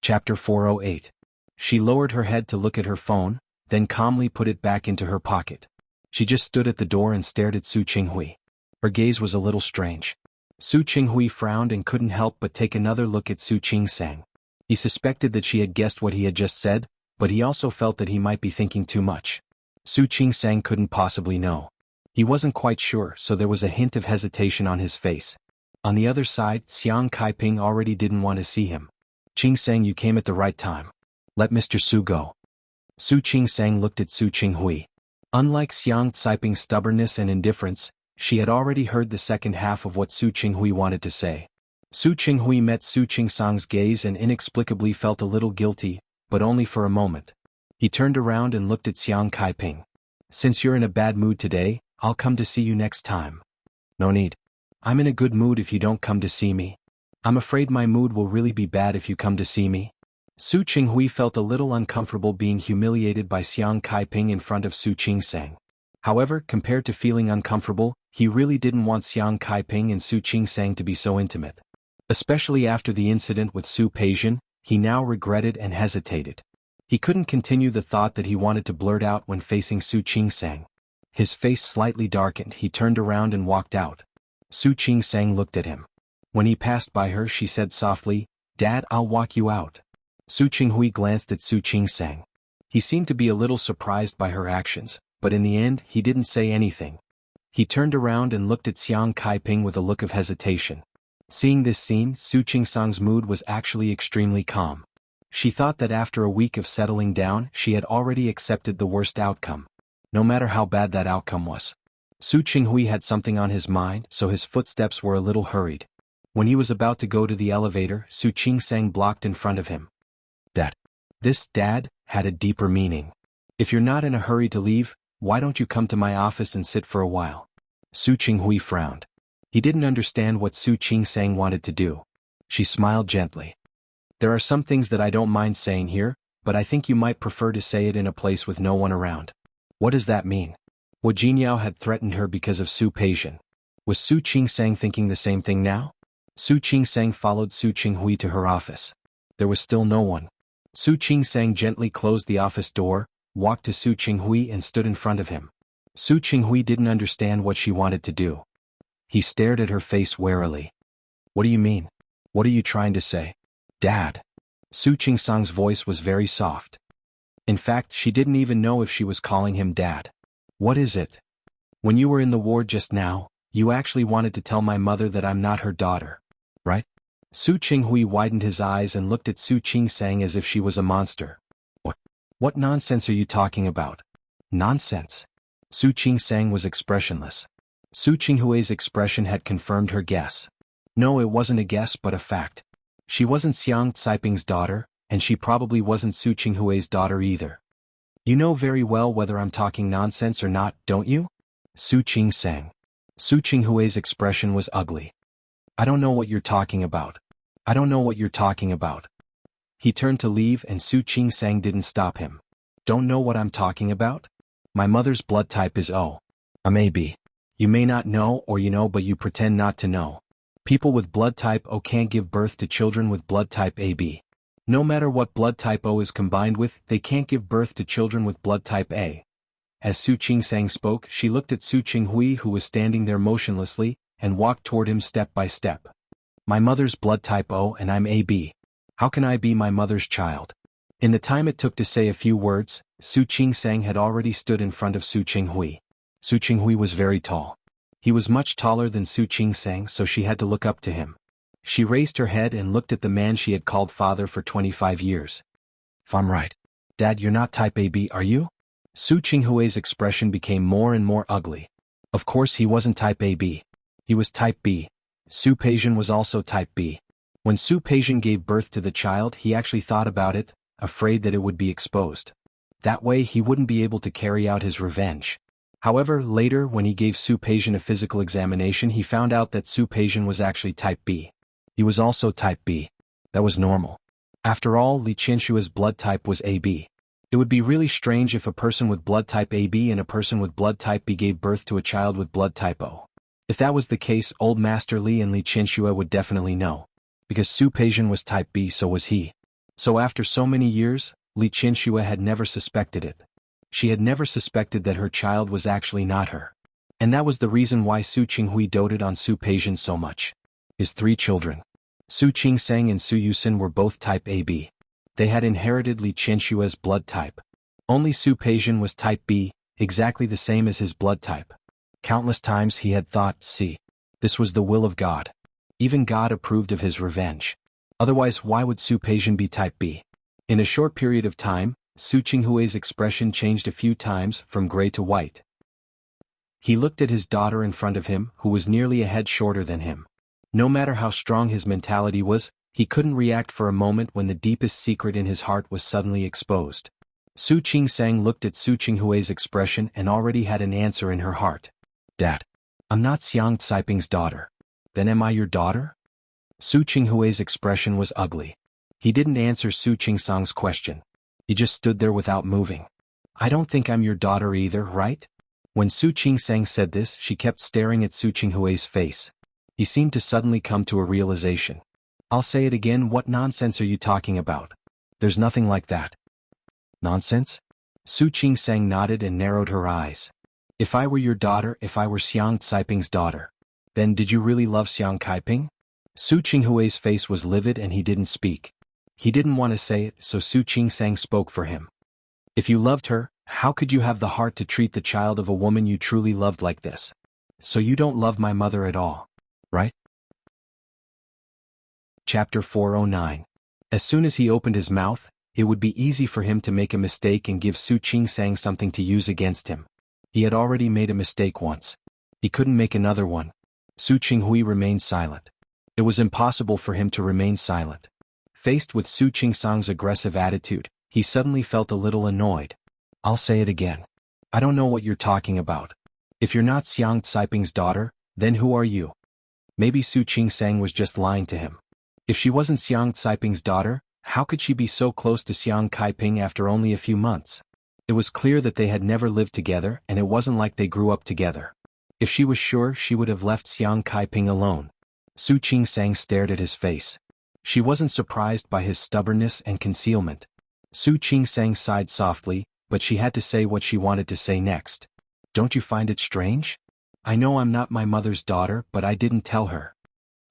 Chapter 408. She lowered her head to look at her phone, then calmly put it back into her pocket. She just stood at the door and stared at Su Qinghui. Her gaze was a little strange. Su Qinghui frowned and couldn't help but take another look at Su Qingsang. He suspected that she had guessed what he had just said, but he also felt that he might be thinking too much. Su Qingsang couldn't possibly know. He wasn't quite sure, so there was a hint of hesitation on his face. On the other side, Xiang Kaiping already didn't want to see him. Qingsang, you came at the right time. Let Mr. Su go. Su Qingsang looked at Su Qinghui. Unlike Xiang Caiping's stubbornness and indifference, she had already heard the second half of what Su Qinghui wanted to say. Su Qinghui met Su Qingsang's gaze and inexplicably felt a little guilty, but only for a moment. He turned around and looked at Xiang Kaiping. Since you're in a bad mood today, I'll come to see you next time. No need. I'm in a good mood if you don't come to see me. I'm afraid my mood will really be bad if you come to see me. Su Qinghui felt a little uncomfortable being humiliated by Xiang Kaiping in front of Su Qingsang. However, compared to feeling uncomfortable, he really didn't want Xiang Kaiping and Su Qingsang to be so intimate. Especially after the incident with Su Peijian, he now regretted and hesitated. He couldn't continue the thought that he wanted to blurt out when facing Su Qingsang. His face slightly darkened, he turned around and walked out. Su Qingsang looked at him. When he passed by her, she said softly, "Dad, I'll walk you out." Su Qinghui glanced at Su Qingsang. He seemed to be a little surprised by her actions, but in the end, he didn't say anything. He turned around and looked at Xiang Kaiping with a look of hesitation. Seeing this scene, Su Qingsang's mood was actually extremely calm. She thought that after a week of settling down, she had already accepted the worst outcome. No matter how bad that outcome was. Su Qinghui had something on his mind, so his footsteps were a little hurried. When he was about to go to the elevator, Su Qingsang blocked in front of him. This "Dad" had a deeper meaning. If you're not in a hurry to leave, why don't you come to my office and sit for a while? Su Qinghui frowned. He didn't understand what Su Qingsang wanted to do. She smiled gently. There are some things that I don't mind saying here, but I think you might prefer to say it in a place with no one around. What does that mean? Wu Jinyao had threatened her because of Su Peijian. Was Su Qingsang thinking the same thing now? Su Qingsang followed Su Qinghui to her office. There was still no one. Su Qingsang gently closed the office door, walked to Su Qinghui and stood in front of him. Su Qinghui didn't understand what she wanted to do. He stared at her face warily. What do you mean? What are you trying to say? Dad. Su Qingsang's voice was very soft. In fact, she didn't even know if she was calling him Dad. What is it? When you were in the ward just now, you actually wanted to tell my mother that I'm not her daughter, right? Su Qinghui widened his eyes and looked at Su Qingsang as if she was a monster. What nonsense are you talking about? Nonsense? Su Qingsang was expressionless. Su Qinghui's expression had confirmed her guess. No, it wasn't a guess but a fact. She wasn't Xiang Caiping's daughter, and she probably wasn't Su Qinghui's daughter either. You know very well whether I'm talking nonsense or not, don't you? Su Qingsang. Su Qinghui's expression was ugly. I don't know what you're talking about. I don't know what you're talking about. He turned to leave and Su Qingsang didn't stop him. Don't know what I'm talking about? My mother's blood type is O. I'm AB. You may not know or you know but you pretend not to know. People with blood type O can't give birth to children with blood type AB. No matter what blood type O is combined with, they can't give birth to children with blood type A. As Su Qingsang spoke, she looked at Su Qinghui who was standing there motionlessly, and walked toward him step by step. My mother's blood type O and I'm AB. How can I be my mother's child? In the time it took to say a few words, Su Qingsang had already stood in front of Su Qinghui. Su Qinghui was very tall. He was much taller than Su Qingsang, so she had to look up to him. She raised her head and looked at the man she had called father for 25 years. If I'm right, Dad, you're not type AB, are you? Su Qinghui's expression became more and more ugly. Of course he wasn't type AB. He was type B. Su Peijian was also type B. When Su Peijian gave birth to the child, he actually thought about it, afraid that it would be exposed. That way he wouldn't be able to carry out his revenge. However, later when he gave Su Peijian a physical examination, he found out that Su Peijian was actually type B. He was also type B. That was normal. After all, Li Qianshua's blood type was AB. It would be really strange if a person with blood type AB and a person with blood type B gave birth to a child with blood type O. If that was the case, Old Master Li and Li Qianshua would definitely know. Because Su Peijian was type B, so was he. So after so many years, Li Qinxue had never suspected it. She had never suspected that her child was actually not her. And that was the reason why Su Qinghui doted on Su Peijian so much. His 3 children, Su Qingsang and Su Yusin, were both type AB. They had inherited Li Qinshue's blood type. Only Su Peijian was type B, exactly the same as his blood type. Countless times he had thought, see, this was the will of God. Even God approved of his revenge. Otherwise, why would Su Peijian be type B? In a short period of time, Su Qinghui's expression changed a few times from gray to white. He looked at his daughter in front of him, who was nearly a head shorter than him. No matter how strong his mentality was, he couldn't react for a moment when the deepest secret in his heart was suddenly exposed. Su Qingsang looked at Su Qinghui's expression and already had an answer in her heart. Dad, I'm not Xiang Caiping's daughter. Then am I your daughter? Su Qinghui's expression was ugly. He didn't answer Su Qingsang's question. He just stood there without moving. I don't think I'm your daughter either, right? When Su Qingsang said this, she kept staring at Su Qinghui's face. He seemed to suddenly come to a realization. I'll say it again, what nonsense are you talking about? There's nothing like that. Nonsense? Su Qingsang nodded and narrowed her eyes. If I were your daughter, if I were Xiang Caiping's daughter, then did you really love Xiang Caiping? Su Qinghui's face was livid and he didn't speak. He didn't want to say it, so Su Qingsang spoke for him. If you loved her, how could you have the heart to treat the child of a woman you truly loved like this? So you don't love my mother at all, right? Chapter 409. As soon as he opened his mouth, it would be easy for him to make a mistake and give Su Qingsang something to use against him. He had already made a mistake once. He couldn't make another one. Su Qinghui remained silent. It was impossible for him to remain silent. Faced with Su Qingsang's aggressive attitude, he suddenly felt a little annoyed. I'll say it again. I don't know what you're talking about. If you're not Xiang Caiping's daughter, then who are you? Maybe Su Qingsang was just lying to him. If she wasn't Xiang Caiping's daughter, how could she be so close to Xiang Caiping after only a few months? It was clear that they had never lived together, and it wasn't like they grew up together. If she was sure, she would have left Xiang Caiping alone. Su Qingsang stared at his face. She wasn't surprised by his stubbornness and concealment. Su Qingsang sighed softly, but she had to say what she wanted to say next. Don't you find it strange? I know I'm not my mother's daughter, but I didn't tell her.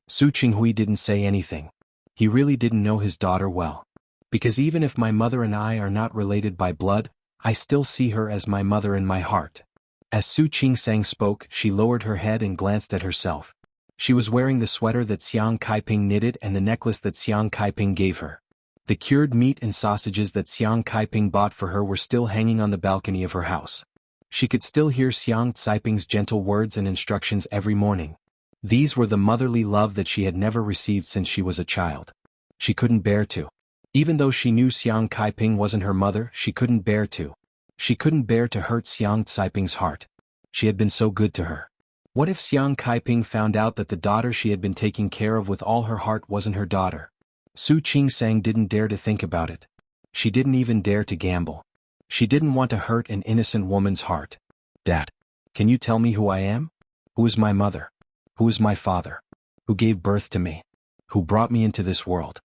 Su Qinghui didn't say anything. He really didn't know his daughter well. Because even if my mother and I are not related by blood, I still see her as my mother in my heart. As Su Qingsang spoke, she lowered her head and glanced at herself. She was wearing the sweater that Xiang Caiping knitted and the necklace that Xiang Caiping gave her. The cured meat and sausages that Xiang Caiping bought for her were still hanging on the balcony of her house. She could still hear Xiang Caiping's gentle words and instructions every morning. These were the motherly love that she had never received since she was a child. She couldn't bear to. Even though she knew Xiang Caiping wasn't her mother, she couldn't bear to. She couldn't bear to hurt Xiang Caiping's heart. She had been so good to her. What if Xiang Caiping found out that the daughter she had been taking care of with all her heart wasn't her daughter? Su Qingsang didn't dare to think about it. She didn't even dare to gamble. She didn't want to hurt an innocent woman's heart. Dad, can you tell me who I am? Who is my mother? Who is my father? Who gave birth to me? Who brought me into this world?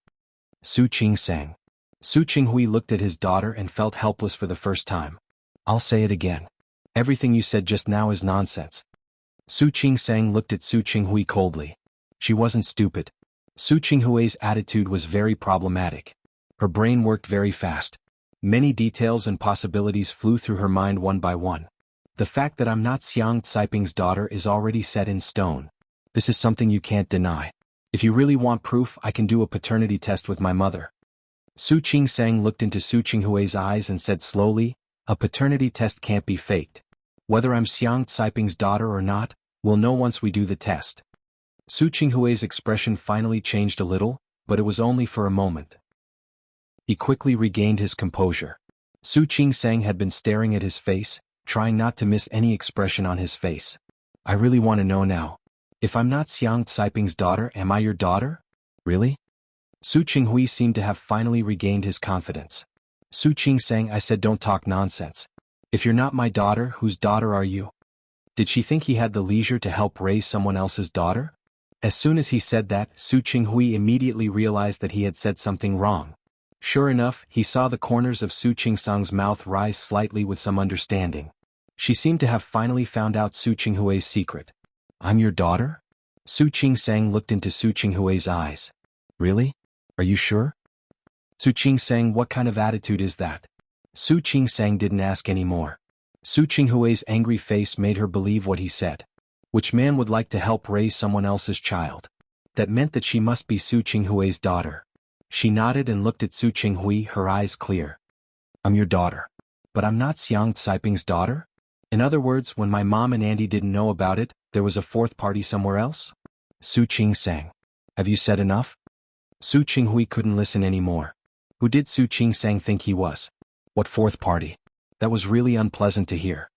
Su Qingsang. Su Qinghui looked at his daughter and felt helpless for the first time. I'll say it again. Everything you said just now is nonsense. Su Qingsang looked at Su Qinghui coldly. She wasn't stupid. Su Qinghui's attitude was very problematic. Her brain worked very fast. Many details and possibilities flew through her mind one by one. The fact that I'm not Xiang Caiping's daughter is already set in stone. This is something you can't deny. If you really want proof, I can do a paternity test with my mother. Su Qingsang looked into Su Qinghui's eyes and said slowly, a paternity test can't be faked. Whether I'm Xiang Caiping's daughter or not, we'll know once we do the test. Su Qinghui's expression finally changed a little, but it was only for a moment. He quickly regained his composure. Su Qingsang had been staring at his face, trying not to miss any expression on his face. I really want to know now. If I'm not Xiang Caiping's daughter, am I your daughter? Really? Su Qinghui seemed to have finally regained his confidence. Su Qingsang, I said don't talk nonsense. If you're not my daughter, whose daughter are you? Did she think he had the leisure to help raise someone else's daughter? As soon as he said that, Su Qinghui immediately realized that he had said something wrong. Sure enough, he saw the corners of Su Qingsang's mouth rise slightly with some understanding. She seemed to have finally found out Su Qinghui's secret. I'm your daughter? Su Qingsang looked into Su Qinghui's eyes. Really? Are you sure? Su Qingsang, what kind of attitude is that? Su Qingsang didn't ask any more. Su Qinghui's angry face made her believe what he said. Which man would like to help raise someone else's child? That meant that she must be Su Qinghui's daughter. She nodded and looked at Su Qinghui, her eyes clear. I'm your daughter. But I'm not Xiang Caiping's daughter? In other words, when my mom and auntie didn't know about it, there was a fourth party somewhere else? Su Qingsang. Have you said enough? Su Qinghui couldn't listen anymore. Who did Su Qingsang think he was? What fourth party? That was really unpleasant to hear.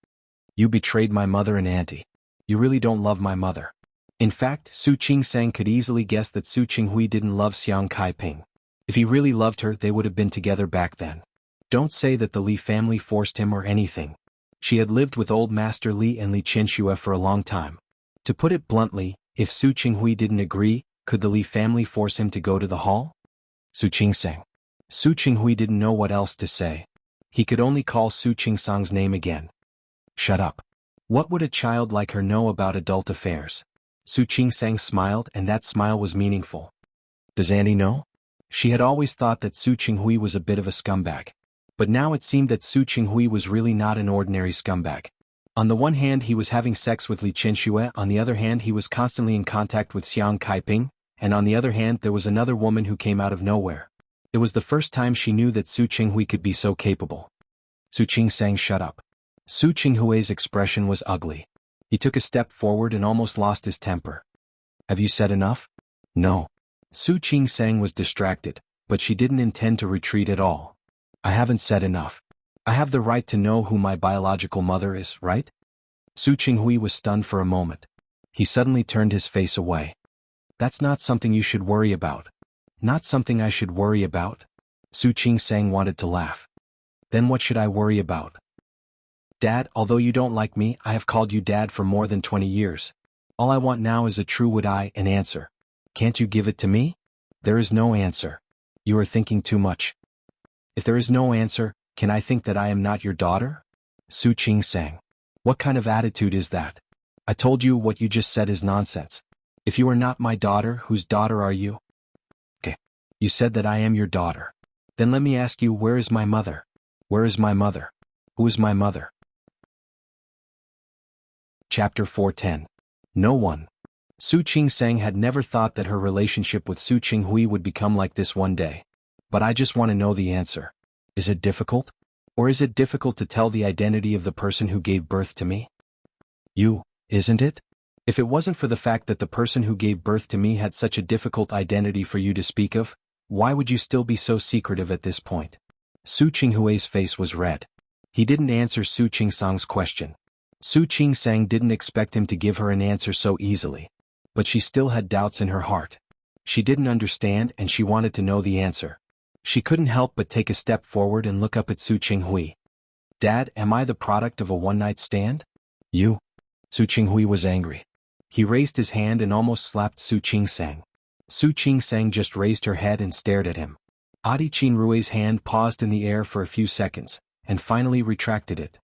You betrayed my mother and auntie. You really don't love my mother. In fact, Su Qingsang could easily guess that Su Qinghui didn't love Xiang Caiping. If he really loved her, they would have been together back then. Don't say that the Li family forced him or anything. She had lived with old Master Li and Li Qianxue for a long time. To put it bluntly, if Su Qinghui didn't agree, could the Li family force him to go to the hall? Su Qingsang. Su Qinghui didn't know what else to say. He could only call Su Qingsang's name again. Shut up. What would a child like her know about adult affairs? Su Qingsang smiled, and that smile was meaningful. Does Auntie know? She had always thought that Su Qinghui was a bit of a scumbag. But now it seemed that Su Qinghui was really not an ordinary scumbag. On the one hand, he was having sex with Li Qianxue, on the other hand he was constantly in contact with Xiang Caiping, and on the other hand there was another woman who came out of nowhere. It was the first time she knew that Su Qinghui could be so capable. Su Qingsang, shut up. Su Qinghui's expression was ugly. He took a step forward and almost lost his temper. Have you said enough? No. Su Qingsang was distracted, but she didn't intend to retreat at all. I haven't said enough. I have the right to know who my biological mother is, right? Su Qinghui was stunned for a moment. He suddenly turned his face away. That's not something you should worry about. Not something I should worry about? Su Qingsang wanted to laugh. Then what should I worry about? Dad, although you don't like me, I have called you Dad for more than 20 years. All I want now is a true an answer. Can't you give it to me? There is no answer. You are thinking too much. If there is no answer, can I think that I am not your daughter? Su Qingsang. What kind of attitude is that? I told you what you just said is nonsense. If you are not my daughter, whose daughter are you? Okay. You said that I am your daughter. Then let me ask you, where is my mother? Where is my mother? Who is my mother? Chapter 410. No one. Su Qingsang had never thought that her relationship with Su Qinghui would become like this one day. But I just want to know the answer. Is it difficult? Or is it difficult to tell the identity of the person who gave birth to me? You, isn't it? If it wasn't for the fact that the person who gave birth to me had such a difficult identity for you to speak of, why would you still be so secretive at this point? Su Qinghui's face was red. He didn't answer Su Qingsang's question. Su Qingsang didn't expect him to give her an answer so easily. But she still had doubts in her heart. She didn't understand and she wanted to know the answer. She couldn't help but take a step forward and look up at Su Qinghui. Dad, am I the product of a one-night stand? You? Su Qinghui was angry. He raised his hand and almost slapped Su Qingsang. Su Qingsang just raised her head and stared at him. Adi Qinrui's hand paused in the air for a few seconds, and finally retracted it.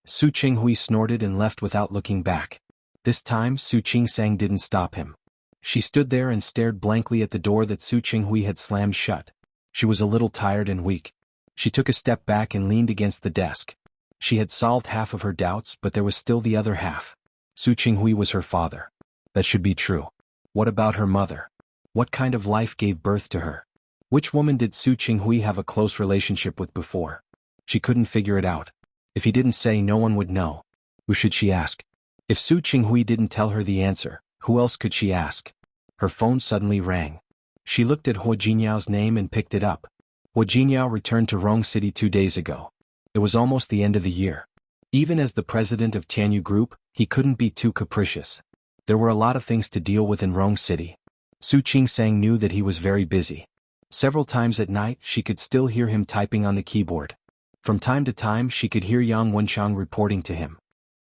Su Qinghui snorted and left without looking back. This time Su Qingsang didn't stop him. She stood there and stared blankly at the door that Su Qinghui had slammed shut. She was a little tired and weak. She took a step back and leaned against the desk. She had solved half of her doubts, but there was still the other half. Su Qinghui was her father. That should be true. What about her mother? What kind of life gave birth to her? Which woman did Su Qinghui have a close relationship with before? She couldn't figure it out. If he didn't say, no one would know. Who should she ask? If Su Qinghui didn't tell her the answer, who else could she ask? Her phone suddenly rang. She looked at Hua Jinyao's name and picked it up. Hua Jinyao returned to Rong City 2 days ago. It was almost the end of the year. Even as the president of Tianyu Group, he couldn't be too capricious. There were a lot of things to deal with in Rong City. Su Qingsang knew that he was very busy. Several times at night she could still hear him typing on the keyboard. From time to time she could hear Yang Wenchang reporting to him.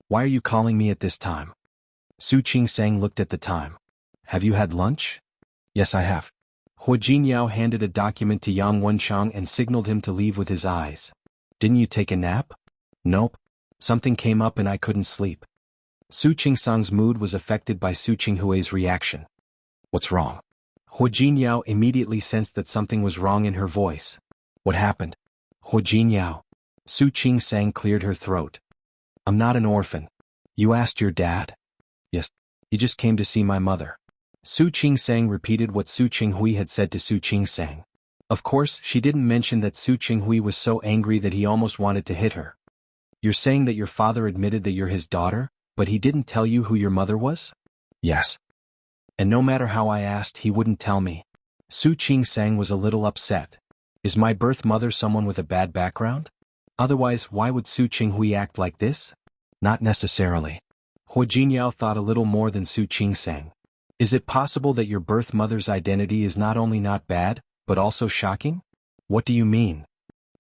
Why are you calling me at this time? Su Qingsang looked at the time. Have you had lunch? Yes, I have. Hua Jinyao handed a document to Yang Wenchang and signaled him to leave with his eyes. Didn't you take a nap? Nope. Something came up and I couldn't sleep. Su Qingsang's mood was affected by Su Qinghui's reaction. What's wrong? Hua Jinyao immediately sensed that something was wrong in her voice. What happened? Hua Jinyao. Su Qingsang cleared her throat. I'm not an orphan. You asked your dad? Yes. He just came to see my mother. Su Qingsang repeated what Su Qinghui had said to Su Qingsang. Of course, she didn't mention that Su Qinghui was so angry that he almost wanted to hit her. You're saying that your father admitted that you're his daughter, but he didn't tell you who your mother was? Yes. And no matter how I asked, he wouldn't tell me. Su Qingsang was a little upset. Is my birth mother someone with a bad background? Otherwise, why would Su Qinghui act like this? Not necessarily. Hua Jinyao thought a little more than Su Qingsang. Is it possible that your birth mother's identity is not only not bad, but also shocking? What do you mean?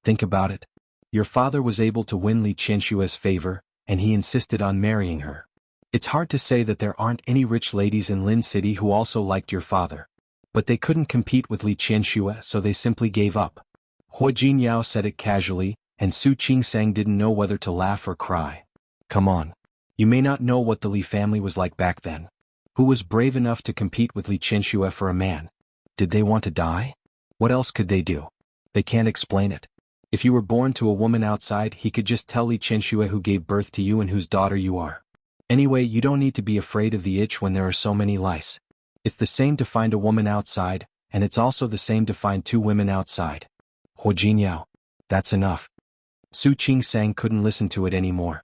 Think about it. Your father was able to win Li Qianshua's favor, and he insisted on marrying her. It's hard to say that there aren't any rich ladies in Lin City who also liked your father. But they couldn't compete with Li Qianshua, so they simply gave up. Hua Jinyao said it casually, and Su Qingsang didn't know whether to laugh or cry. Come on. You may not know what the Li family was like back then. Who was brave enough to compete with Li Qianshua for a man? Did they want to die? What else could they do? They can't explain it. If you were born to a woman outside, he could just tell Li Qianshua who gave birth to you and whose daughter you are. Anyway, you don't need to be afraid of the itch when there are so many lice. It's the same to find a woman outside, and it's also the same to find two women outside. Hua Jinyao. That's enough. Su Qingsang couldn't listen to it anymore.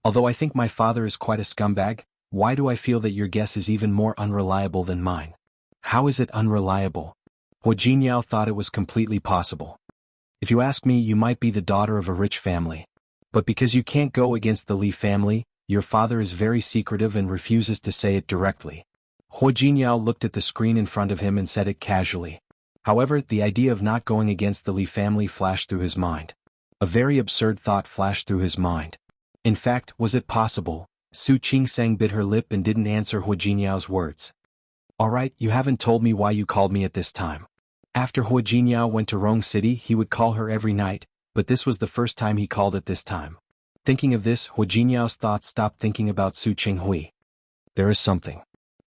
Although I think my father is quite a scumbag, why do I feel that your guess is even more unreliable than mine? How is it unreliable? Hua Jinyao thought it was completely possible. If you ask me, you might be the daughter of a rich family. But because you can't go against the Li family, your father is very secretive and refuses to say it directly. Hua Jinyao looked at the screen in front of him and said it casually. However, the idea of not going against the Li family flashed through his mind. A very absurd thought flashed through his mind. In fact, was it possible? Su Qingsang bit her lip and didn't answer Hua Jinyao's words. Alright, you haven't told me why you called me at this time. After Hua Jinyao went to Rong City, he would call her every night, but this was the first time he called at this time. Thinking of this, Hua Jinyao's thoughts stopped thinking about Su Qinghui. There is something.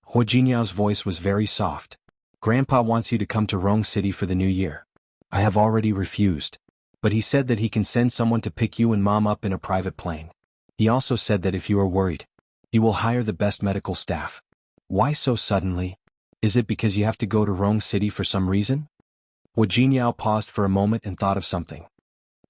Hua Jinyao's voice was very soft. Grandpa wants you to come to Rong City for the new year. I have already refused. But he said that he can send someone to pick you and Mom up in a private plane. He also said that if you are worried, he will hire the best medical staff. Why so suddenly? Is it because you have to go to Rong City for some reason? Hua Jinyao paused for a moment and thought of something.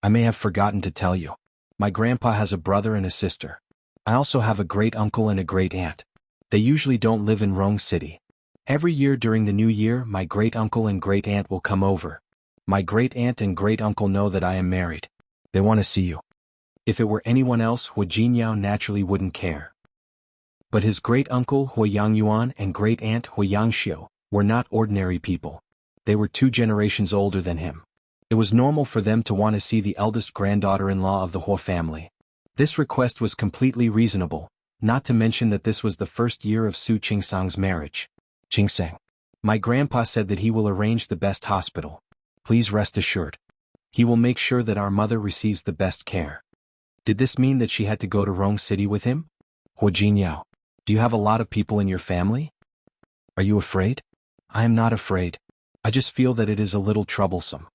I may have forgotten to tell you. My grandpa has a brother and a sister. I also have a great uncle and a great aunt. They usually don't live in Rong City. Every year during the new year, my great uncle and great aunt will come over. My great aunt and great uncle know that I am married. They want to see you. If it were anyone else, Hua Jinyao naturally wouldn't care. But his great uncle Hua Yangyuan and great aunt Hua Yangxiu were not ordinary people. They were 2 generations older than him. It was normal for them to want to see the eldest granddaughter-in-law of the Hua family. This request was completely reasonable, not to mention that this was the first year of Su Qingsang's marriage. Qingsang. My grandpa said that he will arrange the best hospital. Please rest assured. He will make sure that our mother receives the best care. Did this mean that she had to go to Rong City with him? Hua Jinyao. Do you have a lot of people in your family? Are you afraid? I am not afraid. I just feel that it is a little troublesome.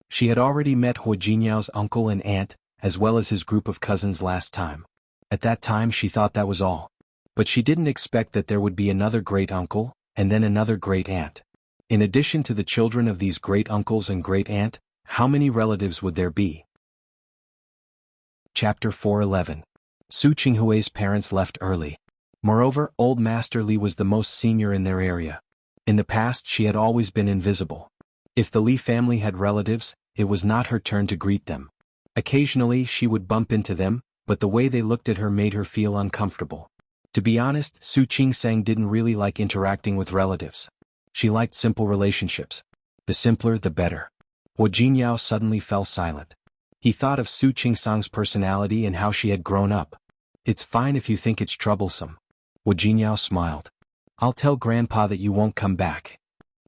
She had already met Hua Jinyao's uncle and aunt, as well as his group of cousins last time. At that time she thought that was all. But she didn't expect that there would be another great uncle, and then another great aunt. In addition to the children of these great uncles and great aunt, how many relatives would there be? Chapter 411. Su Qinghui's parents left early. Moreover, old Master Li was the most senior in their area. In the past she had always been invisible. If the Li family had relatives, it was not her turn to greet them. Occasionally she would bump into them, but the way they looked at her made her feel uncomfortable. To be honest, Su Qingsang didn't really like interacting with relatives. She liked simple relationships. The simpler, the better. Hua Jinyao suddenly fell silent. He thought of Su Qingsang's personality and how she had grown up. It's fine if you think it's troublesome. Hua Jinyao smiled. I'll tell Grandpa that you won't come back.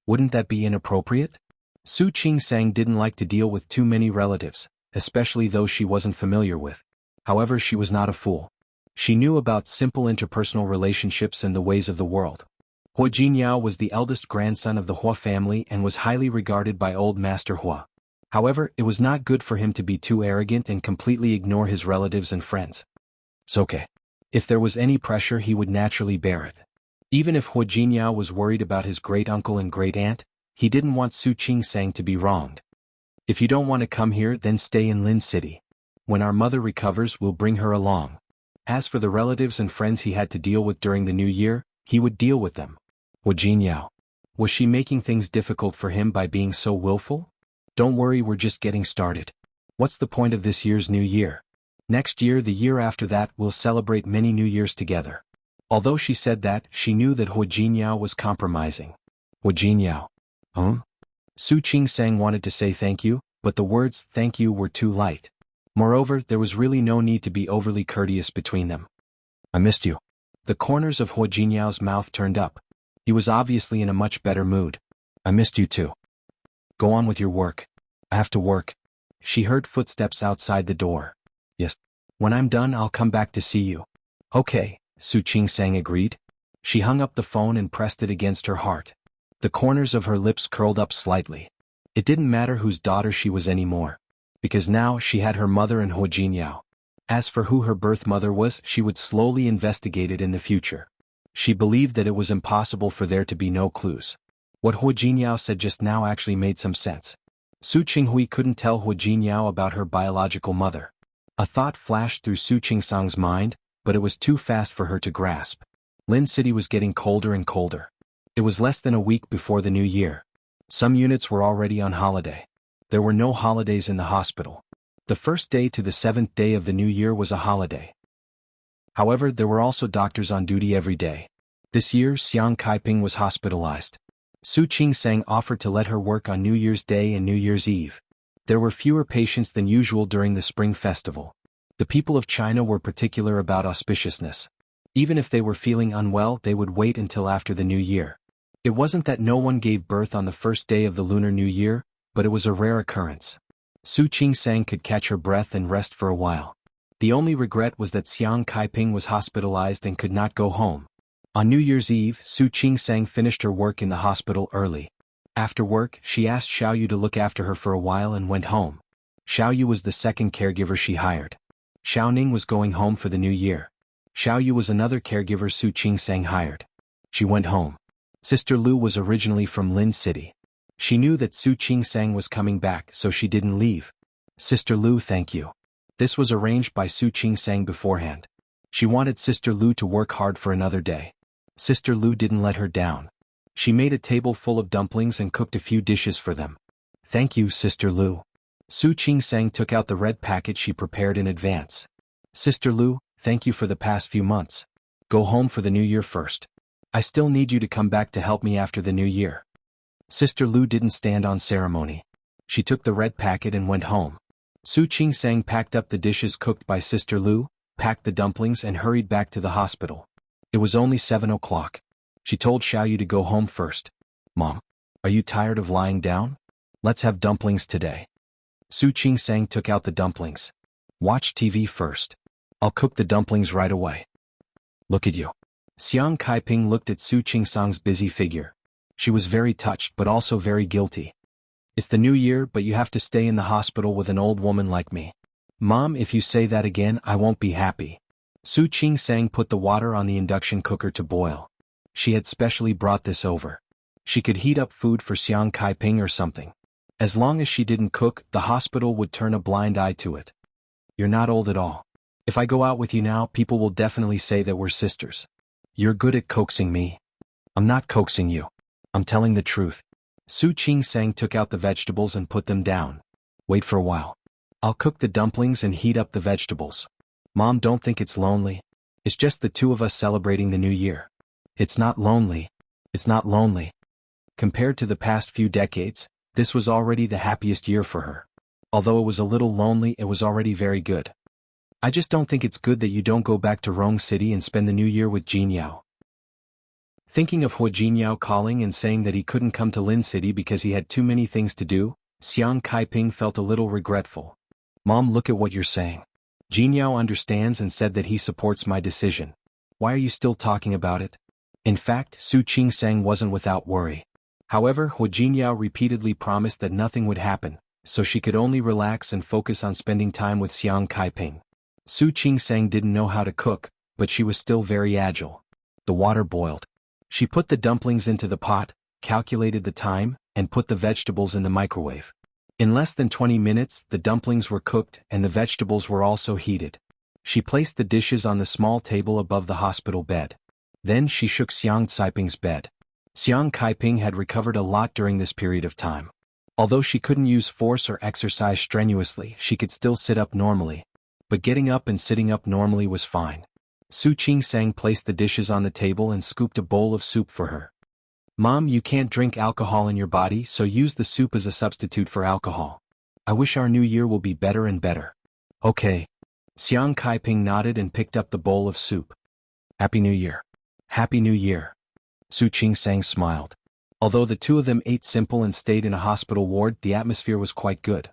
Wouldn't that be inappropriate? Su Qingsang didn't like to deal with too many relatives, especially those she wasn't familiar with. However, she was not a fool. She knew about simple interpersonal relationships and the ways of the world. Hua Jinyao was the eldest grandson of the Hua family and was highly regarded by old Master Hua. However, it was not good for him to be too arrogant and completely ignore his relatives and friends. It's okay. If there was any pressure, he would naturally bear it. Even if Hua Jinyao was worried about his great-uncle and great-aunt, he didn't want Su Qingsang to be wronged. If you don't want to come here, then stay in Lin City. When our mother recovers, we'll bring her along. As for the relatives and friends he had to deal with during the new year, he would deal with them. Hua Jinyao. Was she making things difficult for him by being so willful? Don't worry, we're just getting started. What's the point of this year's new year? Next year, the year after that, we'll celebrate many new years together. Although she said that, she knew that Hua Jinyao was compromising. Hua Jinyao. Su Qingsang wanted to say thank you, but the words thank you were too light. Moreover, there was really no need to be overly courteous between them. I missed you. The corners of Hua Jinyao's mouth turned up. He was obviously in a much better mood. I missed you too. Go on with your work. I have to work. She heard footsteps outside the door. Yes. When I'm done, I'll come back to see you. Okay, Su Qingsang agreed. She hung up the phone and pressed it against her heart. The corners of her lips curled up slightly. It didn't matter whose daughter she was anymore, because now she had her mother and Hua Jinyao. As for who her birth mother was, she would slowly investigate it in the future. She believed that it was impossible for there to be no clues. What Hua Jinyao said just now actually made some sense. Su Qinghui couldn't tell Hua Jinyao about her biological mother. A thought flashed through Su Qingsang's mind, but it was too fast for her to grasp. Lin City was getting colder and colder. It was less than a week before the new year. Some units were already on holiday. There were no holidays in the hospital. The first day to the 7th day of the new year was a holiday. However, there were also doctors on duty every day. This year, Xiang Kaiping was hospitalized. Su Qingsang offered to let her work on New Year's Day and New Year's Eve. There were fewer patients than usual during the Spring Festival. The people of China were particular about auspiciousness. Even if they were feeling unwell, they would wait until after the new year. It wasn't that no one gave birth on the first day of the Lunar New Year, but it was a rare occurrence. Su Qingsang could catch her breath and rest for a while. The only regret was that Xiang Kaiping was hospitalized and could not go home. On New Year's Eve, Su Qingsang finished her work in the hospital early. After work, she asked Xiaoyu to look after her for a while and went home. Xiaoyu was the second caregiver she hired. Xiaoning was going home for the new year. Xiaoyu was another caregiver Su Qingsang hired. She went home. Sister Lu was originally from Lin City. She knew that Su Qingsang was coming back, so she didn't leave. Sister Lu, thank you. This was arranged by Su Qingsang beforehand. She wanted Sister Lu to work hard for another day. Sister Lu didn't let her down. She made a table full of dumplings and cooked a few dishes for them. Thank you, Sister Lu. Su Qingsang took out the red packet she prepared in advance. Sister Lu, thank you for the past few months. Go home for the new year first. I still need you to come back to help me after the new year. Sister Lu didn't stand on ceremony. She took the red packet and went home. Su Qingsang packed up the dishes cooked by Sister Lu, packed the dumplings and hurried back to the hospital. It was only 7 o'clock. She told Xiaoyu to go home first. Mom, are you tired of lying down? Let's have dumplings today. Su Qingsang took out the dumplings. Watch TV first. I'll cook the dumplings right away. Look at you. Xiang Kaiping looked at Su Qingsang's busy figure. She was very touched but also very guilty. It's the new year, but you have to stay in the hospital with an old woman like me. Mom, if you say that again, I won't be happy. Su Qingsang put the water on the induction cooker to boil. She had specially brought this over. She could heat up food for Xiang Kaiping or something. As long as she didn't cook, the hospital would turn a blind eye to it. You're not old at all. If I go out with you now, people will definitely say that we're sisters. You're good at coaxing me. I'm not coaxing you. I'm telling the truth. Su Qingsang took out the vegetables and put them down. Wait for a while. I'll cook the dumplings and heat up the vegetables. Mom, don't think it's lonely. It's just the two of us celebrating the new year. It's not lonely. It's not lonely. Compared to the past few decades, this was already the happiest year for her. Although it was a little lonely, it was already very good. I just don't think it's good that you don't go back to Rong City and spend the new year with Jinyao. Thinking of Hu Jinyao calling and saying that he couldn't come to Lin City because he had too many things to do, Xiang Kaiping felt a little regretful. Mom, look at what you're saying. Jinyao understands and said that he supports my decision. Why are you still talking about it? In fact, Su Qingsang wasn't without worry. However, Hu Jinyao repeatedly promised that nothing would happen, so she could only relax and focus on spending time with Xiang Kaiping. Su Qingsang didn't know how to cook, but she was still very agile. The water boiled. She put the dumplings into the pot, calculated the time, and put the vegetables in the microwave. In less than 20 minutes, the dumplings were cooked and the vegetables were also heated. She placed the dishes on the small table above the hospital bed. Then she shook Xiang Caiping's bed. Xiang Kaiping had recovered a lot during this period of time. Although she couldn't use force or exercise strenuously, she could still sit up normally. But getting up and sitting up normally was fine. Su Qingsang placed the dishes on the table and scooped a bowl of soup for her. Mom, you can't drink alcohol in your body, so use the soup as a substitute for alcohol. I wish our new year will be better and better. Okay. Xiang Kaiping nodded and picked up the bowl of soup. Happy New Year. Happy New Year. Su Qingsang smiled. Although the two of them ate simple and stayed in a hospital ward, the atmosphere was quite good.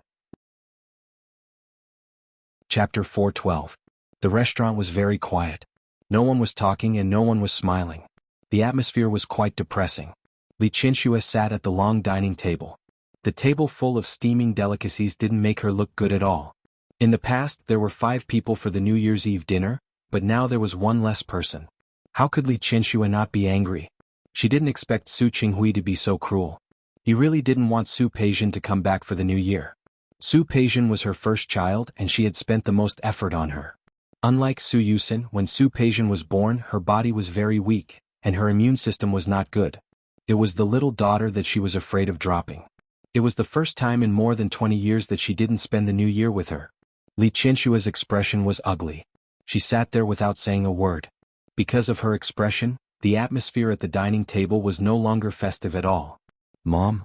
Chapter 412. The restaurant was very quiet. No one was talking and no one was smiling. The atmosphere was quite depressing. Li Qianxue sat at the long dining table. The table full of steaming delicacies didn't make her look good at all. In the past, there were 5 people for the New Year's Eve dinner, but now there was one less person. How could Li Qianxue not be angry? She didn't expect Su Qinghui to be so cruel. He really didn't want Su Peijian to come back for the new year. Su Peijian was her first child and she had spent the most effort on her. Unlike Su Yusin, when Su Peijian was born, her body was very weak, and her immune system was not good. It was the little daughter that she was afraid of dropping. It was the first time in more than 20 years that she didn't spend the new year with her. Li Qianshue's expression was ugly. She sat there without saying a word. Because of her expression, the atmosphere at the dining table was no longer festive at all. Mom?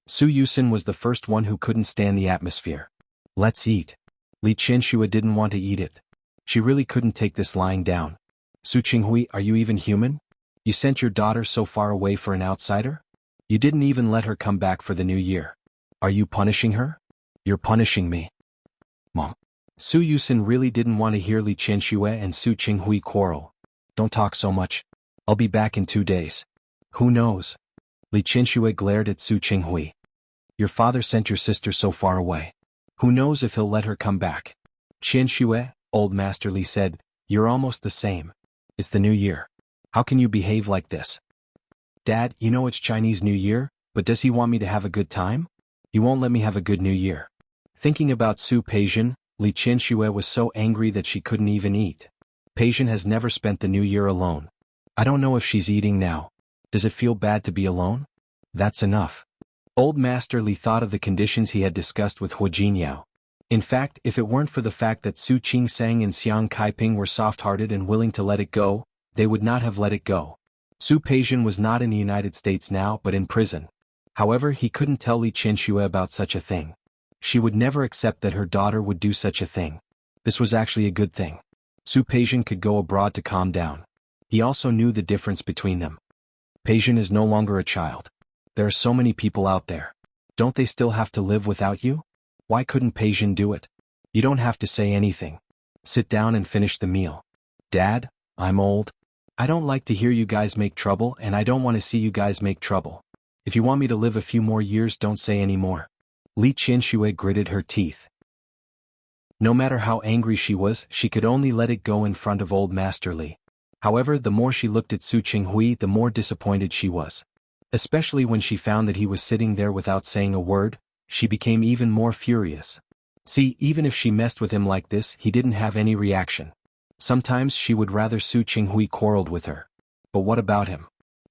Su Yusin was the first one who couldn't stand the atmosphere. Let's eat. Li Qianxue didn't want to eat it. She really couldn't take this lying down. Su Qinghui, are you even human? You sent your daughter so far away for an outsider? You didn't even let her come back for the new year. Are you punishing her? You're punishing me. Mom. Su Yusin really didn't want to hear Li Qianxue and Su Qinghui quarrel. Don't talk so much. I'll be back in 2 days. Who knows? Li Qianxue glared at Su Qinghui. Your father sent your sister so far away. Who knows if he'll let her come back? Qianxue, old Master Li said, you're almost the same. It's the new year. How can you behave like this? Dad, you know it's Chinese New Year, but does he want me to have a good time? He won't let me have a good New Year. Thinking about Su Peijian, Li Qianxue was so angry that she couldn't even eat. Peijian has never spent the new year alone. I don't know if she's eating now. Does it feel bad to be alone? That's enough. Old Master Li thought of the conditions he had discussed with Hu Jinyao. In fact, if it weren't for the fact that Su Qingsang and Xiang Kaiping were soft-hearted and willing to let it go, they would not have let it go. Su Peijian was not in the United States now but in prison. However, he couldn't tell Li Qianxue about such a thing. She would never accept that her daughter would do such a thing. This was actually a good thing. Su Peijian could go abroad to calm down. He also knew the difference between them. Peijian is no longer a child. There are so many people out there. Don't they still have to live without you? Why couldn't Peijian do it? You don't have to say anything. Sit down and finish the meal. Dad, I'm old. I don't like to hear you guys make trouble and I don't want to see you guys make trouble. If you want me to live a few more years, don't say any more. Li Qianxue gritted her teeth. No matter how angry she was, she could only let it go in front of old Master Li. However, the more she looked at Su Qinghui, the more disappointed she was. Especially when she found that he was sitting there without saying a word, she became even more furious. See, even if she messed with him like this, he didn't have any reaction. Sometimes she would rather Su Qinghui quarreled with her. But what about him?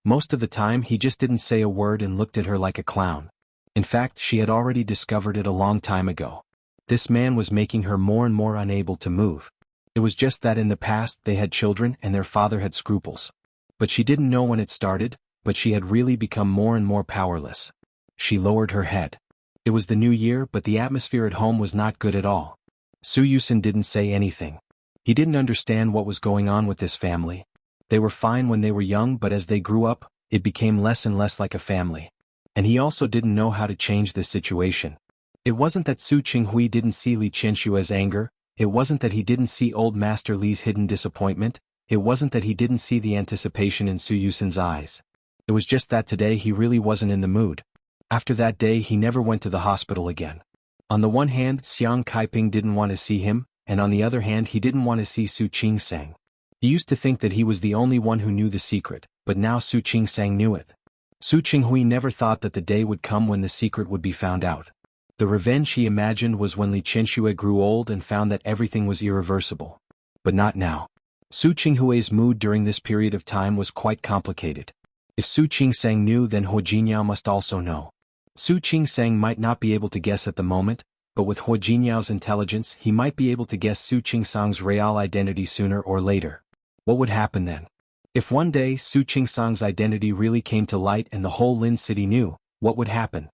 Most of the time he just didn't say a word and looked at her like a clown. In fact, she had already discovered it a long time ago. This man was making her more and more unable to move. It was just that in the past they had children and their father had scruples. But she didn't know when it started, but she had really become more and more powerless. She lowered her head. It was the new year, but the atmosphere at home was not good at all. Su Yusin didn't say anything. He didn't understand what was going on with this family. They were fine when they were young, but as they grew up, it became less and less like a family. And he also didn't know how to change this situation. It wasn't that Su Qinghui didn't see Li Qianshua's anger, it wasn't that he didn't see old Master Li's hidden disappointment, it wasn't that he didn't see the anticipation in Su Yusin's eyes. It was just that today he really wasn't in the mood. After that day he never went to the hospital again. On the one hand, Xiang Kaiping didn't want to see him, and on the other hand he didn't want to see Su Qingsang. He used to think that he was the only one who knew the secret, but now Su Qingsang knew it. Su Qinghui never thought that the day would come when the secret would be found out. The revenge he imagined was when Li Qianxue grew old and found that everything was irreversible. But not now. Su Qinghui's mood during this period of time was quite complicated. If Su Qingsang knew, then Hua Jingyao must also know. Su Qingsang might not be able to guess at the moment, but with Hua Jingyao's intelligence he might be able to guess Su Qingsang's real identity sooner or later. What would happen then? If one day Su Qingsang's identity really came to light and the whole Lin city knew, what would happen?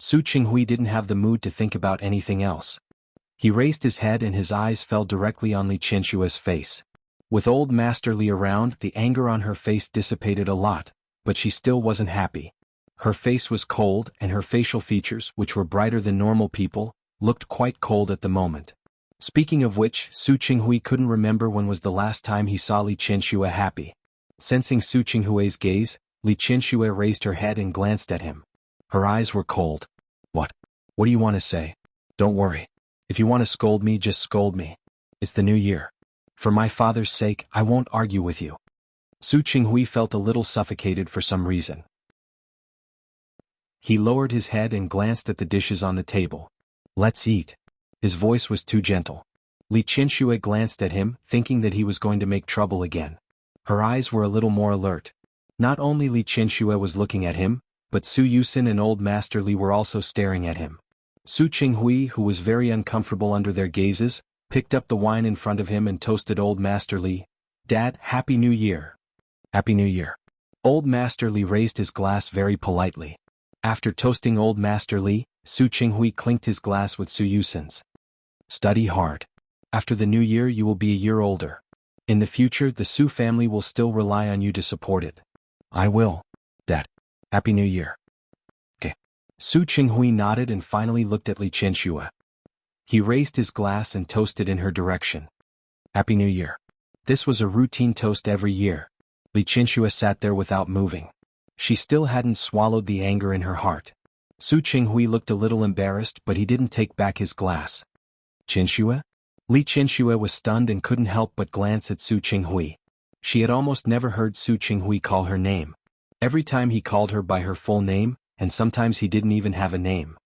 Su Qinghui didn't have the mood to think about anything else. He raised his head and his eyes fell directly on Li Qianshua's face. With old Master Li around, the anger on her face dissipated a lot, but she still wasn't happy. Her face was cold and her facial features, which were brighter than normal people, looked quite cold at the moment. Speaking of which, Su Qinghui couldn't remember when was the last time he saw Li Qianxue happy. Sensing Su Qinghui's gaze, Li Qianxue raised her head and glanced at him. Her eyes were cold. What do you want to say? Don't worry. If you want to scold me, just scold me. It's the new year. For my father's sake, I won't argue with you. Su Qinghui felt a little suffocated for some reason. He lowered his head and glanced at the dishes on the table. Let's eat. His voice was too gentle. Li Qianxue glanced at him, thinking that he was going to make trouble again. Her eyes were a little more alert. Not only Li Qianxue was looking at him, but Su Yusin and old Master Li were also staring at him. Su Qinghui, who was very uncomfortable under their gazes, picked up the wine in front of him and toasted old Master Li. Dad, Happy New Year. Happy New Year. Old Master Li raised his glass very politely. After toasting old Master Li, Su Qinghui clinked his glass with Su Yusin's. Study hard. After the new year you will be a year older. In the future the Su family will still rely on you to support it. I will, Dad. Happy New Year. Okay. Su Qinghui nodded and finally looked at Li Qianxue. He raised his glass and toasted in her direction. Happy New Year. This was a routine toast every year. Li Qianxue sat there without moving. She still hadn't swallowed the anger in her heart. Su Qinghui looked a little embarrassed, but he didn't take back his glass. Qianxue? Li Qianxue was stunned and couldn't help but glance at Su Qinghui. She had almost never heard Su Qinghui call her name. Every time he called her by her full name, and sometimes he didn't even have a name.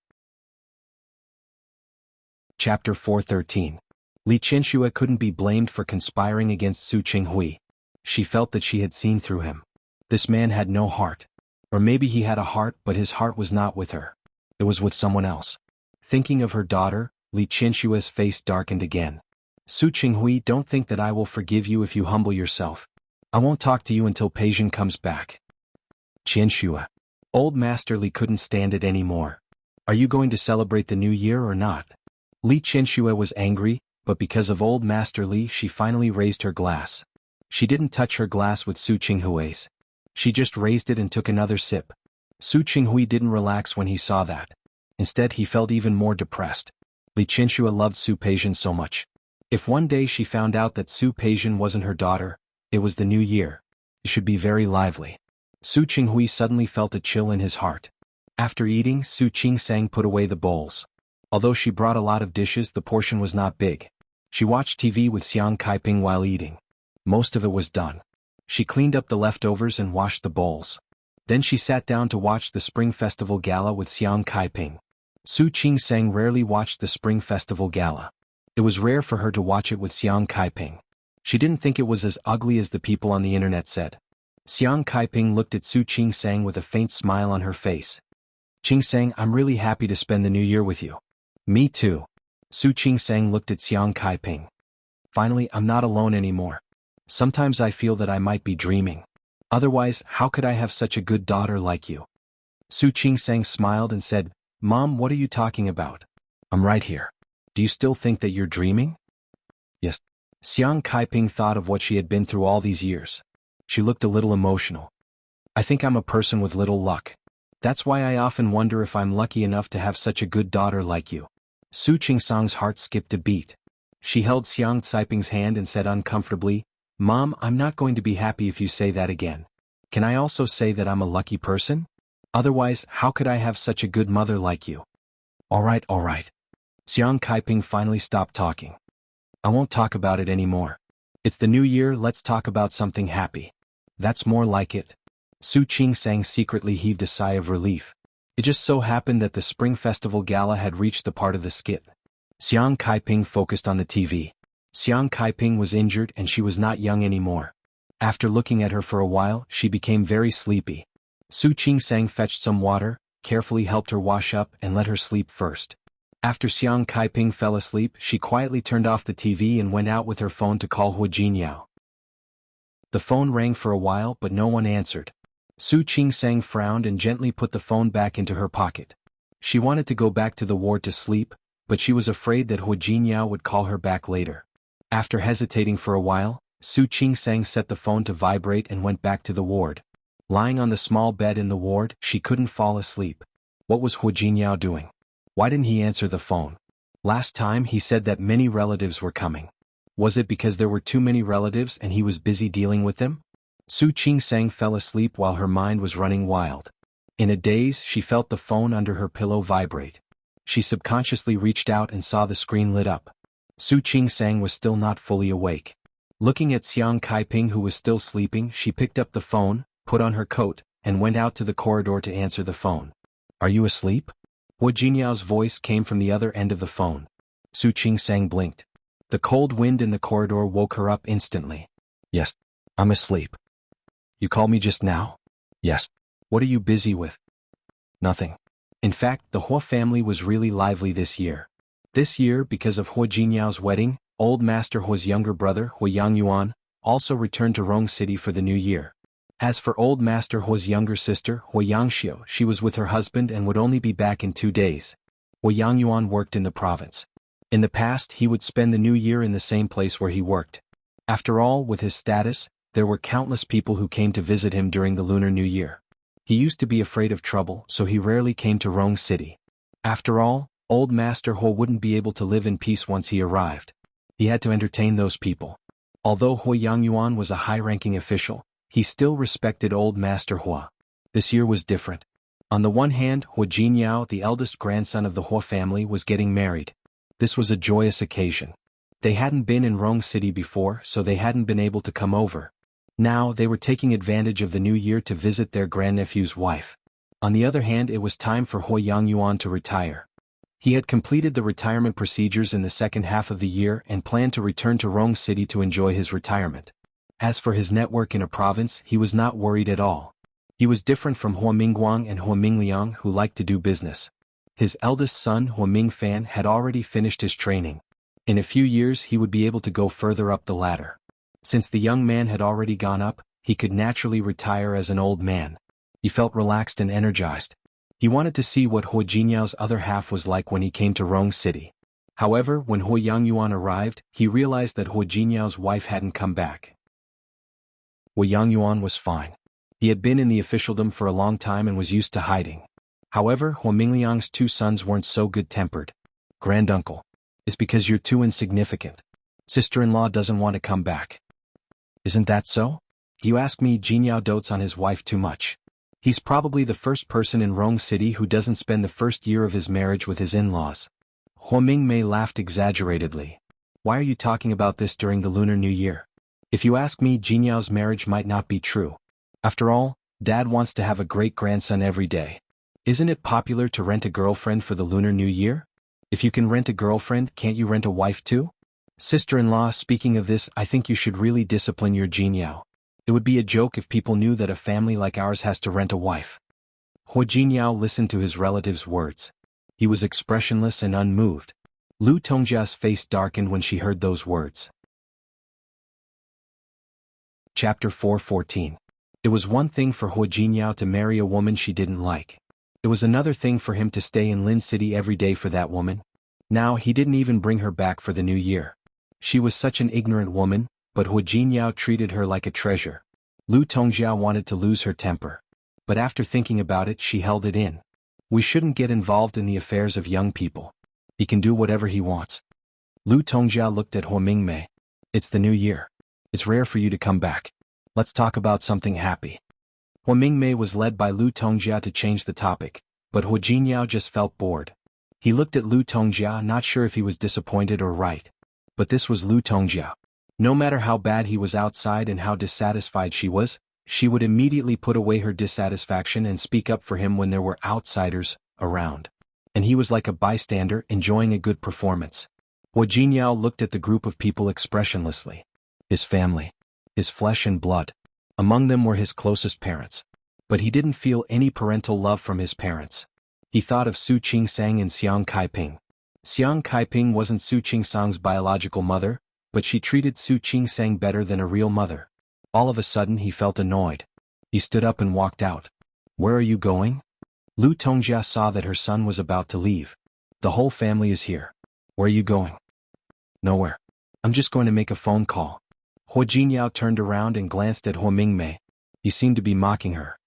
Chapter 413. Li Qianxue couldn't be blamed for conspiring against Su Qinghui. She felt that she had seen through him. This man had no heart. Or maybe he had a heart, but his heart was not with her. It was with someone else. Thinking of her daughter, Li Qianshue's face darkened again. Su Qinghui, don't think that I will forgive you if you humble yourself. I won't talk to you until Peijin comes back. Qianxue. Old Master Li couldn't stand it anymore. Are you going to celebrate the new year or not? Li Qianxue was angry, but because of old Master Li she finally raised her glass. She didn't touch her glass with Su Qinghui's. She just raised it and took another sip. Su Qinghui didn't relax when he saw that. Instead he felt even more depressed. Li Qianxue loved Su Peijin so much. If one day she found out that Su Peijin wasn't her daughter, it was the new year. It should be very lively. Su Qinghui suddenly felt a chill in his heart. After eating, Su Qingsang put away the bowls. Although she brought a lot of dishes, the portion was not big. She watched TV with Xiang Kaiping while eating. Most of it was done. She cleaned up the leftovers and washed the bowls. Then she sat down to watch the Spring Festival Gala with Xiang Kaiping. Su Qingsang rarely watched the Spring Festival Gala. It was rare for her to watch it with Xiang Kaiping. She didn't think it was as ugly as the people on the internet said. Xiang Kaiping looked at Su Qingsang with a faint smile on her face. Qingsang, I'm really happy to spend the new year with you. Me too. Su Qingsang looked at Xiang Kaiping. Finally, I'm not alone anymore. Sometimes I feel that I might be dreaming. Otherwise, how could I have such a good daughter like you? Su Qingsang smiled and said, Mom, what are you talking about? I'm right here. Do you still think that you're dreaming? Yes. Xiang Kaiping thought of what she had been through all these years. She looked a little emotional. I think I'm a person with little luck. That's why I often wonder if I'm lucky enough to have such a good daughter like you. Su Qingsang's heart skipped a beat. She held Xiang Caiping's hand and said uncomfortably, Mom, I'm not going to be happy if you say that again. Can I also say that I'm a lucky person? Otherwise, how could I have such a good mother like you? All right. Xiang Caiping finally stopped talking. I won't talk about it anymore. It's the new year, let's talk about something happy. That's more like it. Su Qingsang secretly heaved a sigh of relief. It just so happened that the Spring Festival Gala had reached the part of the skit. Xiang Caiping focused on the TV. Xiang Caiping was injured and she was not young anymore. After looking at her for a while, she became very sleepy. Su Qingsang fetched some water, carefully helped her wash up and let her sleep first. After Xiang Caiping fell asleep, she quietly turned off the TV and went out with her phone to call Hu Jinyao. The phone rang for a while but no one answered. Su Qingsang frowned and gently put the phone back into her pocket. She wanted to go back to the ward to sleep, but she was afraid that Hu Jinyao would call her back later. After hesitating for a while, Su Qingsang set the phone to vibrate and went back to the ward. Lying on the small bed in the ward, she couldn't fall asleep. What was Hu Jinyao doing? Why didn't he answer the phone? Last time he said that many relatives were coming. Was it because there were too many relatives and he was busy dealing with them? Su Qingsang fell asleep while her mind was running wild. In a daze, she felt the phone under her pillow vibrate. She subconsciously reached out and saw the screen lit up. Su Qingsang was still not fully awake. Looking at Xiang Caiping who was still sleeping, she picked up the phone, put on her coat, and went out to the corridor to answer the phone. Are you asleep? Hu Jinyao's voice came from the other end of the phone. Su Qingsang blinked. The cold wind in the corridor woke her up instantly. Yes, I'm asleep. You called me just now? Yes. What are you busy with? Nothing. In fact, the Hua family was really lively this year. This year, because of Hu Jinyao's wedding, old Master Hua's younger brother, Hu Yangyuan, also returned to Rong City for the new year. As for old Master Hua's younger sister, Hu Yangxiu, she was with her husband and would only be back in 2 days. Hu Yangyuan worked in the province. In the past, he would spend the new year in the same place where he worked. After all, with his status, there were countless people who came to visit him during the Lunar New Year. He used to be afraid of trouble, so he rarely came to Rong City. After all, old Master Hu wouldn't be able to live in peace once he arrived. He had to entertain those people. Although Hu Yangyuan was a high-ranking official, he still respected old Master Hua. This year was different. On the one hand, Hu Jinyao, the eldest grandson of the Hua family, was getting married. This was a joyous occasion. They hadn't been in Rong City before, so they hadn't been able to come over. Now they were taking advantage of the new year to visit their grandnephew's wife. On the other hand, it was time for Hu Yangyuan to retire. He had completed the retirement procedures in the second half of the year and planned to return to Rong City to enjoy his retirement. As for his network in a province, he was not worried at all. He was different from Hua Mingguang and Hua Mingliang, who liked to do business. His eldest son, Hua Mingfan, had already finished his training. In a few years he would be able to go further up the ladder. Since the young man had already gone up, he could naturally retire as an old man. He felt relaxed and energized. He wanted to see what Hu Jinyao's other half was like when he came to Rong City. However, when Hu Yangyuan arrived, he realized that Hu Jinyao's wife hadn't come back. Hu Yangyuan was fine. He had been in the officialdom for a long time and was used to hiding. However, Hua Mingliang's 2 sons weren't so good-tempered. Granduncle. It's because you're too insignificant. Sister-in-law doesn't want to come back. Isn't that so? You ask me, Jinyao dotes on his wife too much. He's probably the first person in Rong City who doesn't spend the first year of his marriage with his in-laws. Hua Mingmei laughed exaggeratedly. Why are you talking about this during the Lunar New Year? If you ask me, Jinyao's marriage might not be true. After all, Dad wants to have a great-grandson every day. Isn't it popular to rent a girlfriend for the Lunar New Year? If you can rent a girlfriend, can't you rent a wife too? Sister-in-law, speaking of this, I think you should really discipline your Jinyao. It would be a joke if people knew that a family like ours has to rent a wife. Hu Jinyao listened to his relative's words. He was expressionless and unmoved. Lu Tongjia's face darkened when she heard those words. Chapter 4:14. It was one thing for Hu Jinyao to marry a woman she didn't like. It was another thing for him to stay in Lin City every day for that woman. Now he didn't even bring her back for the new year. She was such an ignorant woman, but Hu Jinyao treated her like a treasure. Lu Tongjia wanted to lose her temper. But after thinking about it, she held it in. We shouldn't get involved in the affairs of young people. He can do whatever he wants. Lu Tongjia looked at Hua Mingmei. It's the new year. It's rare for you to come back. Let's talk about something happy. Hua Mingmei was led by Lu Tongjia to change the topic, but Hua Jinyao just felt bored. He looked at Lu Tongjia, not sure if he was disappointed or right. But this was Lu Tongjia. No matter how bad he was outside and how dissatisfied she would immediately put away her dissatisfaction and speak up for him when there were outsiders around. And he was like a bystander enjoying a good performance. Hua Jinyao looked at the group of people expressionlessly. His family. His flesh and blood. Among them were his closest parents. But he didn't feel any parental love from his parents. He thought of Su Qingsang and Xiang Kaiping. Xiang Kaiping wasn't Su Qingsang's biological mother, but she treated Su Qingsang better than a real mother. All of a sudden he felt annoyed. He stood up and walked out. Where are you going? Lu Tongjia saw that her son was about to leave. The whole family is here. Where are you going? Nowhere. I'm just going to make a phone call. Hua Jinyao turned around and glanced at Hua Mingmei. He seemed to be mocking her.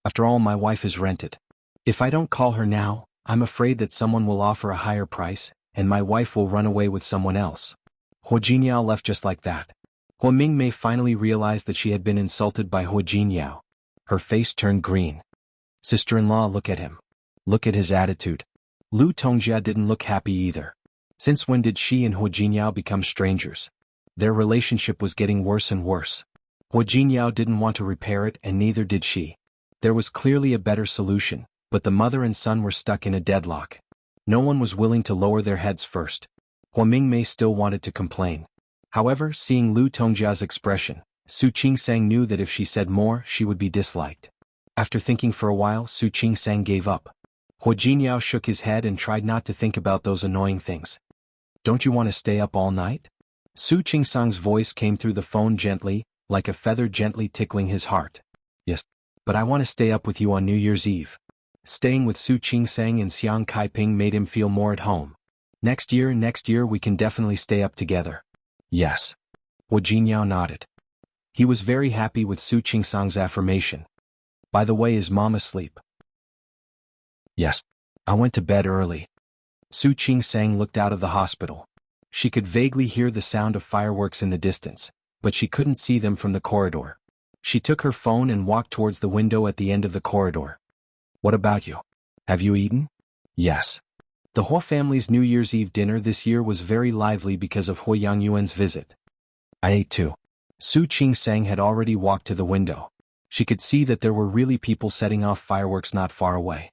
After all, my wife is rented. If I don't call her now, I'm afraid that someone will offer a higher price, and my wife will run away with someone else. Hua Jinyao left just like that. Hua Mingmei finally realized that she had been insulted by Hua Jinyao. Her face turned green. Sister-in-law, look at him. Look at his attitude. Lu Tongjia didn't look happy either. Since when did she and Hua Jinyao become strangers? Their relationship was getting worse and worse. Hua Jinyao didn't want to repair it, and neither did she. There was clearly a better solution, but the mother and son were stuck in a deadlock. No one was willing to lower their heads first. Hua Mingmei still wanted to complain. However, seeing Lu Tongjia's expression, Su Qingsang knew that if she said more, she would be disliked. After thinking for a while, Su Qingsang gave up. Hua Jinyao shook his head and tried not to think about those annoying things. Don't you want to stay up all night? Su Qingsang's voice came through the phone gently, like a feather gently tickling his heart. Yes, but I want to stay up with you on New Year's Eve. Staying with Su Qingsang and Xiang Kaiping made him feel more at home. Next year we can definitely stay up together. Yes. Hua Jinyao nodded. He was very happy with Su Qingsang's affirmation. By the way, is Mom asleep? Yes. I went to bed early. Su Qingsang looked out of the hospital. She could vaguely hear the sound of fireworks in the distance, but she couldn't see them from the corridor. She took her phone and walked towards the window at the end of the corridor. What about you? Have you eaten? Yes. The Hua family's New Year's Eve dinner this year was very lively because of Hua Yangyuan's visit. I ate too. Su Qingsang had already walked to the window. She could see that there were really people setting off fireworks not far away.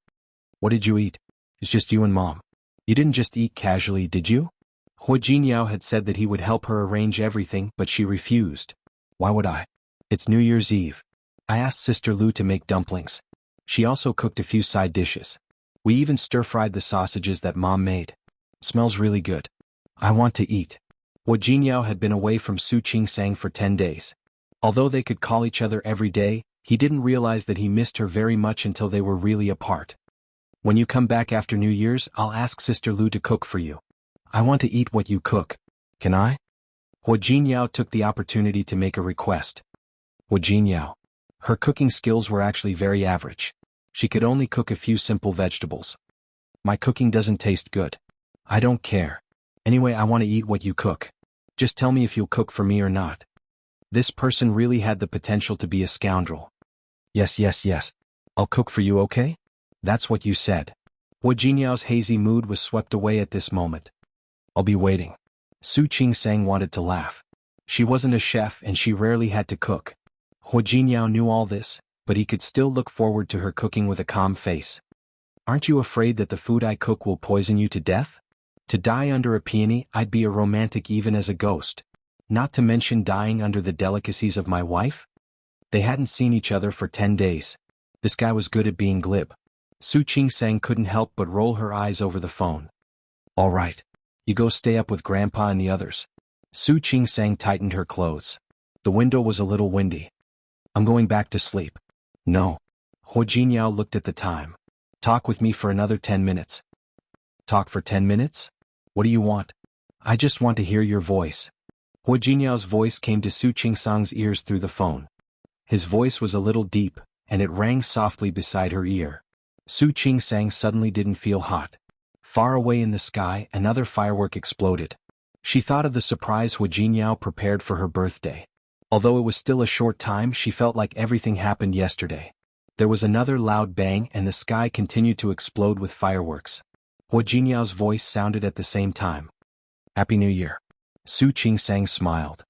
What did you eat? It's just you and Mom. You didn't just eat casually, did you? Hua Jinyao had said that he would help her arrange everything, but she refused. Why would I? It's New Year's Eve. I asked Sister Lu to make dumplings. She also cooked a few side dishes. We even stir-fried the sausages that Mom made. Smells really good. I want to eat. Hua Jinyao had been away from Su Qingsang for 10 days. Although they could call each other every day, he didn't realize that he missed her very much until they were really apart. When you come back after New Year's, I'll ask Sister Lu to cook for you. I want to eat what you cook. Can I? Hua Jinyao took the opportunity to make a request. Hua Jinyao. Her cooking skills were actually very average. She could only cook a few simple vegetables. My cooking doesn't taste good. I don't care. Anyway, I want to eat what you cook. Just tell me if you'll cook for me or not. This person really had the potential to be a scoundrel. Yes. I'll cook for you, okay? That's what you said. Hua Jinyao's hazy mood was swept away at this moment. I'll be waiting. Su Qingsang wanted to laugh. She wasn't a chef and she rarely had to cook. Hua Jinyao knew all this, but he could still look forward to her cooking with a calm face. Aren't you afraid that the food I cook will poison you to death? To die under a peony, I'd be a romantic even as a ghost. Not to mention dying under the delicacies of my wife? They hadn't seen each other for 10 days. This guy was good at being glib. Su Qingsang couldn't help but roll her eyes over the phone. All right. You go stay up with Grandpa and the others. Su Qingsang tightened her clothes. The window was a little windy. I'm going back to sleep. No. Hua Jinyao looked at the time. Talk with me for another 10 minutes. Talk for 10 minutes? What do you want? I just want to hear your voice. Hua Jinyao's voice came to Su Qingsang's ears through the phone. His voice was a little deep, and it rang softly beside her ear. Su Qingsang suddenly didn't feel hot. Far away in the sky, another firework exploded. She thought of the surprise Hu Jingyao prepared for her birthday. Although it was still a short time, she felt like everything happened yesterday. There was another loud bang and the sky continued to explode with fireworks. Hu Jingyao's voice sounded at the same time. Happy New Year. Su Qingsang smiled.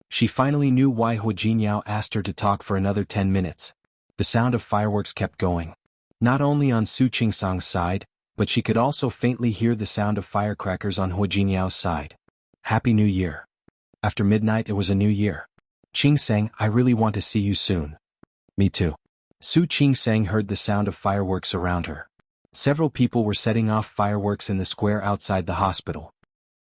She finally knew why Hu Jingyao asked her to talk for another 10 minutes. The sound of fireworks kept going. Not only on Su Qingsang's side, but she could also faintly hear the sound of firecrackers on Hu Jingyao's side. Happy New Year. After midnight it was a new year. Qingsang, I really want to see you soon. Me too. Su Qingsang heard the sound of fireworks around her. Several people were setting off fireworks in the square outside the hospital.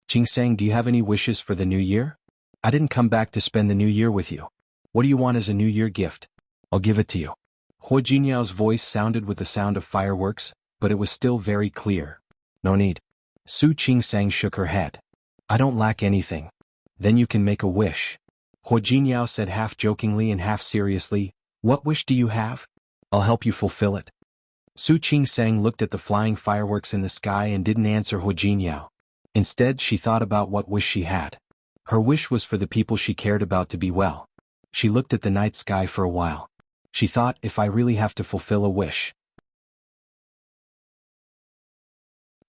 Qingsang, do you have any wishes for the new year? I didn't come back to spend the new year with you. What do you want as a new year gift? I'll give it to you. Hu Jingyao's voice sounded with the sound of fireworks, but it was still very clear. No need. Su Qingsang shook her head. I don't lack anything. Then you can make a wish. Hu Jingyao said half jokingly and half seriously, what wish do you have? I'll help you fulfill it. Su Qingsang looked at the flying fireworks in the sky and didn't answer Hu Jingyao. Instead, she thought about what wish she had. Her wish was for the people she cared about to be well. She looked at the night sky for a while. She thought, if I really have to fulfill a wish.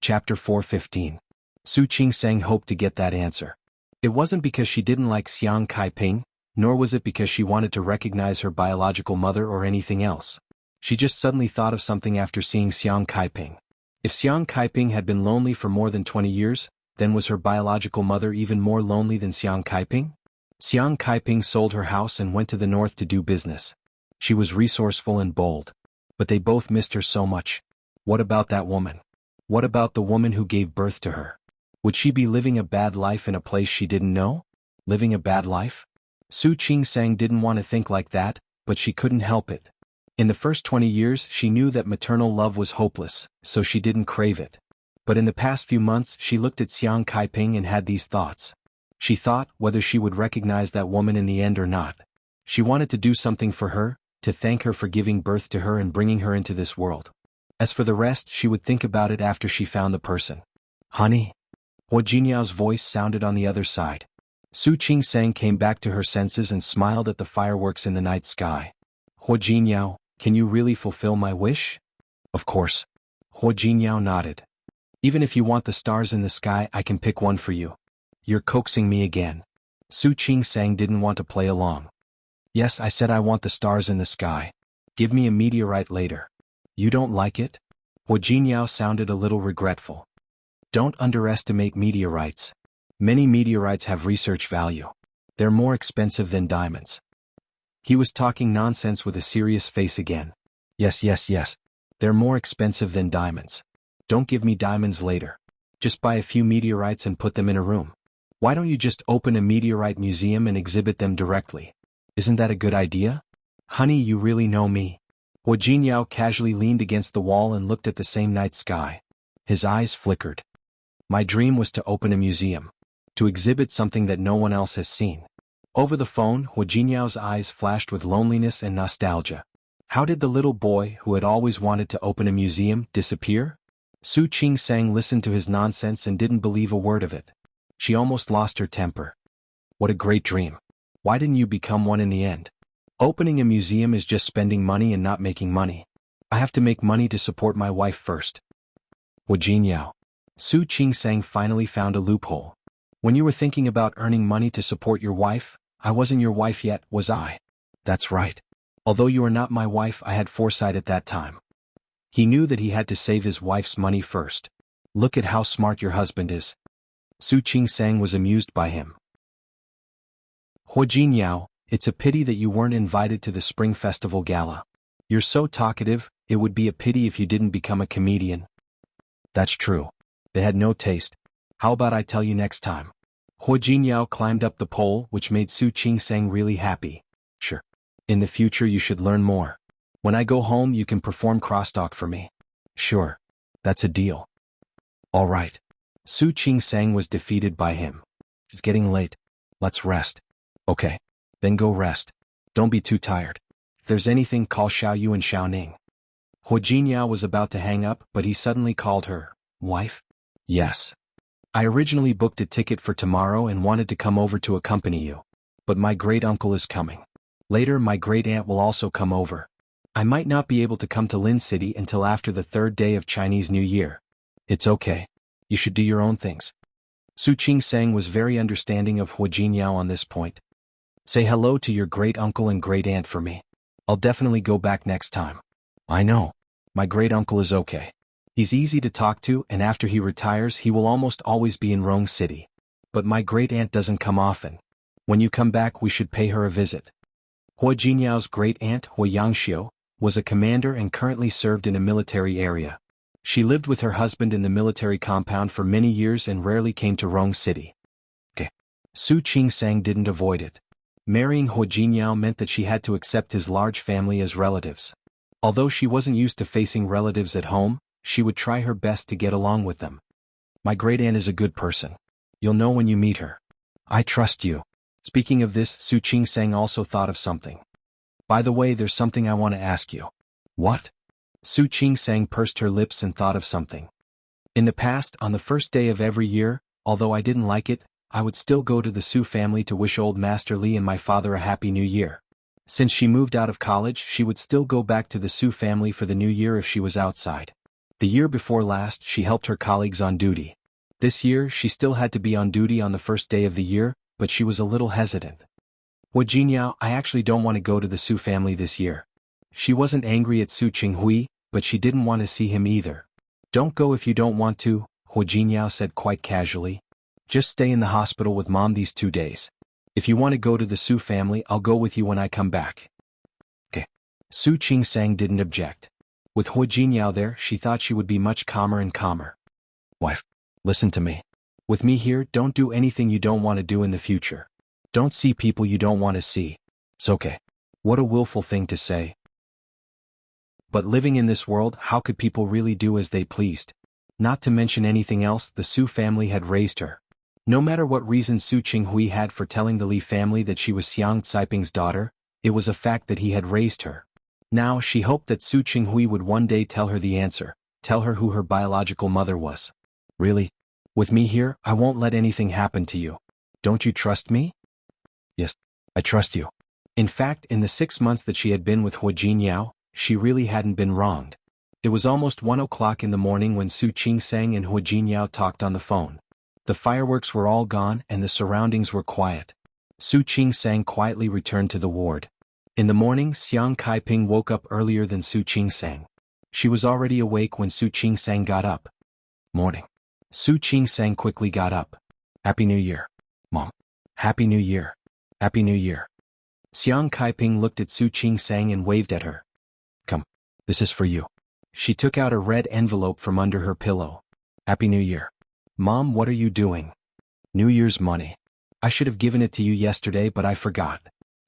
Chapter 4:15. Su Qingsang hoped to get that answer. It wasn't because she didn't like Xiang Kaiping, nor was it because she wanted to recognize her biological mother or anything else. She just suddenly thought of something after seeing Xiang Kaiping. If Xiang Kaiping had been lonely for more than 20 years, then was her biological mother even more lonely than Xiang Kaiping? Xiang Kaiping sold her house and went to the north to do business. She was resourceful and bold. But they both missed her so much. What about that woman? What about the woman who gave birth to her? Would she be living a bad life in a place she didn't know? Living a bad life? Su Qingsang didn't want to think like that, but she couldn't help it. In the first 20 years she knew that maternal love was hopeless, so she didn't crave it. But in the past few months she looked at Xiang Kaiping and had these thoughts. She thought whether she would recognize that woman in the end or not. She wanted to do something for her, to thank her for giving birth to her and bringing her into this world. As for the rest, she would think about it after she found the person. Honey? Hu Jingyao's voice sounded on the other side. Su Qingsang came back to her senses and smiled at the fireworks in the night sky. Hu Jingyao, can you really fulfill my wish? Of course. Hu Jingyao nodded. Even if you want the stars in the sky, I can pick one for you. You're coaxing me again. Su Qingsang didn't want to play along. Yes, I said I want the stars in the sky. Give me a meteorite later. You don't like it? Hu Jingyao sounded a little regretful. Don't underestimate meteorites. Many meteorites have research value. They're more expensive than diamonds. He was talking nonsense with a serious face again. Yes. They're more expensive than diamonds. Don't give me diamonds later. Just buy a few meteorites and put them in a room. Why don't you just open a meteorite museum and exhibit them directly? Isn't that a good idea? Honey, you really know me. Hu Jingyao casually leaned against the wall and looked at the same night sky. His eyes flickered. My dream was to open a museum. To exhibit something that no one else has seen. Over the phone, Hu Jinyao's eyes flashed with loneliness and nostalgia. How did the little boy who had always wanted to open a museum disappear? Su Qingsang listened to his nonsense and didn't believe a word of it. She almost lost her temper. What a great dream. Why didn't you become one in the end? Opening a museum is just spending money and not making money. I have to make money to support my wife first. Hu Jingyao. Su Qingsang finally found a loophole. When you were thinking about earning money to support your wife, I wasn't your wife yet, was I? That's right. Although you are not my wife, I had foresight at that time. He knew that he had to save his wife's money first. Look at how smart your husband is. Su Qingsang was amused by him. Hu Jingyao, it's a pity that you weren't invited to the Spring Festival Gala. You're so talkative, it would be a pity if you didn't become a comedian. That's true. They had no taste. How about I tell you next time? Hu Jingyao climbed up the pole, which made Su Qingsang really happy. Sure. In the future you should learn more. When I go home you can perform crosstalk for me. Sure. That's a deal. All right. Su Qingsang was defeated by him. It's getting late. Let's rest. Okay. Then go rest. Don't be too tired. If there's anything, call Xiao Yu and Xiao Ning. Hu Jinyao was about to hang up, but he suddenly called her, wife? Yes. I originally booked a ticket for tomorrow and wanted to come over to accompany you. But my great-uncle is coming. Later my great-aunt will also come over. I might not be able to come to Lin City until after the 3rd day of Chinese New Year. It's okay. You should do your own things. Su Qingsang was very understanding of Hu Jinyao on this point. Say hello to your great-uncle and great-aunt for me. I'll definitely go back next time. I know. My great-uncle is okay. He's easy to talk to, and after he retires he will almost always be in Rong City. But my great-aunt doesn't come often. When you come back we should pay her a visit. Hu Jinyao's great-aunt, Hu Yangxiu, was a commander and currently served in a military area. She lived with her husband in the military compound for many years and rarely came to Rong City. Su Qingsang didn't avoid it. Marrying Hu Jinyao meant that she had to accept his large family as relatives. Although she wasn't used to facing relatives at home, she would try her best to get along with them. My great-aunt is a good person. You'll know when you meet her. I trust you. Speaking of this, Su Qingsang also thought of something. By the way, there's something I want to ask you. What? Su Qingsang pursed her lips and thought of something. In the past, on the first day of every year, although I didn't like it, I would still go to the Su family to wish old Master Li and my father a happy new year. Since she moved out of college, she would still go back to the Su family for the new year if she was outside. The year before last, she helped her colleagues on duty. This year, she still had to be on duty on the first day of the year, but she was a little hesitant. Hu Jinyao, I actually don't want to go to the Su family this year. She wasn't angry at Su Qinghui, but she didn't want to see him either. Don't go if you don't want to, Hu Jinyao said quite casually. Just stay in the hospital with Mom these 2 days. If you want to go to the Su family, I'll go with you when I come back. Su Qingsang didn't object. With Hu Jinyao there, she thought she would be much calmer and calmer. Wife, listen to me. With me here, don't do anything you don't want to do in the future. Don't see people you don't want to see. It's okay. What a willful thing to say. But living in this world, how could people really do as they pleased? Not to mention anything else, the Su family had raised her. No matter what reason Su Qinghui had for telling the Li family that she was Xiang Caiping's daughter, it was a fact that he had raised her. Now she hoped that Su Qinghui would one day tell her the answer, tell her who her biological mother was. Really? With me here, I won't let anything happen to you. Don't you trust me? Yes, I trust you. In fact, in the 6 months that she had been with Hu Jinyao, she really hadn't been wronged. It was almost 1 o'clock in the morning when Su Qingsang and Hu Jinyao talked on the phone. The fireworks were all gone and the surroundings were quiet. Su Qingsang quietly returned to the ward. In the morning, Xiang Caiping woke up earlier than Su Qingsang. She was already awake when Su Qingsang got up. Morning. Su Qingsang quickly got up. Happy New Year. Mom. Happy New Year. Happy New Year. Xiang Caiping looked at Su Qingsang and waved at her. Come. This is for you. She took out a red envelope from under her pillow. Happy New Year. Mom, what are you doing? New Year's money. I should have given it to you yesterday, but I forgot.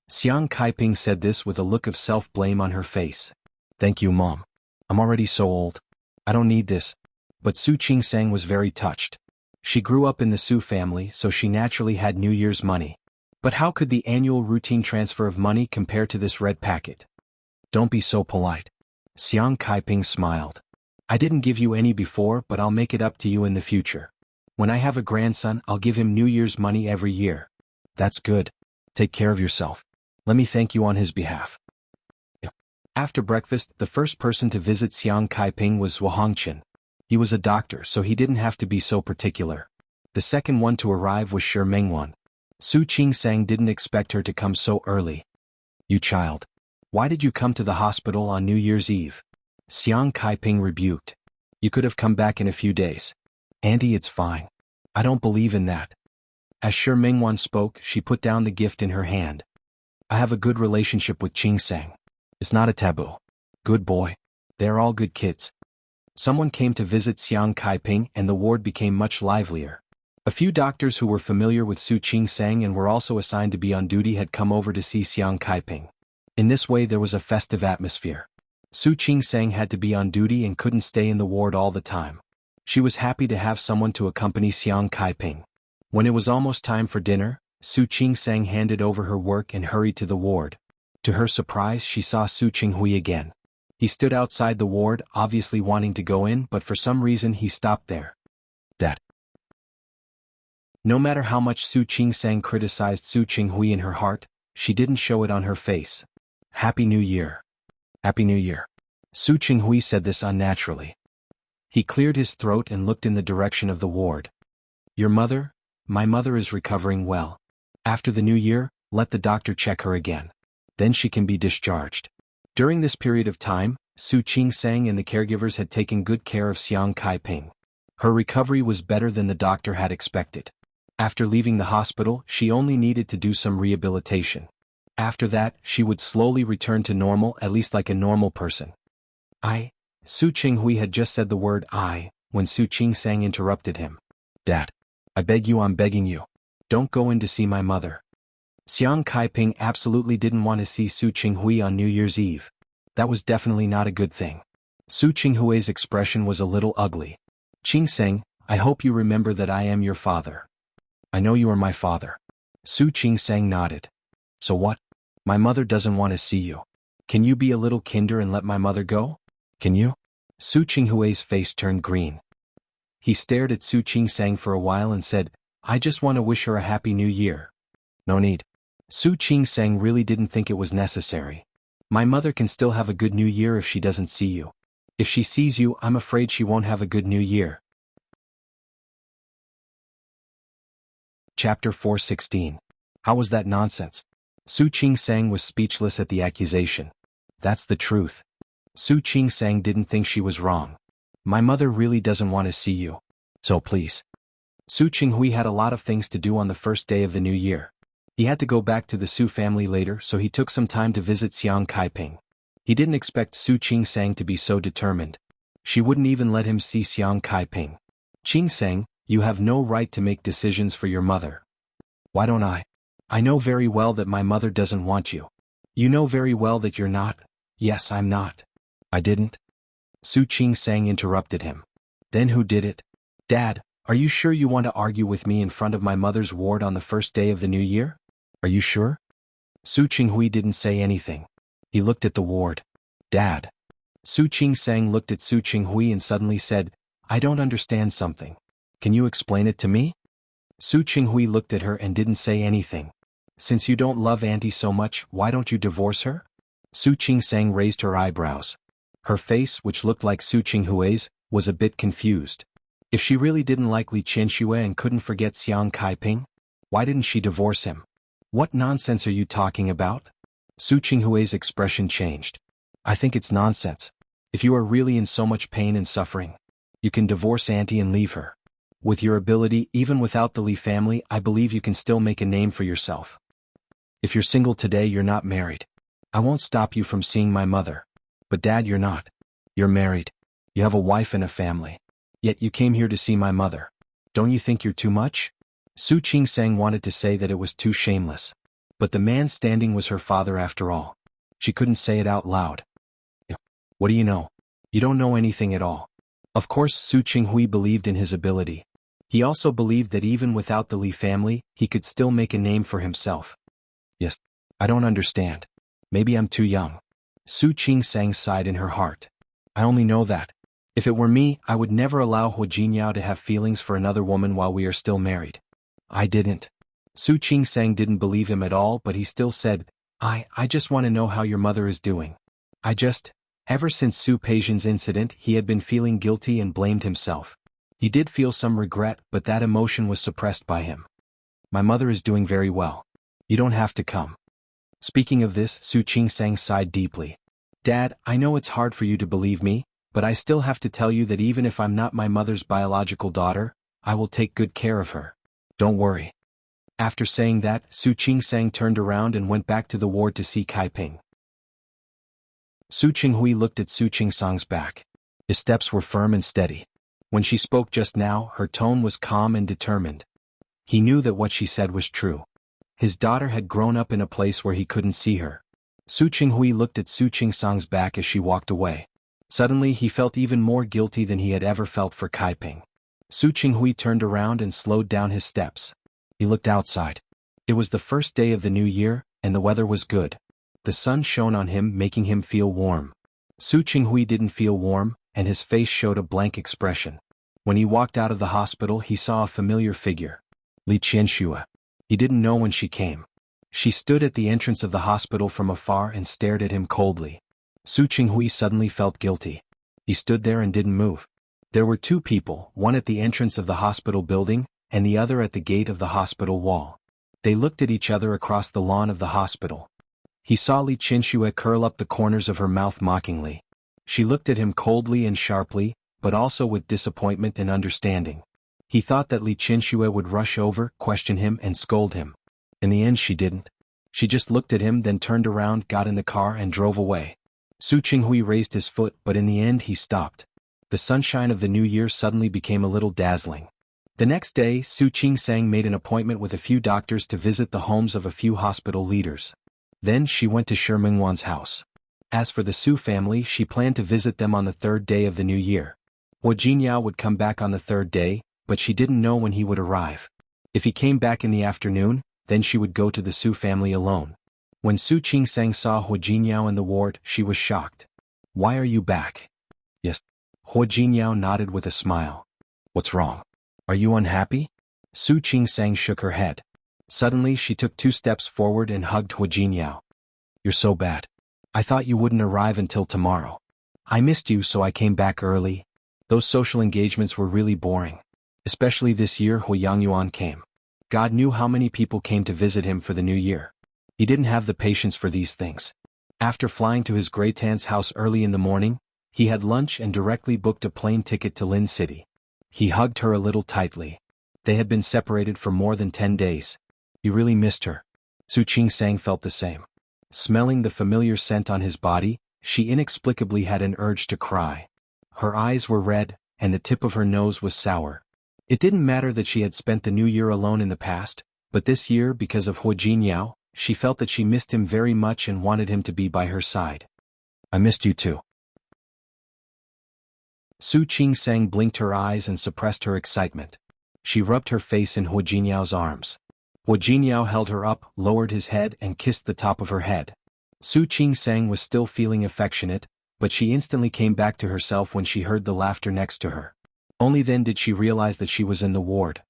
Xiang Caiping said this with a look of self-blame on her face. Thank you, Mom. I'm already so old. I don't need this. But Su Qingsang was very touched. She grew up in the Su family, so she naturally had New Year's money. But how could the annual routine transfer of money compare to this red packet? Don't be so polite. Xiang Caiping smiled. I didn't give you any before, but I'll make it up to you in the future. When I have a grandson, I'll give him New Year's money every year. That's good. Take care of yourself. Let me thank you on his behalf. After breakfast, the first person to visit Xiang Caiping was Wu Hongqian. He was a doctor, so he didn't have to be so particular. The second one to arrive was Shi Mengwan. Su Qingsang didn't expect her to come so early. You child. Why did you come to the hospital on New Year's Eve? Xiang Caiping rebuked. You could have come back in a few days. Auntie, it's fine. I don't believe in that. As Shi Mengwan spoke, she put down the gift in her hand. I have a good relationship with Qingsang. It's not a taboo. Good boy. They're all good kids. Someone came to visit Xiang Caiping and the ward became much livelier. A few doctors who were familiar with Su Qingsang and were also assigned to be on duty had come over to see Xiang Caiping. In this way there was a festive atmosphere. Su Qingsang had to be on duty and couldn't stay in the ward all the time. She was happy to have someone to accompany Xiang Caiping. When it was almost time for dinner, Su Qingsang handed over her work and hurried to the ward. To her surprise, she saw Su Qinghui again. He stood outside the ward, obviously wanting to go in, but for some reason he stopped there. Dad. No matter how much Su Qingsang criticized Su Qinghui in her heart, she didn't show it on her face. Happy New Year. Happy New Year. Su Qinghui said this unnaturally. He cleared his throat and looked in the direction of the ward. Your mother? My mother is recovering well. After the new year, let the doctor check her again. Then she can be discharged. During this period of time, Su Qingsang and the caregivers had taken good care of Xiang Kaiping. Her recovery was better than the doctor had expected. After leaving the hospital, she only needed to do some rehabilitation. After that, she would slowly return to normal, at least like a normal person. Su Qinghui had just said the word I, when Su Qingsang interrupted him. Dad. I beg you, I'm begging you. Don't go in to see my mother. Xiang Kaiping absolutely didn't want to see Su Qinghui on New Year's Eve. That was definitely not a good thing. Su Qinghui's expression was a little ugly. Qingsang, I hope you remember that I am your father. I know you are my father. Su Qingsang nodded. So what? My mother doesn't want to see you. Can you be a little kinder and let my mother go? Can you? Su Qinghui's face turned green. He stared at Su Qingsang for a while and said, I just want to wish her a happy new year. No need. Su Qingsang really didn't think it was necessary. My mother can still have a good new year if she doesn't see you. If she sees you, I'm afraid she won't have a good new year. Chapter 416. How was that nonsense? Su Qingsang was speechless at the accusation. That's the truth. Su Qingsang didn't think she was wrong. My mother really doesn't want to see you. So please. Su Qinghui had a lot of things to do on the first day of the new year. He had to go back to the Su family later, so he took some time to visit Xiang Kaiping. He didn't expect Su Qingsang to be so determined. She wouldn't even let him see Xiang Kaiping. Qingsang, you have no right to make decisions for your mother. Why don't I? I know very well that my mother doesn't want you. You know very well that you're not. Yes, I'm not. I didn't. Su Qingsang interrupted him. Then who did it? Dad, are you sure you want to argue with me in front of my mother's ward on the first day of the new year? Are you sure? Su Qinghui didn't say anything. He looked at the ward. Dad. Su Qingsang looked at Su Qinghui and suddenly said, I don't understand something. Can you explain it to me? Su Qinghui looked at her and didn't say anything. Since you don't love Auntie so much, why don't you divorce her? Su Qingsang raised her eyebrows. Her face, which looked like Su Qinghui's, was a bit confused. If she really didn't like Li Qianxue and couldn't forget Xiang Kaiping, why didn't she divorce him? What nonsense are you talking about? Su Qinghui's expression changed. I think it's nonsense. If you are really in so much pain and suffering, you can divorce Auntie and leave her. With your ability, even without the Li family, I believe you can still make a name for yourself. If you're single today, you're not married. I won't stop you from seeing my mother. But Dad, you're not. You're married. You have a wife and a family. Yet you came here to see my mother. Don't you think you're too much? Su Qingsang wanted to say that it was too shameless. But the man standing was her father after all. She couldn't say it out loud. What do you know? You don't know anything at all. Of course, Su Qinghui believed in his ability. He also believed that even without the Li family, he could still make a name for himself. Yes. I don't understand. Maybe I'm too young. Su Qingsang sighed in her heart. I only know that. If it were me, I would never allow Hu Jinyao to have feelings for another woman while we are still married. I didn't. Su Qingsang didn't believe him at all, but he still said, I just want to know how your mother is doing. Ever since Su Peijian's incident, he had been feeling guilty and blamed himself. He did feel some regret, but that emotion was suppressed by him. My mother is doing very well. You don't have to come. Speaking of this, Su Qingsang sighed deeply. Dad, I know it's hard for you to believe me, but I still have to tell you that even if I'm not my mother's biological daughter, I will take good care of her. Don't worry. After saying that, Su Qingsang turned around and went back to the ward to see Kaiping. Su Qinghui looked at Su Qingsang's back. His steps were firm and steady. When she spoke just now, her tone was calm and determined. He knew that what she said was true. His daughter had grown up in a place where he couldn't see her. Su Qinghui looked at Su Qingsang's back as she walked away. Suddenly he felt even more guilty than he had ever felt for Kaiping. Su Qinghui turned around and slowed down his steps. He looked outside. It was the first day of the new year, and the weather was good. The sun shone on him, making him feel warm. Su Qinghui didn't feel warm, and his face showed a blank expression. When he walked out of the hospital, he saw a familiar figure. Li Qianxue. He didn't know when she came. She stood at the entrance of the hospital from afar and stared at him coldly. Su Qinghui suddenly felt guilty. He stood there and didn't move. There were two people, one at the entrance of the hospital building, and the other at the gate of the hospital wall. They looked at each other across the lawn of the hospital. He saw Li Qianxue curl up the corners of her mouth mockingly. She looked at him coldly and sharply, but also with disappointment and understanding. He thought that Li Qianxue would rush over, question him, and scold him. In the end, she didn't. She just looked at him, then turned around, got in the car, and drove away. Su Qinghui raised his foot, but in the end he stopped. The sunshine of the new year suddenly became a little dazzling. The next day, Su Qingsang made an appointment with a few doctors to visit the homes of a few hospital leaders. Then she went to Shi Mingwan's house. As for the Su family, she planned to visit them on the third day of the new year. Hua Jinyao would come back on the third day, but she didn't know when he would arrive. If he came back in the afternoon, then she would go to the Su family alone. When Su Qingsang saw Hua Jinyao in the ward, she was shocked. "Why are you back?" "Yes." Hua Jinyao nodded with a smile. "What's wrong? Are you unhappy?" Su Qingsang shook her head. Suddenly she took 2 steps forward and hugged Hua Jinyao. "You're so bad. I thought you wouldn't arrive until tomorrow. I missed you, so I came back early. Those social engagements were really boring. Especially this year Hua Yangyuan came. God knew how many people came to visit him for the new year. He didn't have the patience for these things." After flying to his Greytan's house early in the morning, he had lunch and directly booked a plane ticket to Lin City. He hugged her a little tightly. They had been separated for more than 10 days. He really missed her. Su Qingsang felt the same. Smelling the familiar scent on his body, she inexplicably had an urge to cry. Her eyes were red, and the tip of her nose was sour. It didn't matter that she had spent the new year alone in the past, but this year, because of Hua Jinyao, she felt that she missed him very much and wanted him to be by her side. "I missed you too." Su Qingsang blinked her eyes and suppressed her excitement. She rubbed her face in Hua Jinyao's arms. Hua Jinyao held her up, lowered his head, and kissed the top of her head. Su Qingsang was still feeling affectionate, but she instantly came back to herself when she heard the laughter next to her. Only then did she realize that she was in the ward.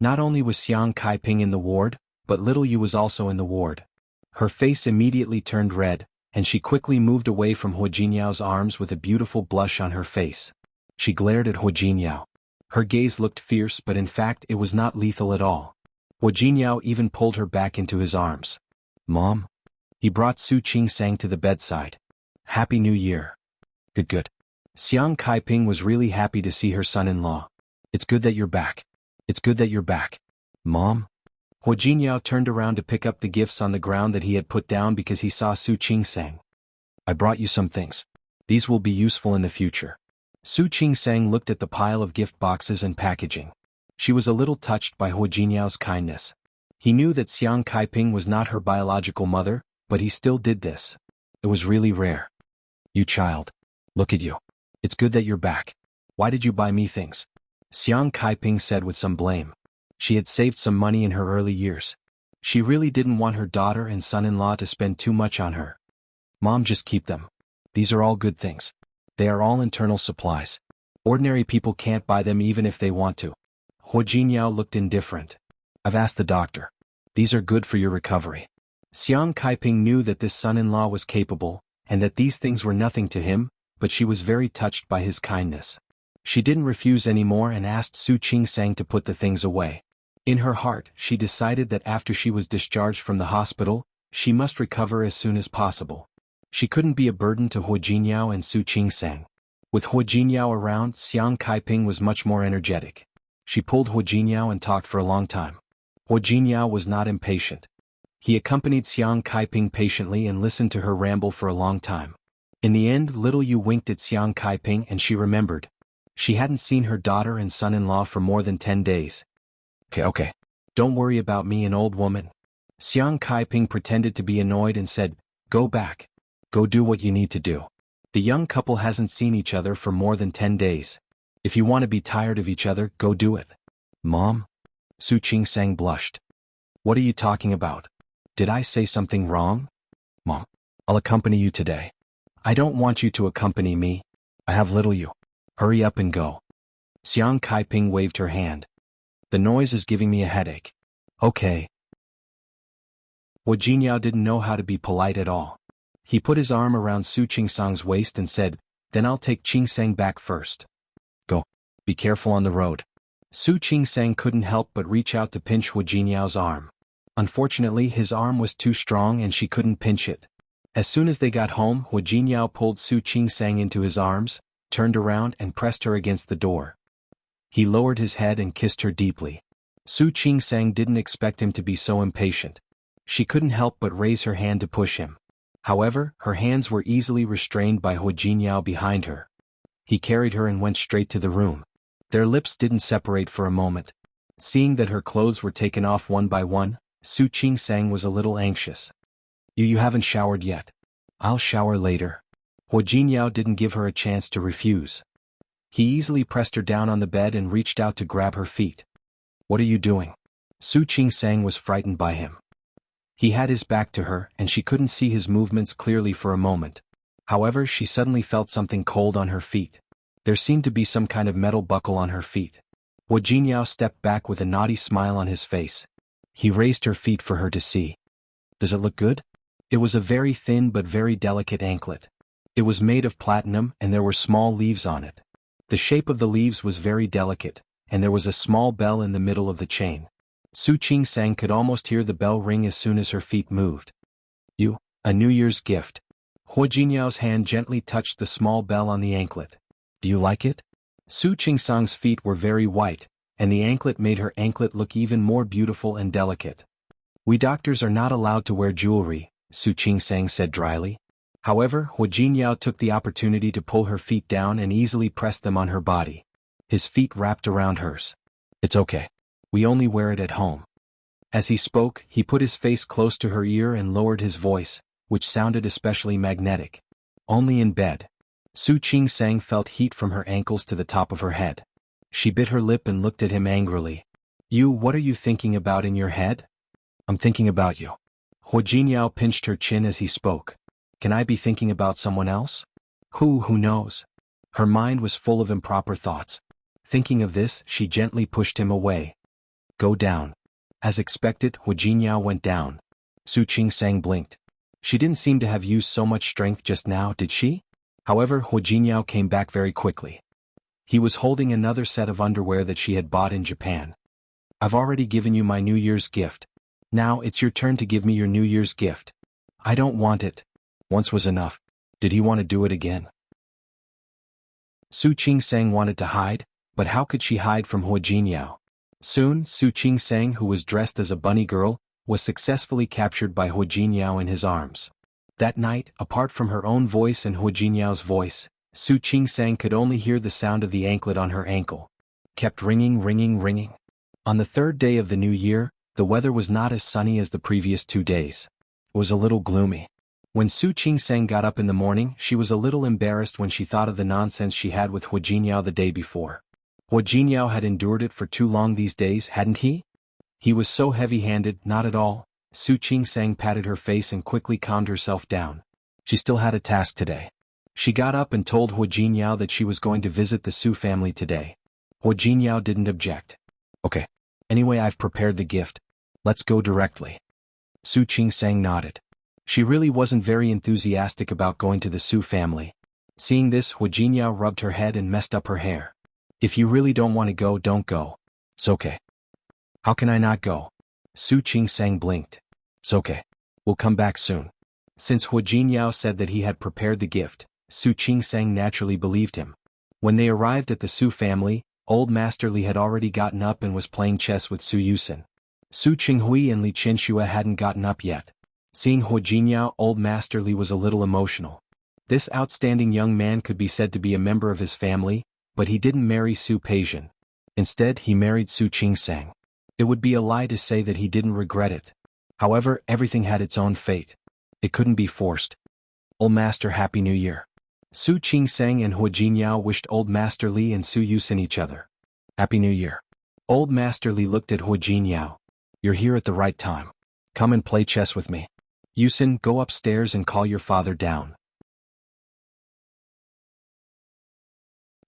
Not only was Xiang Kaiping in the ward, but little Yu was also in the ward. Her face immediately turned red, and she quickly moved away from Hua Jinyao's arms with a beautiful blush on her face. She glared at Hua Jinyao. Her gaze looked fierce, but in fact it was not lethal at all. Hua Jinyao even pulled her back into his arms. "Mom?" He brought Su Qingsang to the bedside. "Happy New Year." Good. Xiang Kaiping was really happy to see her son-in-law. "It's good that you're back. It's good that you're back." "Mom?" Hua Jinyao turned around to pick up the gifts on the ground that he had put down because he saw Su Qingsang. "I brought you some things. These will be useful in the future." Su Qingsang looked at the pile of gift boxes and packaging. She was a little touched by Hua Jinyao's kindness. He knew that Xiang Kaiping was not her biological mother, but he still did this. It was really rare. "You child. Look at you. It's good that you're back. Why did you buy me things?" Xiang Kaiping said with some blame. She had saved some money in her early years. She really didn't want her daughter and son-in-law to spend too much on her. "Mom, just keep them. These are all good things. They are all internal supplies. Ordinary people can't buy them even if they want to." Hua Jinyao looked indifferent. "I've asked the doctor. These are good for your recovery." Xiang Kaiping knew that this son-in-law was capable, and that these things were nothing to him, but she was very touched by his kindness. She didn't refuse anymore and asked Su Qingsang to put the things away. In her heart, she decided that after she was discharged from the hospital, she must recover as soon as possible. She couldn't be a burden to Hua Jinyao and Su Qingsang. With Hua Jinyao around, Xiang Kaiping was much more energetic. She pulled Hua Jinyao and talked for a long time. Hua Jinyao was not impatient. He accompanied Xiang Kaiping patiently and listened to her ramble for a long time. In the end, little Yu winked at Xiang Kaiping and she remembered. She hadn't seen her daughter and son-in-law for more than 10 days. Okay. Don't worry about me, an old woman." Xiang Kaiping pretended to be annoyed and said, "Go back. Go do what you need to do. The young couple hasn't seen each other for more than 10 days. If you want to be tired of each other, go do it." "Mom?" Su Qingsang blushed. "What are you talking about? Did I say something wrong?" "Mom, I'll accompany you today. I don't want you to accompany me. I have little you. Hurry up and go. Xiang Kaiping waved her hand. The noise is giving me a headache. Okay. Hu Jinyao didn't know how to be polite at all. He put his arm around Su Qingsang's waist and said, then I'll take Qingsang back first. Go. Be careful on the road. Su Qingsang couldn't help but reach out to pinch Hu Jinyao's arm. Unfortunately, his arm was too strong and she couldn't pinch it. As soon as they got home, Hu Jinyao pulled Su Qingsang into his arms, turned around and pressed her against the door. He lowered his head and kissed her deeply. Su Qingsang didn't expect him to be so impatient. She couldn't help but raise her hand to push him. However, her hands were easily restrained by Hu Jinyao behind her. He carried her and went straight to the room. Their lips didn't separate for a moment. Seeing that her clothes were taken off one by one, Su Qingsang was a little anxious. You haven't showered yet. I'll shower later. Hu Jinyao didn't give her a chance to refuse. He easily pressed her down on the bed and reached out to grab her feet. What are you doing? Su Qingsang was frightened by him. He had his back to her and she couldn't see his movements clearly for a moment. However, she suddenly felt something cold on her feet. There seemed to be some kind of metal buckle on her feet. Hu Jinyao stepped back with a naughty smile on his face. He raised her feet for her to see. Does it look good? It was a very thin but very delicate anklet. It was made of platinum and there were small leaves on it. The shape of the leaves was very delicate, and there was a small bell in the middle of the chain. Su Qingsang could almost hear the bell ring as soon as her feet moved. A New Year's gift. Hu Jinyao's hand gently touched the small bell on the anklet. Do you like it? Su Qingsang's feet were very white, and the anklet made her anklet look even more beautiful and delicate. We doctors are not allowed to wear jewelry, Su Qingsang said dryly. However, Hu Jinyao took the opportunity to pull her feet down and easily pressed them on her body. His feet wrapped around hers. It's okay. We only wear it at home. As he spoke, he put his face close to her ear and lowered his voice, which sounded especially magnetic. Only in bed. Su Qingsang felt heat from her ankles to the top of her head. She bit her lip and looked at him angrily. What are you thinking about in your head? I'm thinking about you. Hu Jinyao pinched her chin as he spoke. Can I be thinking about someone else? Who knows? Her mind was full of improper thoughts. Thinking of this, she gently pushed him away. Go down. As expected, Hu Jinyao went down. Su Qingsang blinked. She didn't seem to have used so much strength just now, did she? However, Hu Jinyao came back very quickly. He was holding another set of underwear that she had bought in Japan. I've already given you my New Year's gift. Now it's your turn to give me your New Year's gift. I don't want it. Once was enough. Did he want to do it again? Su Qingsang wanted to hide, but how could she hide from Hu Jinyao? Soon, Su Qingsang, who was dressed as a bunny girl, was successfully captured by Hu Jinyao in his arms. That night, apart from her own voice and Hu Jinyao's voice, Su Qingsang could only hear the sound of the anklet on her ankle. Kept ringing. On the third day of the new year, the weather was not as sunny as the previous 2 days. It was a little gloomy. When Su Qingsang got up in the morning, she was a little embarrassed when she thought of the nonsense she had with Hu Jinyao the day before. Hu Jinyao had endured it for too long these days, hadn't he? He was so heavy-handed, not at all. Su Qingsang patted her face and quickly calmed herself down. She still had a task today. She got up and told Hu Jinyao that she was going to visit the Su family today. Hu Jinyao didn't object. Okay. Anyway, I've prepared the gift. Let's go directly. Su Qingsang nodded. She really wasn't very enthusiastic about going to the Su family. Seeing this, Hu Jinyao rubbed her head and messed up her hair. If you really don't want to go, don't go. It's okay. How can I not go? Su Qingsang blinked. It's okay. We'll come back soon. Since Hu Jinyao said that he had prepared the gift, Su Qingsang naturally believed him. When they arrived at the Su family, old Master Li had already gotten up and was playing chess with Su Yusen. Su Qinghui and Li Qianxue hadn't gotten up yet. Seeing Hu Jinyao, old Master Li was a little emotional. This outstanding young man could be said to be a member of his family, but he didn't marry Su Peijian. Instead, he married Su Qingsang. It would be a lie to say that he didn't regret it. However, everything had its own fate. It couldn't be forced. Old Master, Happy New Year. Su Qingsang and Hu Jinyao wished Old Master Li and Su Yusen each other. Happy New Year. Old Master Li looked at Hu Jinyao. You're here at the right time. Come and play chess with me. Yusin, go upstairs and call your father down.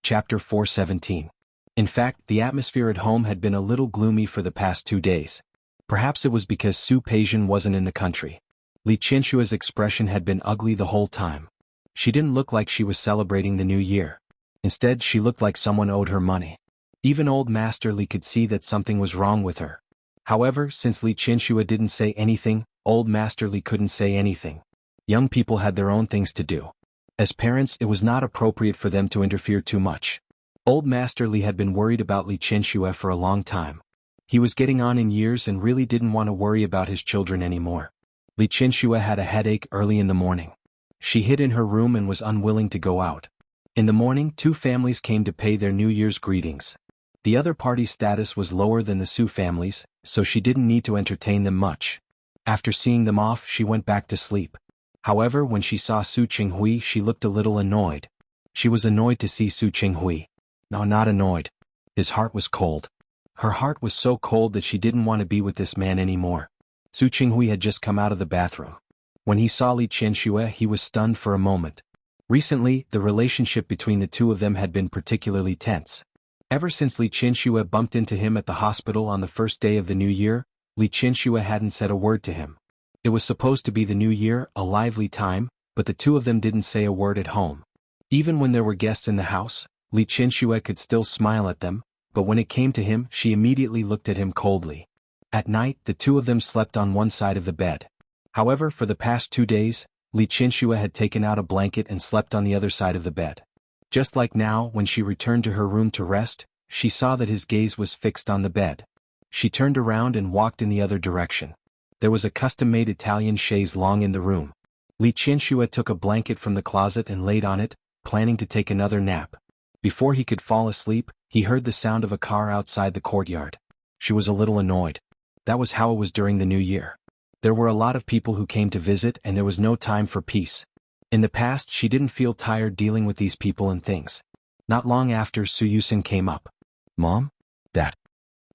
Chapter 417. In fact, the atmosphere at home had been a little gloomy for the past 2 days. Perhaps it was because Su Peijian wasn't in the country. Li Qianshua's expression had been ugly the whole time. She didn't look like she was celebrating the new year. Instead, she looked like someone owed her money. Even old Master Li could see that something was wrong with her. However, since Li Qianshua didn't say anything, old Master Li couldn't say anything. Young people had their own things to do. As parents, it was not appropriate for them to interfere too much. Old Master Li had been worried about Li Qianshua for a long time. He was getting on in years and really didn't want to worry about his children anymore. Li Qianshua had a headache early in the morning. She hid in her room and was unwilling to go out. In the morning, 2 families came to pay their New Year's greetings. The other party's status was lower than the Su family's, so she didn't need to entertain them much. After seeing them off, she went back to sleep. However, when she saw Su Qinghui, she looked a little annoyed. She was annoyed to see Su Qinghui. No, not annoyed. His heart was cold. Her heart was so cold that she didn't want to be with this man anymore. Su Qinghui had just come out of the bathroom. When he saw Li Qianshua, he was stunned for a moment. Recently, the relationship between the two of them had been particularly tense. Ever since Li Qianshua bumped into him at the hospital on the first day of the new year, Li Qianshua hadn't said a word to him. It was supposed to be the new year, a lively time, but the two of them didn't say a word at home. Even when there were guests in the house, Li Qianshua could still smile at them, but when it came to him, she immediately looked at him coldly. At night, the two of them slept on one side of the bed. However, for the past 2 days, Li Qianshua had taken out a blanket and slept on the other side of the bed. Just like now, when she returned to her room to rest, she saw that his gaze was fixed on the bed. She turned around and walked in the other direction. There was a custom-made Italian chaise longue in the room. Li Qianshua took a blanket from the closet and laid on it, planning to take another nap. Before he could fall asleep, he heard the sound of a car outside the courtyard. She was a little annoyed. That was how it was during the new year. There were a lot of people who came to visit and there was no time for peace. In the past, she didn't feel tired dealing with these people and things. Not long after, Su Yusin came up. Mom? Dad?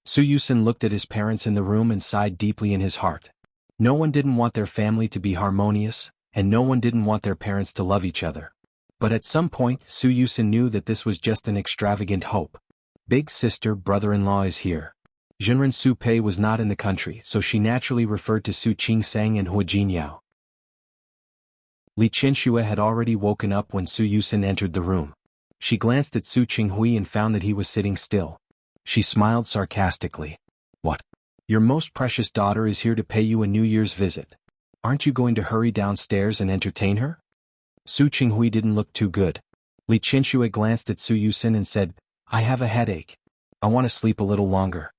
Su Yusin looked at his parents in the room and sighed deeply in his heart. No one didn't want their family to be harmonious, and no one didn't want their parents to love each other. But at some point, Su Yusin knew that this was just an extravagant hope. Big sister, brother-in-law is here. Jinren Su Pei was not in the country, so she naturally referred to Su Qingsang and Hua Jinyao. Li Qianshua had already woken up when Su Yusin entered the room. She glanced at Su Qinghui and found that he was sitting still. She smiled sarcastically. What? Your most precious daughter is here to pay you a New Year's visit. Aren't you going to hurry downstairs and entertain her? Su Qinghui didn't look too good. Li Qianshua glanced at Su Yusin and said, I have a headache. I want to sleep a little longer.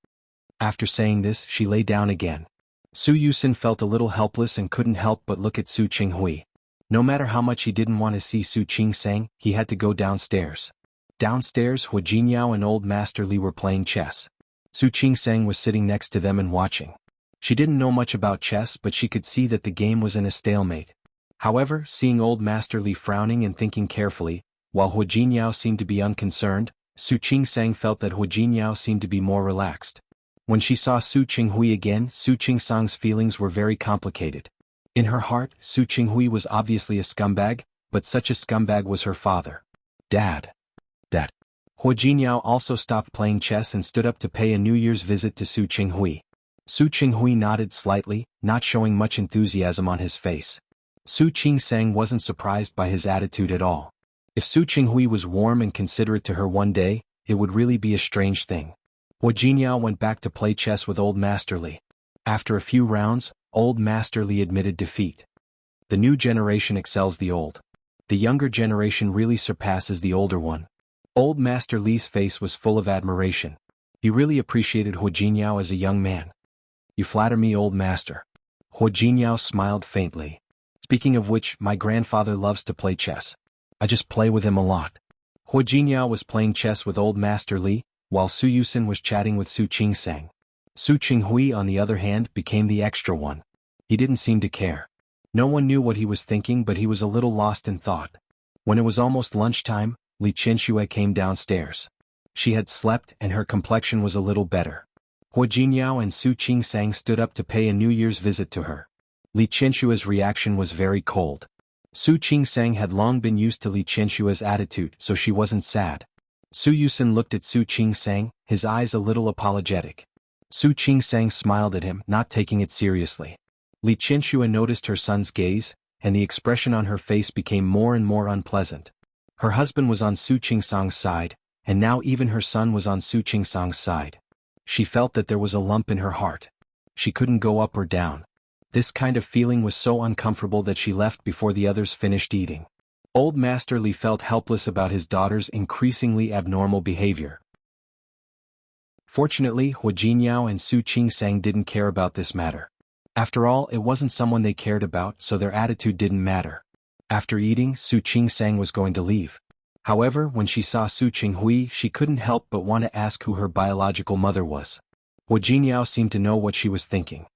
After saying this, she lay down again. Su Yusin felt a little helpless and couldn't help but look at Su Qinghui. No matter how much he didn't want to see Su Qingsang, he had to go downstairs. Downstairs, Hua Jinyao and old Master Li were playing chess. Su Qingsang was sitting next to them and watching. She didn't know much about chess, but she could see that the game was in a stalemate. However, seeing old Master Li frowning and thinking carefully, while Hua Jinyao seemed to be unconcerned, Su Qingsang felt that Hua Jinyao seemed to be more relaxed. When she saw Su Qinghui again, Su Qingsang's feelings were very complicated. In her heart, Su Qinghui was obviously a scumbag, but such a scumbag was her father. Dad. Dad. Hua Jinyao also stopped playing chess and stood up to pay a New Year's visit to Su Qinghui. Su Qinghui nodded slightly, not showing much enthusiasm on his face. Su Qingsang wasn't surprised by his attitude at all. If Su Qinghui was warm and considerate to her one day, it would really be a strange thing. Hua Jinyao went back to play chess with old Master Li. After a few rounds, old Master Li admitted defeat. The new generation excels the old. The younger generation really surpasses the older one. Old Master Li's face was full of admiration. He really appreciated Hua Jinyao as a young man. You flatter me, old master. Hua Jinyao smiled faintly. Speaking of which, my grandfather loves to play chess. I just play with him a lot. Hua Jinyao was playing chess with old Master Li, while Su Yusin was chatting with Su Qingsang. Su Qinghui, on the other hand, became the extra one. He didn't seem to care. No one knew what he was thinking, but he was a little lost in thought. When it was almost lunchtime, Li Qianshua came downstairs. She had slept and her complexion was a little better. Hua Jinyao and Su Qingsang stood up to pay a New Year's visit to her. Li Qianshua's reaction was very cold. Su Qingsang had long been used to Li Qianshua's attitude, so she wasn't sad. Su Yusin looked at Su Qingsang, his eyes a little apologetic. Su Qingsang smiled at him, not taking it seriously. Li Qianshua noticed her son's gaze, and the expression on her face became more and more unpleasant. Her husband was on Su Qingsang's side, and now even her son was on Su Qingsang's side. She felt that there was a lump in her heart. She couldn't go up or down. This kind of feeling was so uncomfortable that she left before the others finished eating. Old Master Li felt helpless about his daughter's increasingly abnormal behavior. Fortunately, Hu Jinyao and Su Qingsang didn't care about this matter. After all, it wasn't someone they cared about, so their attitude didn't matter. After eating, Su Qingsang was going to leave. However, when she saw Su Qinghui, she couldn't help but want to ask who her biological mother was. Hu Jinyao seemed to know what she was thinking.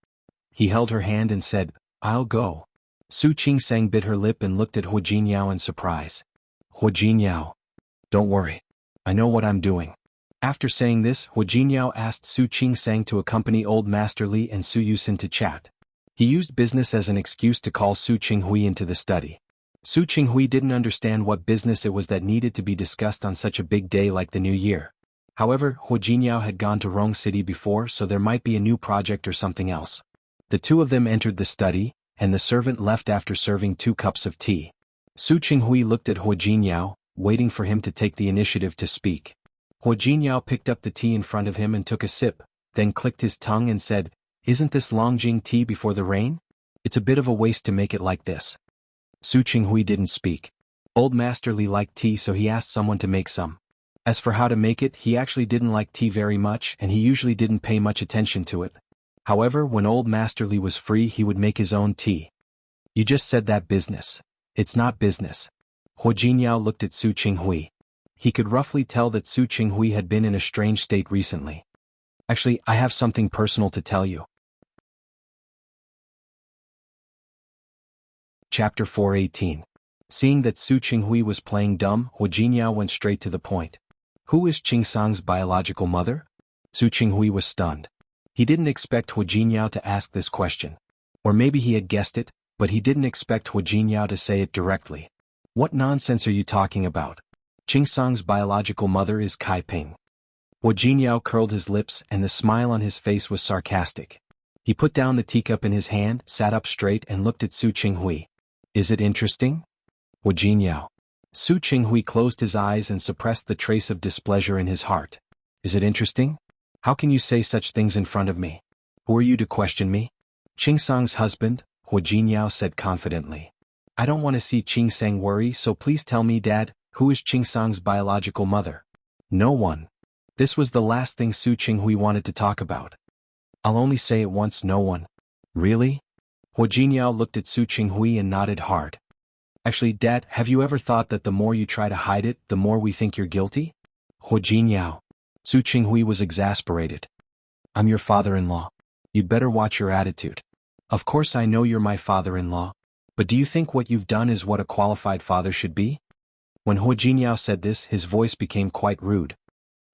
He held her hand and said, "I'll go." Su Qingsang bit her lip and looked at Hu Jinyao in surprise. "Hu Jinyao, don't worry. I know what I'm doing." After saying this, Hu Jinyao asked Su Qingsang to accompany Old Master Li and Su Yusin to chat. He used business as an excuse to call Su Qinghui into the study. Su Qinghui didn't understand what business it was that needed to be discussed on such a big day like the New Year. However, Hu Jinyao had gone to Rong City before, so there might be a new project or something else. The two of them entered the study, and the servant left after serving 2 cups of tea. Su Qinghui looked at Hu Jinyao, waiting for him to take the initiative to speak. Hu Jinyao picked up the tea in front of him and took a sip, then clicked his tongue and said, "Isn't this Longjing tea before the rain? It's a bit of a waste to make it like this." Su Qinghui didn't speak. Old Master Li liked tea, so he asked someone to make some. As for how to make it, he actually didn't like tea very much, and he usually didn't pay much attention to it. However, when Old Master Li was free, he would make his own tea. "You just said that business. It's not business." Hu Jinyao looked at Su Qinghui. He could roughly tell that Su Qinghui had been in a strange state recently. "Actually, I have something personal to tell you." Chapter 418. Seeing that Su Qinghui was playing dumb, Hu Jinyao went straight to the point. "Who is Qingsang's biological mother?" Su Qinghui was stunned. He didn't expect Hu Jinyao to ask this question. Or maybe he had guessed it, but he didn't expect Hu Jinyao to say it directly. "What nonsense are you talking about? Qingsang's biological mother is Kai Ping." Hu Jinyao curled his lips, and the smile on his face was sarcastic. He put down the teacup in his hand, sat up straight, and looked at Su Qinghui. "Is it interesting?" Hu Jinyao. Su Qinghui closed his eyes and suppressed the trace of displeasure in his heart. "Is it interesting? How can you say such things in front of me? Who are you to question me?" "Qingsang's husband," Hu Jinyao said confidently. "I don't want to see Qingsang worry, so please tell me, Dad, who is Qingsang's biological mother?" "No one." This was the last thing Su Qinghui wanted to talk about. "I'll only say it once, no one." "Really?" Hu Jinyao looked at Su Qinghui and nodded hard. "Actually, Dad, have you ever thought that the more you try to hide it, the more we think you're guilty?" Hu Jinyao. Su Qinghui was exasperated. "I'm your father-in-law. You'd better watch your attitude. Of course I know you're my father-in-law, but do you think what you've done is what a qualified father should be?" When Hu Jinyao said this, his voice became quite rude.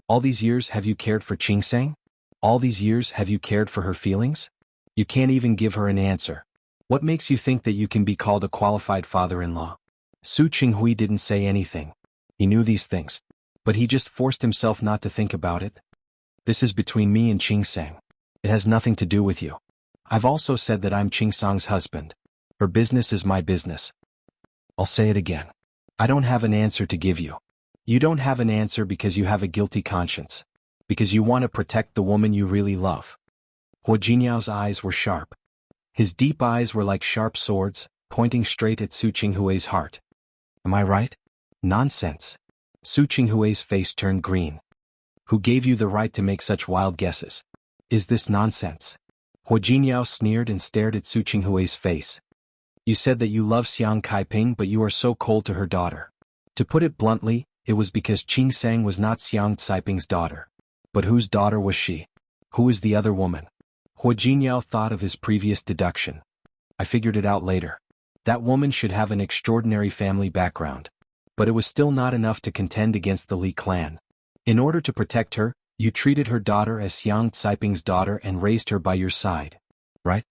"All these years have you cared for Qingsang? All these years have you cared for her feelings? You can't even give her an answer. What makes you think that you can be called a qualified father-in-law?" Su Qinghui didn't say anything. He knew these things, but he just forced himself not to think about it. "This is between me and Qingsang. It has nothing to do with you. I've also said that I'm Qingsang's husband. Her business is my business." I'll say it again. I don't have an answer to give you. You don't have an answer because you have a guilty conscience. Because you want to protect the woman you really love. Hu Jinyao's eyes were sharp. His deep eyes were like sharp swords, pointing straight at Su Qinghui's heart. "Am I right?" "Nonsense." Su Qinghui's face turned green. "Who gave you the right to make such wild guesses? Is this nonsense?" Hu Jinyao sneered and stared at Su Qinghui's face. "You said that you love Xiang Kaiping, but you are so cold to her daughter. To put it bluntly, it was because Qingsang was not Xiang Caiping's daughter. But whose daughter was she? Who is the other woman?" Hu Jinyao thought of his previous deduction. "I figured it out later. That woman should have an extraordinary family background. But it was still not enough to contend against the Li clan. In order to protect her, you treated her daughter as Xiang Caiping's daughter and raised her by your side. Right?"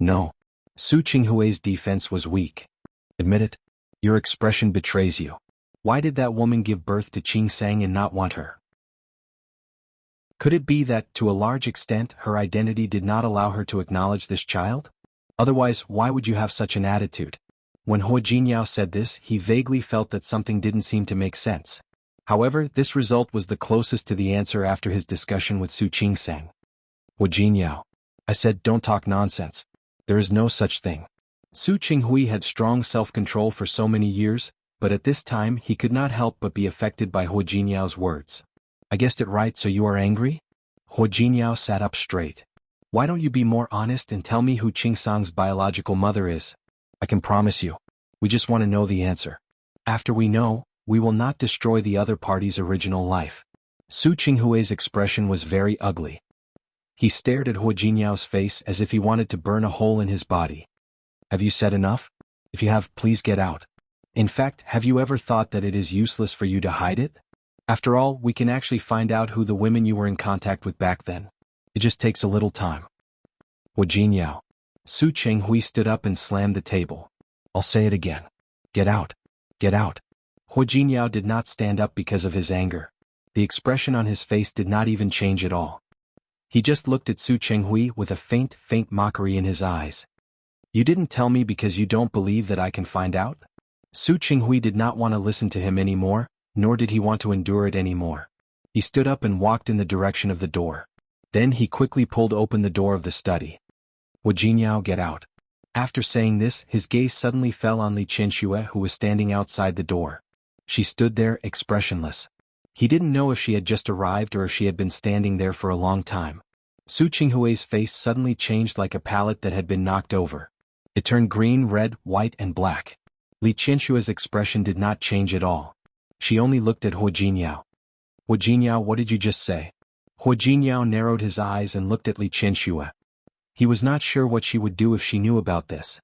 "No. Su Qinghui's defense was weak. Admit it. Your expression betrays you. Why did that woman give birth to Qing Sang and not want her? Could it be that, to a large extent, her identity did not allow her to acknowledge this child? Otherwise, why would you have such an attitude? When Hua Jinyao said this, he vaguely felt that something didn't seem to make sense. However, this result was the closest to the answer after his discussion with Su Qingsang. Hua Jinyao. I said, don't talk nonsense. There is no such thing. Su Qinghui had strong self-control for so many years, but at this time he could not help but be affected by Hua Jinyao's words. I guessed it right, so you are angry? Hua Jinyao sat up straight. Why don't you be more honest and tell me who Qing Sang's biological mother is? I can promise you. We just want to know the answer. After we know, we will not destroy the other party's original life. Su Qinghui's expression was very ugly. He stared at Hua Jinyao's face as if he wanted to burn a hole in his body. Have you said enough? If you have, please get out. In fact, have you ever thought that it is useless for you to hide it? After all, we can actually find out who the women you were in contact with back then. It just takes a little time. Hua Jinyao. Su Qinghui stood up and slammed the table. I'll say it again. Get out. Get out. Hua Jinyao did not stand up because of his anger. The expression on his face did not even change at all. He just looked at Su Qinghui with a faint mockery in his eyes. You didn't tell me because you don't believe that I can find out? Su Qinghui did not want to listen to him anymore, nor did he want to endure it anymore. He stood up and walked in the direction of the door. Then he quickly pulled open the door of the study. Hua Jinyao, get out. After saying this, his gaze suddenly fell on Li Qianxue, who was standing outside the door. She stood there, expressionless. He didn't know if she had just arrived or if she had been standing there for a long time. Su Qinghui's face suddenly changed like a palette that had been knocked over. It turned green, red, white, and black. Li Qianxue's expression did not change at all. She only looked at Hua Jinyao. Hua Jinyao, what did you just say? Hua Jinyao narrowed his eyes and looked at Li Qianxue. He was not sure what she would do if she knew about this.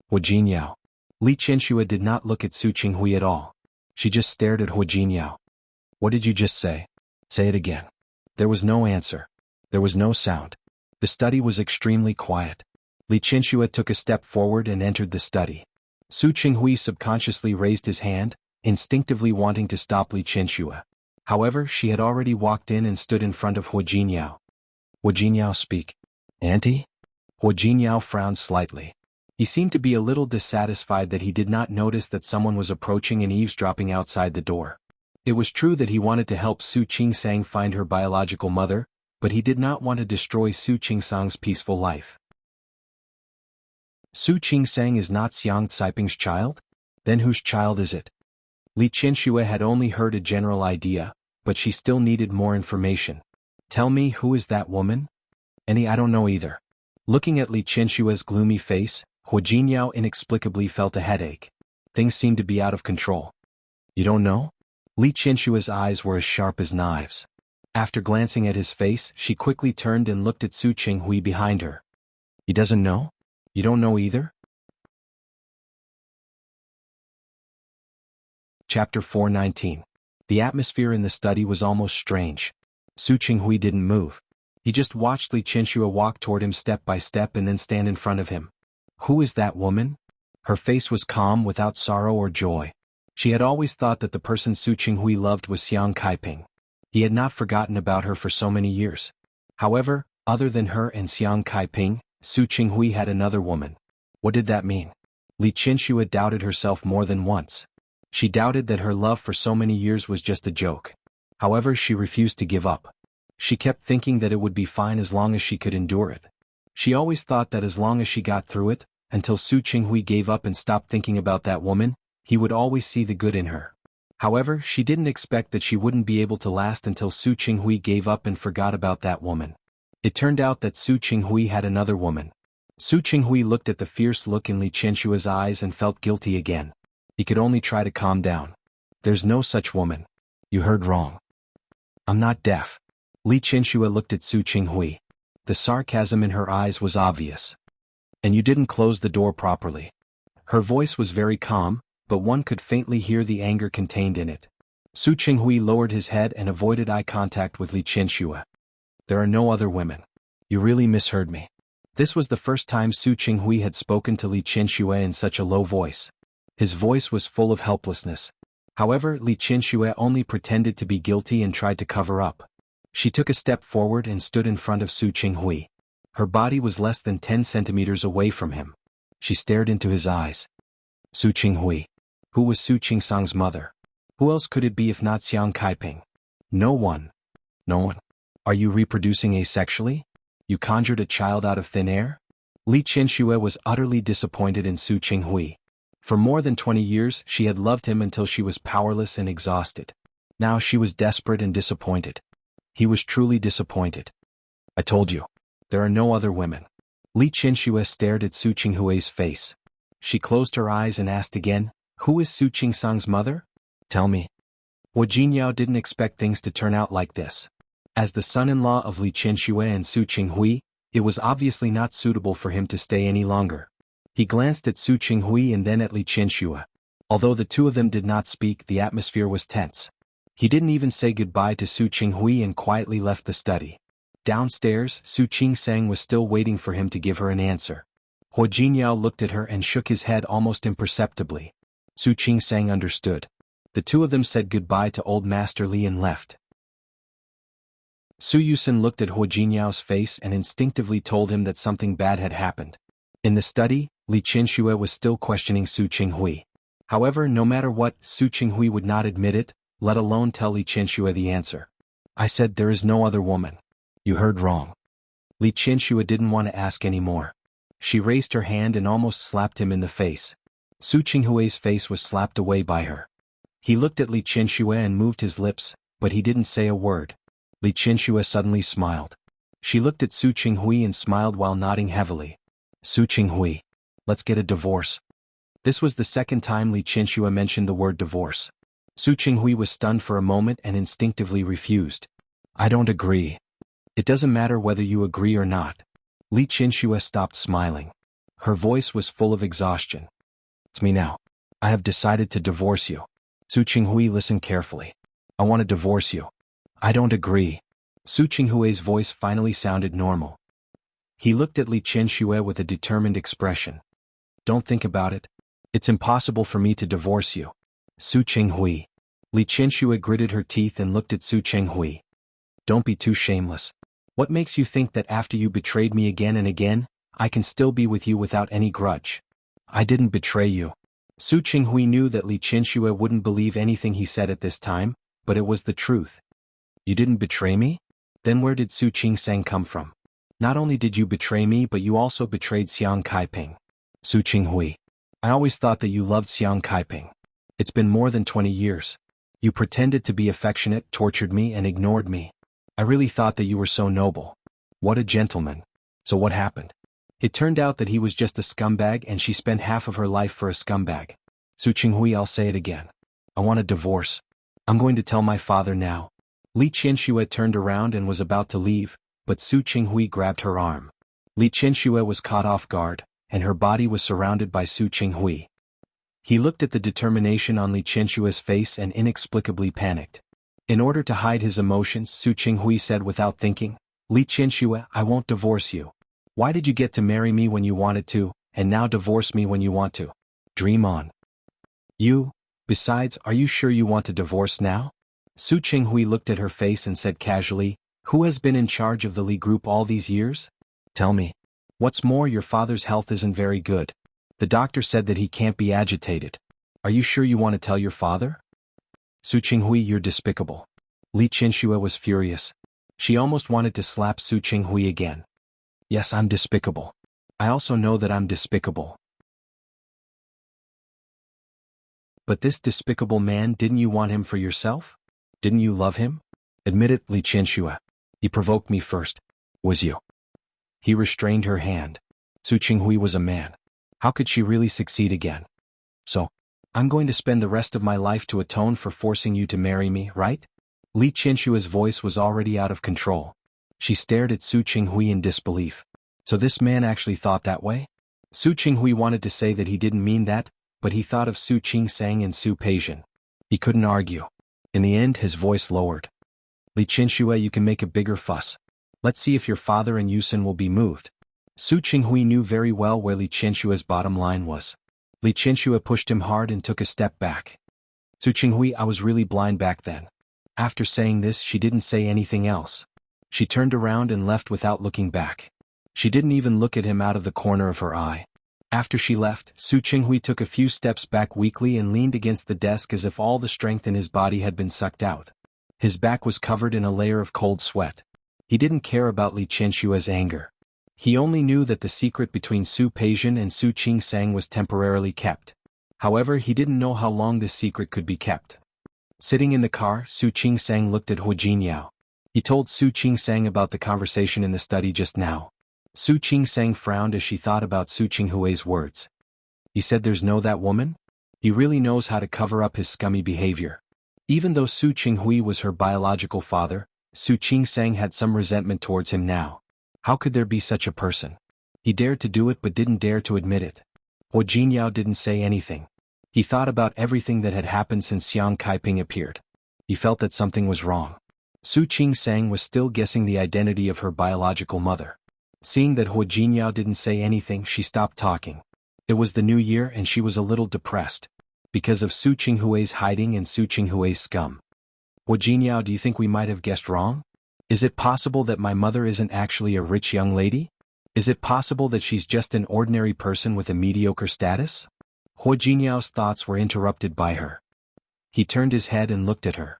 Hua Jinyao. Li Qianxue did not look at Su Qinghui at all. She just stared at Hua Jinyao. What did you just say? Say it again. There was no answer. There was no sound. The study was extremely quiet. Li Qianxue took a step forward and entered the study. Su Qinghui subconsciously raised his hand, instinctively wanting to stop Li Qianxue. However, she had already walked in and stood in front of Hua Jinyao. Hua Jinyao, speak. Auntie? Hua Jinyao frowned slightly. He seemed to be a little dissatisfied that he did not notice that someone was approaching and eavesdropping outside the door. It was true that he wanted to help Su Qingsang find her biological mother, but he did not want to destroy Su Qingsang's peaceful life. Su Qingsang is not Xiang Caiping's child? Then whose child is it? Li Qianxue had only heard a general idea, but she still needed more information. Tell me, who is that woman? I don't know either. Looking at Li Qianxue's gloomy face, Hua Jinyao inexplicably felt a headache. Things seemed to be out of control. You don't know? Li Qianxue's eyes were as sharp as knives. After glancing at his face, she quickly turned and looked at Su Qinghui behind her. He doesn't know? You don't know either? Chapter 419. The atmosphere in the study was almost strange. Su Qinghui didn't move. He just watched Li Qianxue walk toward him step by step and then stand in front of him. Who is that woman? Her face was calm, without sorrow or joy. She had always thought that the person Su Qinghui loved was Xiang Caiping. He had not forgotten about her for so many years. However, other than her and Xiang Caiping, Su Qinghui had another woman. What did that mean? Li Qianxue doubted herself more than once. She doubted that her love for so many years was just a joke. However, she refused to give up. She kept thinking that it would be fine as long as she could endure it. She always thought that as long as she got through it, until Su Qinghui gave up and stopped thinking about that woman, he would always see the good in her. However, she didn't expect that she wouldn't be able to last until Su Qinghui gave up and forgot about that woman. It turned out that Su Qinghui had another woman. Su Qinghui looked at the fierce look in Li Qianxue's eyes and felt guilty again. He could only try to calm down. There's no such woman. You heard wrong. I'm not deaf. Li Qianxue looked at Su Qinghui. The sarcasm in her eyes was obvious. And you didn't close the door properly. Her voice was very calm, but one could faintly hear the anger contained in it. Su Qinghui lowered his head and avoided eye contact with Li Qianxue. There are no other women. You really misheard me. This was the first time Su Qinghui had spoken to Li Qianxue in such a low voice. His voice was full of helplessness. However, Li Qianxue only pretended to be guilty and tried to cover up. She took a step forward and stood in front of Su Qinghui. Her body was less than 10 centimeters away from him. She stared into his eyes. Su Qinghui. Who was Su Qingsang's mother? Who else could it be if not Xiang Kaiping? No one. No one. Are you reproducing asexually? You conjured a child out of thin air? Li Qianxue was utterly disappointed in Su Qinghui. For more than 20 years she had loved him until she was powerless and exhausted. Now she was desperate and disappointed. He was truly disappointed. I told you. There are no other women. Li Qianxue stared at Su Qinghui's face. She closed her eyes and asked again, who is Su Qingsang's mother? Tell me. Wu Jinyao didn't expect things to turn out like this. As the son-in-law of Li Qianxue and Su Qinghui, it was obviously not suitable for him to stay any longer. He glanced at Su Qinghui and then at Li Qianxue. Although the two of them did not speak, the atmosphere was tense. He didn't even say goodbye to Su Qinghui and quietly left the study. Downstairs, Su Qingsang was still waiting for him to give her an answer. Hu Jinyao looked at her and shook his head almost imperceptibly. Su Qingsang understood. The two of them said goodbye to old Master Li and left. Su Yusin looked at Hu Jinyao's face and instinctively told him that something bad had happened. In the study, Li Qianxue was still questioning Su Qinghui. However, no matter what, Su Qinghui would not admit it, let alone tell Li Qianxue the answer. I said there is no other woman. You heard wrong. Li Qianxue didn't want to ask any more. She raised her hand and almost slapped him in the face. Su Qinghui's face was slapped away by her. He looked at Li Qianxue and moved his lips, but he didn't say a word. Li Qianxue suddenly smiled. She looked at Su Qinghui and smiled while nodding heavily. Su Qinghui. Let's get a divorce. This was the second time Li Qianxue mentioned the word divorce. Su Qinghui was stunned for a moment and instinctively refused. I don't agree. It doesn't matter whether you agree or not. Li Qianxue stopped smiling. Her voice was full of exhaustion. It's me now. I have decided to divorce you. Su Qinghui, listen carefully. I want to divorce you. I don't agree. Su Qinghui's voice finally sounded normal. He looked at Li Qianxue with a determined expression. Don't think about it. It's impossible for me to divorce you. Su Qinghui. Li Qianxue gritted her teeth and looked at Su Qinghui. Don't be too shameless. What makes you think that after you betrayed me again and again, I can still be with you without any grudge? I didn't betray you. Su Qinghui knew that Li Qianxue wouldn't believe anything he said at this time, but it was the truth. You didn't betray me? Then where did Su Qingsang come from? Not only did you betray me, but you also betrayed Xiang Kaiping. Su Qinghui. I always thought that you loved Xiang Kaiping. It's been more than 20 years. You pretended to be affectionate, tortured me, and ignored me. I really thought that you were so noble. What a gentleman. So what happened? It turned out that he was just a scumbag and she spent half of her life for a scumbag. Su Qinghui, I'll say it again. I want a divorce. I'm going to tell my father now. Li Qianxue turned around and was about to leave, but Su Qinghui grabbed her arm. Li Qianxue was caught off guard, and her body was surrounded by Su Qinghui. He looked at the determination on Li Qianxue's face and inexplicably panicked. In order to hide his emotions, Su Qinghui said without thinking, Li Qianxue, I won't divorce you. Why did you get to marry me when you wanted to, and now divorce me when you want to? Dream on. Besides, are you sure you want to divorce now? Su Qinghui looked at her face and said casually, who has been in charge of the Li group all these years? Tell me. What's more, your father's health isn't very good. The doctor said that he can't be agitated. Are you sure you want to tell your father? Su Qinghui, you're despicable. Li Qianxue was furious. She almost wanted to slap Su Qinghui again. Yes, I'm despicable. I also know that I'm despicable. But this despicable man, didn't you want him for yourself? Didn't you love him? Admit it, Li Qianxue. He provoked me first. Was you? He restrained her hand. Su Qinghui was a man. How could she really succeed again? So, I'm going to spend the rest of my life to atone for forcing you to marry me, right? Li Qianxue's voice was already out of control. She stared at Su Qinghui in disbelief. So this man actually thought that way? Su Qinghui wanted to say that he didn't mean that, but he thought of Su Qingsang and Su Peijian. He couldn't argue. In the end, his voice lowered. Li Qianxue, you can make a bigger fuss. Let's see if your father and Yusin will be moved. Su Qinghui knew very well where Li Qianshua's bottom line was. Li Qianxue pushed him hard and took a step back. Su Qinghui, I was really blind back then. After saying this, she didn't say anything else. She turned around and left without looking back. She didn't even look at him out of the corner of her eye. After she left, Su Qinghui took a few steps back weakly and leaned against the desk as if all the strength in his body had been sucked out. His back was covered in a layer of cold sweat. He didn't care about Li Qianshua's anger. He only knew that the secret between Su Peijian and Su Qingsang was temporarily kept. However, he didn't know how long this secret could be kept. Sitting in the car, Su Qingsang looked at Hu Jinyao. He told Su Qingsang about the conversation in the study just now. Su Qingsang frowned as she thought about Su Qinghui's words. He said there's no that woman? He really knows how to cover up his scummy behavior. Even though Su Qinghui was her biological father, Su Qingsang had some resentment towards him now. How could there be such a person? He dared to do it but didn't dare to admit it. Hu Jinyao didn't say anything. He thought about everything that had happened since Xiang Kaiping appeared. He felt that something was wrong. Su Qingsang was still guessing the identity of her biological mother. Seeing that Hu Jinyao didn't say anything, she stopped talking. It was the new year and she was a little depressed. Because of Su Qinghui's hiding and Su Qinghui's scum. Hu Jinyao, do you think we might have guessed wrong? Is it possible that my mother isn't actually a rich young lady? Is it possible that she's just an ordinary person with a mediocre status? Hu Jinyao's thoughts were interrupted by her. He turned his head and looked at her.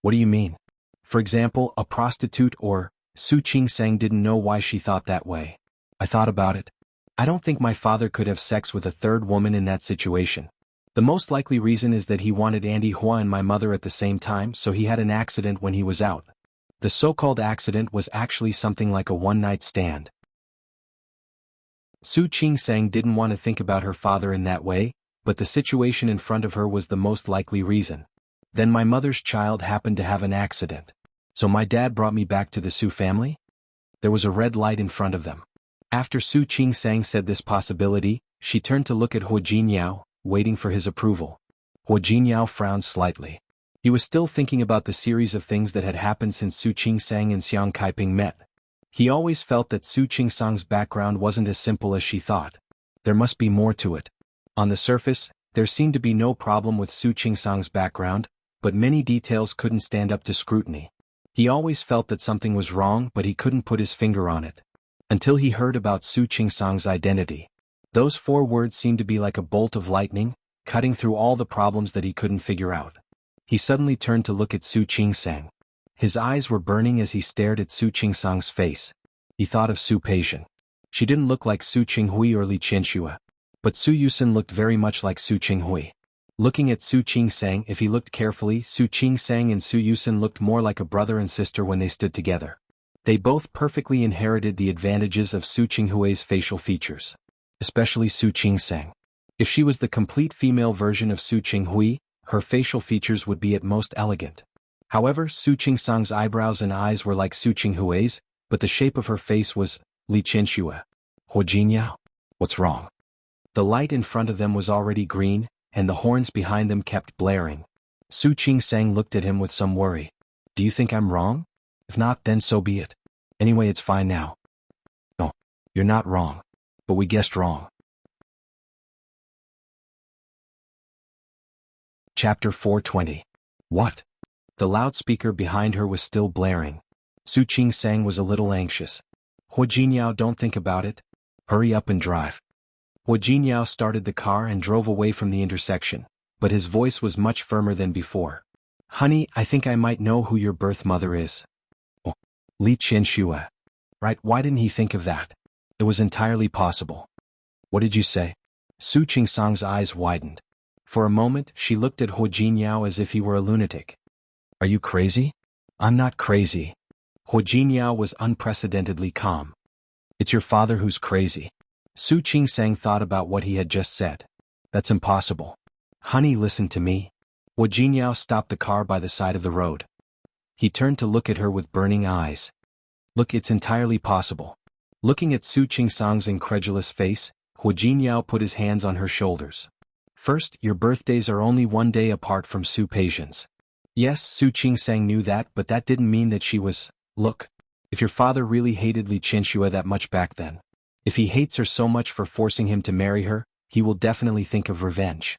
What do you mean? For example, a prostitute or... Su Qingsang didn't know why she thought that way. I thought about it. I don't think my father could have sex with a third woman in that situation. The most likely reason is that he wanted Andy Hua and my mother at the same time, so he had an accident when he was out. The so-called accident was actually something like a one-night stand. Su Qingsang didn't want to think about her father in that way, but the situation in front of her was the most likely reason. Then my mother's child happened to have an accident. So my dad brought me back to the Su family? There was a red light in front of them. After Su Qingsang said this possibility, she turned to look at Hu Jinyao, waiting for his approval. Hu Jinyao frowned slightly. He was still thinking about the series of things that had happened since Su Qingsang and Xiang Kaiping met. He always felt that Su Qingsang's background wasn't as simple as she thought. There must be more to it. On the surface, there seemed to be no problem with Su Qingsang's background, but many details couldn't stand up to scrutiny. He always felt that something was wrong, but he couldn't put his finger on it. Until he heard about Su Qingsang's identity. Those 4 words seemed to be like a bolt of lightning, cutting through all the problems that he couldn't figure out. He suddenly turned to look at Su Qingsang. His eyes were burning as he stared at Su Qingsang's face. He thought of Su Peijian. She didn't look like Su Qinghui or Li Qianxue. But Su Yusen looked very much like Su Qinghui. Looking at Su Qingsang, if he looked carefully, Su Qingsang and Su Yusen looked more like a brother and sister when they stood together. They both perfectly inherited the advantages of Su Qinghui's facial features. Especially Su Qingsang. If she was the complete female version of Su Qinghui, her facial features would be at most elegant. However, Su Qingsang's eyebrows and eyes were like Su Qinghui's, but the shape of her face was Li Qianxue. Hu Jinyao? What's wrong? The light in front of them was already green, and the horns behind them kept blaring. Su Qingsang looked at him with some worry. Do you think I'm wrong? If not, then so be it. Anyway, it's fine now. No, you're not wrong. But we guessed wrong. Chapter 420. What? The loudspeaker behind her was still blaring. Su Qingsang was a little anxious. Hu Jinyao, don't think about it. Hurry up and drive. Hu Jinyao started the car and drove away from the intersection, but his voice was much firmer than before. Honey, I think I might know who your birth mother is. Oh, Li Qianxue. Right, why didn't he think of that? It was entirely possible. What did you say? Su Qingsang's eyes widened. For a moment, she looked at Hu Jinyao as if he were a lunatic. Are you crazy? I'm not crazy. Hu Jinyao was unprecedentedly calm. It's your father who's crazy. Su Qingsang thought about what he had just said. That's impossible. Honey, listen to me. Hu Jinyao stopped the car by the side of the road. He turned to look at her with burning eyes. Look, it's entirely possible. Looking at Su Qingsang's incredulous face, Hu Jinyao put his hands on her shoulders. First, your birthdays are only 1 day apart from Su Peijian's. Yes, Su Qingsang knew that, but that didn't mean that she was... Look, if your father really hated Li Qianxue that much back then, If he hates her so much for forcing him to marry her, he will definitely think of revenge.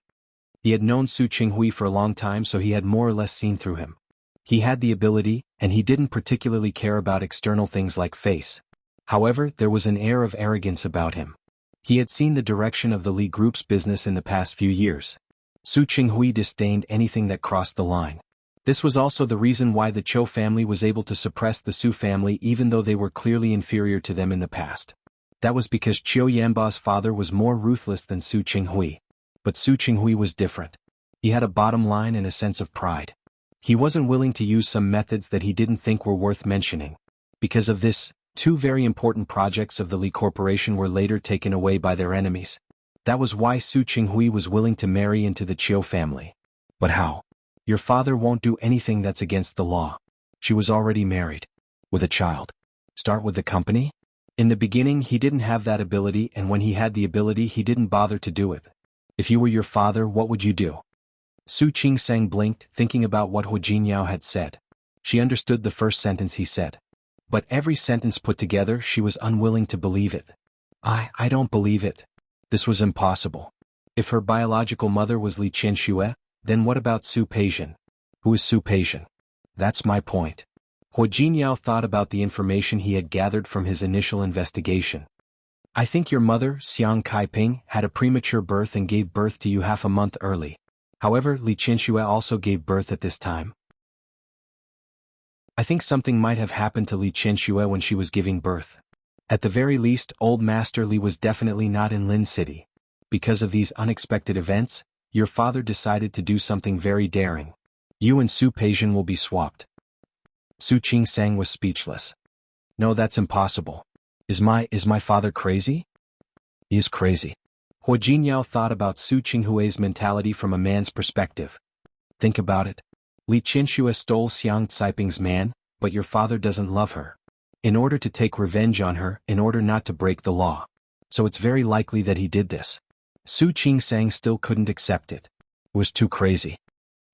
He had known Su Qinghui for a long time, so he had more or less seen through him. He had the ability, and he didn't particularly care about external things like face. However, there was an air of arrogance about him. He had seen the direction of the Li Group's business in the past few years. Su Qinghui disdained anything that crossed the line. This was also the reason why the Chou family was able to suppress the Su family even though they were clearly inferior to them in the past. That was because Qiu Yanba's father was more ruthless than Su Qinghui. But Su Qinghui was different. He had a bottom line and a sense of pride. He wasn't willing to use some methods that he didn't think were worth mentioning. Because of this, two very important projects of the Li Corporation were later taken away by their enemies. That was why Su Qinghui was willing to marry into the Qiu family. But how? Your father won't do anything that's against the law. She was already married. With a child. Start with the company? In the beginning he didn't have that ability, and when he had the ability he didn't bother to do it. If you were your father, what would you do? Su Qingsang blinked, thinking about what Hu Jinyao had said. She understood the first sentence he said. But every sentence put together she was unwilling to believe it. I don't believe it. This was impossible. If her biological mother was Li Qianxue, then what about Su Peixian? Who is Su Peixian? That's my point. Hu Jinyao thought about the information he had gathered from his initial investigation. I think your mother, Xiang Kaiping, had a premature birth and gave birth to you half a month early. However, Li Qianxue also gave birth at this time. I think something might have happened to Li Qianxue when she was giving birth. At the very least, old Master Li was definitely not in Lin City. Because of these unexpected events, your father decided to do something very daring. You and Su Peixian will be swapped. Su Qingsang was speechless. No, that's impossible. Is my father crazy? He is crazy. Hu Jinyao thought about Su Qinghui's mentality from a man's perspective. Think about it. Li Qianxue stole Xiang Caiping's man, but your father doesn't love her. In order to take revenge on her, in order not to break the law. So it's very likely that he did this. Su Qingsang still couldn't accept it. It was too crazy.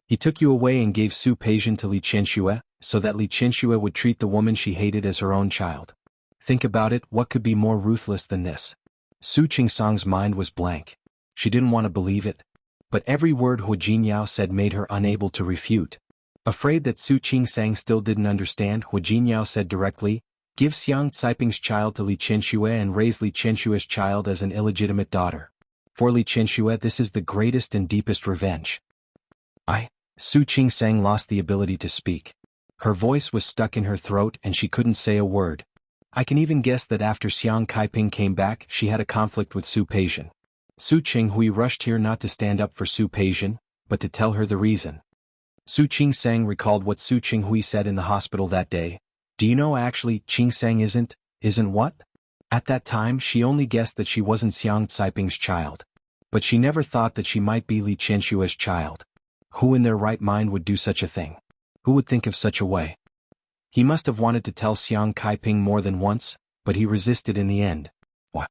He took you away and gave Su Peixian to Li Qianxue, so that Li Qianxue would treat the woman she hated as her own child. Think about it, what could be more ruthless than this? Su Qingsang's mind was blank. She didn't want to believe it. But every word Hu Jinyao said made her unable to refute. Afraid that Su Qingsang still didn't understand, Hu Jinyao said directly, give Xiang Caiping's child to Li Qianxue and raise Li Qianxue's child as an illegitimate daughter. For Li Qianxue, this is the greatest and deepest revenge. Su Qingsang lost the ability to speak. Her voice was stuck in her throat and she couldn't say a word. I can even guess that after Xiang Kaiping came back, she had a conflict with Su Peixian. Su Qinghui rushed here not to stand up for Su Peixian, but to tell her the reason. Su Qingsang recalled what Su Qinghui said in the hospital that day. Do you know actually, Qingsang isn't what? At that time she only guessed that she wasn't Xiang Caiping's child. But she never thought that she might be Li Qianxue's child. Who in their right mind would do such a thing? Who would think of such a way? He must have wanted to tell Xiang Kaiping more than once, but he resisted in the end. What?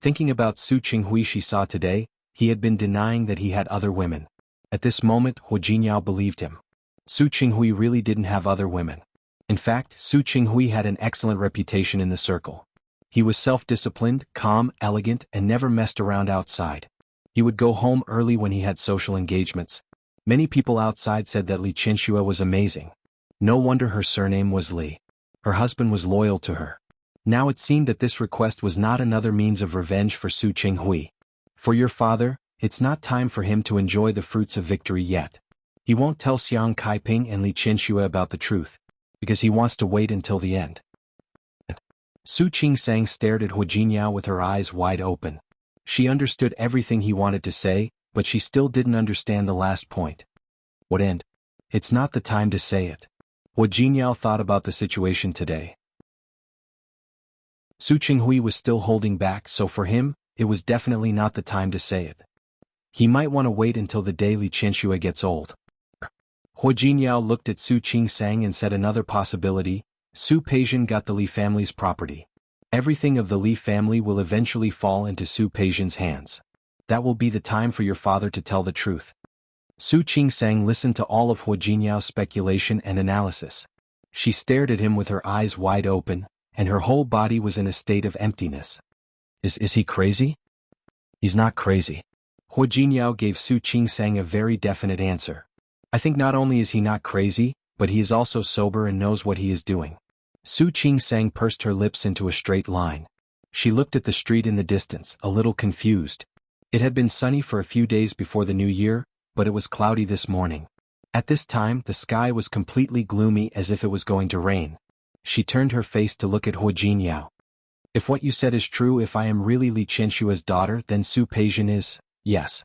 Thinking about Su Qinghui she saw today, he had been denying that he had other women. At this moment, Hu Jinyao believed him. Su Qinghui really didn't have other women. In fact, Su Qinghui had an excellent reputation in the circle. He was self-disciplined, calm, elegant, and never messed around outside. He would go home early when he had social engagements. Many people outside said that Li Qianxue was amazing. No wonder her surname was Li. Her husband was loyal to her. Now it seemed that this request was not another means of revenge for Su Qinghui. For your father, it's not time for him to enjoy the fruits of victory yet. He won't tell Xiang Kaiping and Li Qianxue about the truth, because he wants to wait until the end. Su Qingsang stared at Hu Jinyao with her eyes wide open. She understood everything he wanted to say, but she still didn't understand the last point. What end? It's not the time to say it. Hu Jinyao thought about the situation today. Su Qinghui was still holding back, so for him, it was definitely not the time to say it. He might want to wait until the day Li Qianxue gets old. Hu Jinyao looked at Su Qingsang and said another possibility, Su Peixian got the Li family's property. Everything of the Li family will eventually fall into Su Peixian's hands. That will be the time for your father to tell the truth. Su Qingsang listened to all of Hu Jinyao's speculation and analysis. She stared at him with her eyes wide open, and her whole body was in a state of emptiness. Is he crazy? He's not crazy. Hu Jingyao gave Su Qingsang a very definite answer. I think not only is he not crazy, but he is also sober and knows what he is doing. Su Qingsang pursed her lips into a straight line. She looked at the street in the distance, a little confused. It had been sunny for a few days before the new year, but it was cloudy this morning. At this time, the sky was completely gloomy as if it was going to rain. She turned her face to look at Hu Jinyao. If what you said is true, if I am really Li Qianshua's daughter, then Su Peijian is, yes.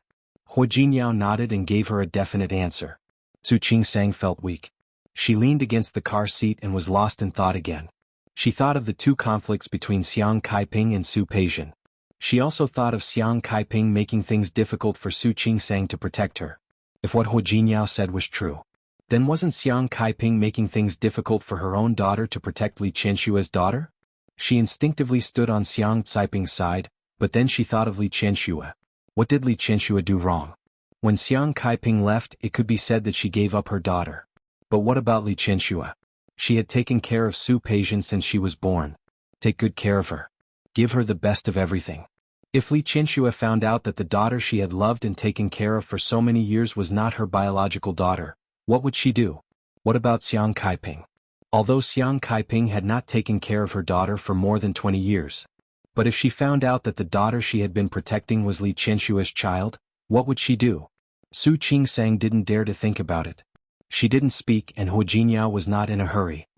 Hu Jinyao nodded and gave her a definite answer. Su Qingsang felt weak. She leaned against the car seat and was lost in thought again. She thought of the two conflicts between Xiang Kaiping and Su Peijian. She also thought of Xiang Kaiping making things difficult for Su Qingsang to protect her. If what Hu Jinyao said was true, then wasn't Xiang Kaiping making things difficult for her own daughter to protect Li Qianshua's daughter? She instinctively stood on Xiang Caiping's side, but then she thought of Li Qianshua. What did Li Qianshua do wrong? When Xiang Kaiping left, it could be said that she gave up her daughter. But what about Li Qianshua? She had taken care of Su Peijian since she was born. Take good care of her. Give her the best of everything. If Li Qianshua found out that the daughter she had loved and taken care of for so many years was not her biological daughter, what would she do? What about Xiang Kaiping? Although Xiang Kaiping had not taken care of her daughter for more than 20 years. But if she found out that the daughter she had been protecting was Li Qianshua's child, what would she do? Su Qingsang didn't dare to think about it. She didn't speak and Hu Jinyao was not in a hurry.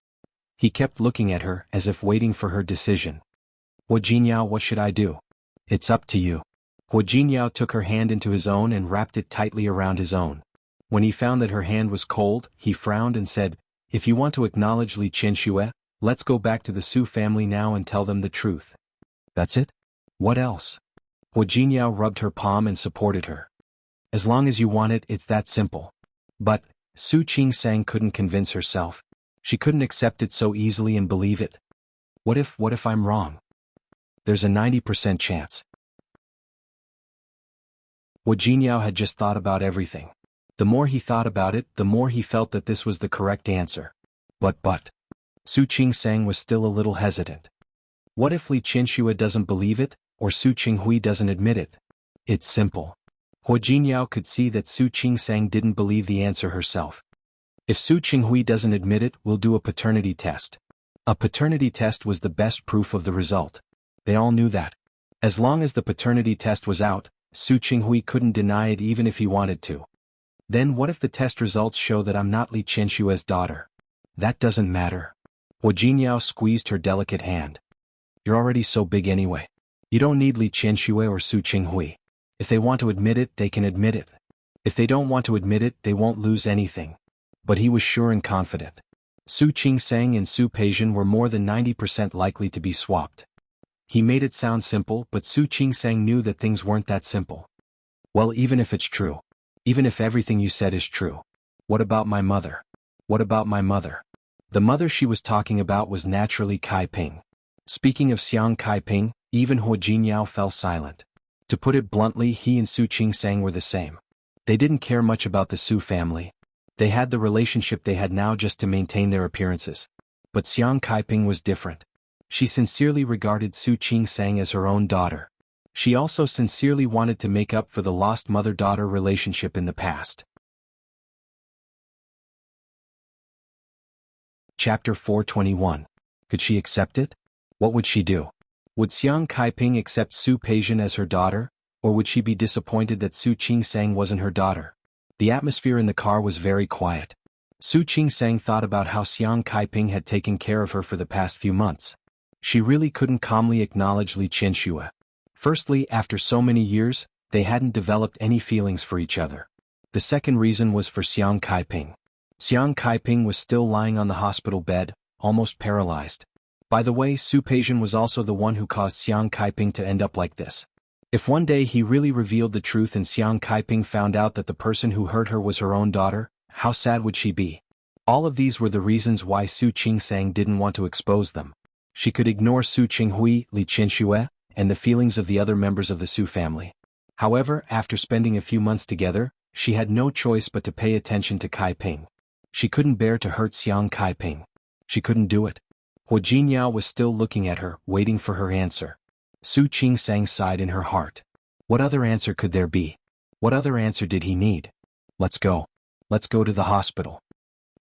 He kept looking at her as if waiting for her decision. Hu Jinyao, what should I do? It's up to you. Hu Jinyao took her hand into his own and wrapped it tightly around his own. When he found that her hand was cold, he frowned and said, if you want to acknowledge Li Qianshua, let's go back to the Su family now and tell them the truth. That's it? What else? Hu Jinyao rubbed her palm and supported her. As long as you want it, it's that simple. But, Su Qingsang couldn't convince herself. She couldn't accept it so easily and believe it. What if I'm wrong? There's a 90% chance. Hu Jinyao had just thought about everything. The more he thought about it, the more he felt that this was the correct answer. But. Su Qingsang was still a little hesitant. What if Li Qianshua doesn't believe it, or Su Qinghui doesn't admit it? It's simple. Hu Jinyao could see that Su Qingsang didn't believe the answer herself. If Su Qinghui doesn't admit it, we'll do a paternity test. A paternity test was the best proof of the result. They all knew that. As long as the paternity test was out, Su Qinghui couldn't deny it even if he wanted to. Then what if the test results show that I'm not Li Qianshua's daughter? That doesn't matter. Hu Jinyao squeezed her delicate hand. You're already so big anyway. You don't need Li Qianshua or Su Qinghui. If they want to admit it, they can admit it. If they don't want to admit it, they won't lose anything. But he was sure and confident. Su Qingsang and Su Peijian were more than 90% likely to be swapped. He made it sound simple, but Su Qingsang knew that things weren't that simple. Well, even if it's true. Even if everything you said is true. What about my mother? What about my mother? The mother she was talking about was naturally Kaiping. Speaking of Xiang Kaiping, even Hu Jinyao fell silent. To put it bluntly, he and Su Qingsang were the same. They didn't care much about the Su family. They had the relationship they had now just to maintain their appearances. But Xiang Kaiping was different. She sincerely regarded Su Qingsang as her own daughter. She also sincerely wanted to make up for the lost mother-daughter relationship in the past. Chapter 421. Could she accept it? What would she do? Would Xiang Kaiping accept Su Peijian as her daughter, or would she be disappointed that Su Qingsang wasn't her daughter? The atmosphere in the car was very quiet. Su Qingsang thought about how Xiang Kaiping had taken care of her for the past few months. She really couldn't calmly acknowledge Li Qianshua. Firstly, after so many years, they hadn't developed any feelings for each other. The second reason was for Xiang Kaiping. Xiang Kaiping was still lying on the hospital bed, almost paralyzed. By the way, Su Peijian was also the one who caused Xiang Kaiping to end up like this. If one day he really revealed the truth and Xiang Kaiping found out that the person who hurt her was her own daughter, how sad would she be? All of these were the reasons why Su Qingsang didn't want to expose them. She could ignore Su Qinghui, Li Qianshua, and the feelings of the other members of the Su family. However, after spending a few months together, she had no choice but to pay attention to Kaiping. She couldn't bear to hurt Xiang Kaiping. She couldn't do it. Hu Jinyao was still looking at her, waiting for her answer. Su Qingsang sighed in her heart. What other answer could there be? What other answer did he need? Let's go. Let's go to the hospital.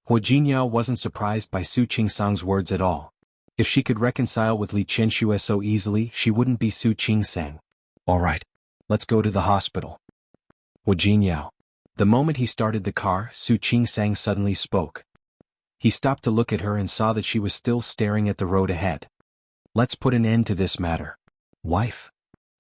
Hua Jinyao wasn't surprised by Su Qingsang's words at all. If she could reconcile with Li Qianxue so easily, she wouldn't be Su Qingsang. All right. Let's go to the hospital. Hua Jinyao. The moment he started the car, Su Qingsang suddenly spoke. He stopped to look at her and saw that she was still staring at the road ahead. Let's put an end to this matter. Wife.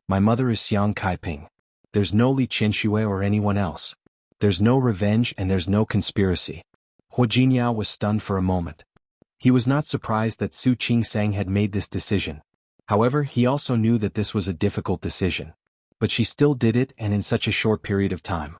My mother is Xiang Kaiping. There's no Li Qianxue or anyone else. There's no revenge and there's no conspiracy. Hua Jinyao was stunned for a moment. He was not surprised that Su Qingsang had made this decision. However, he also knew that this was a difficult decision. But she still did it, and in such a short period of time.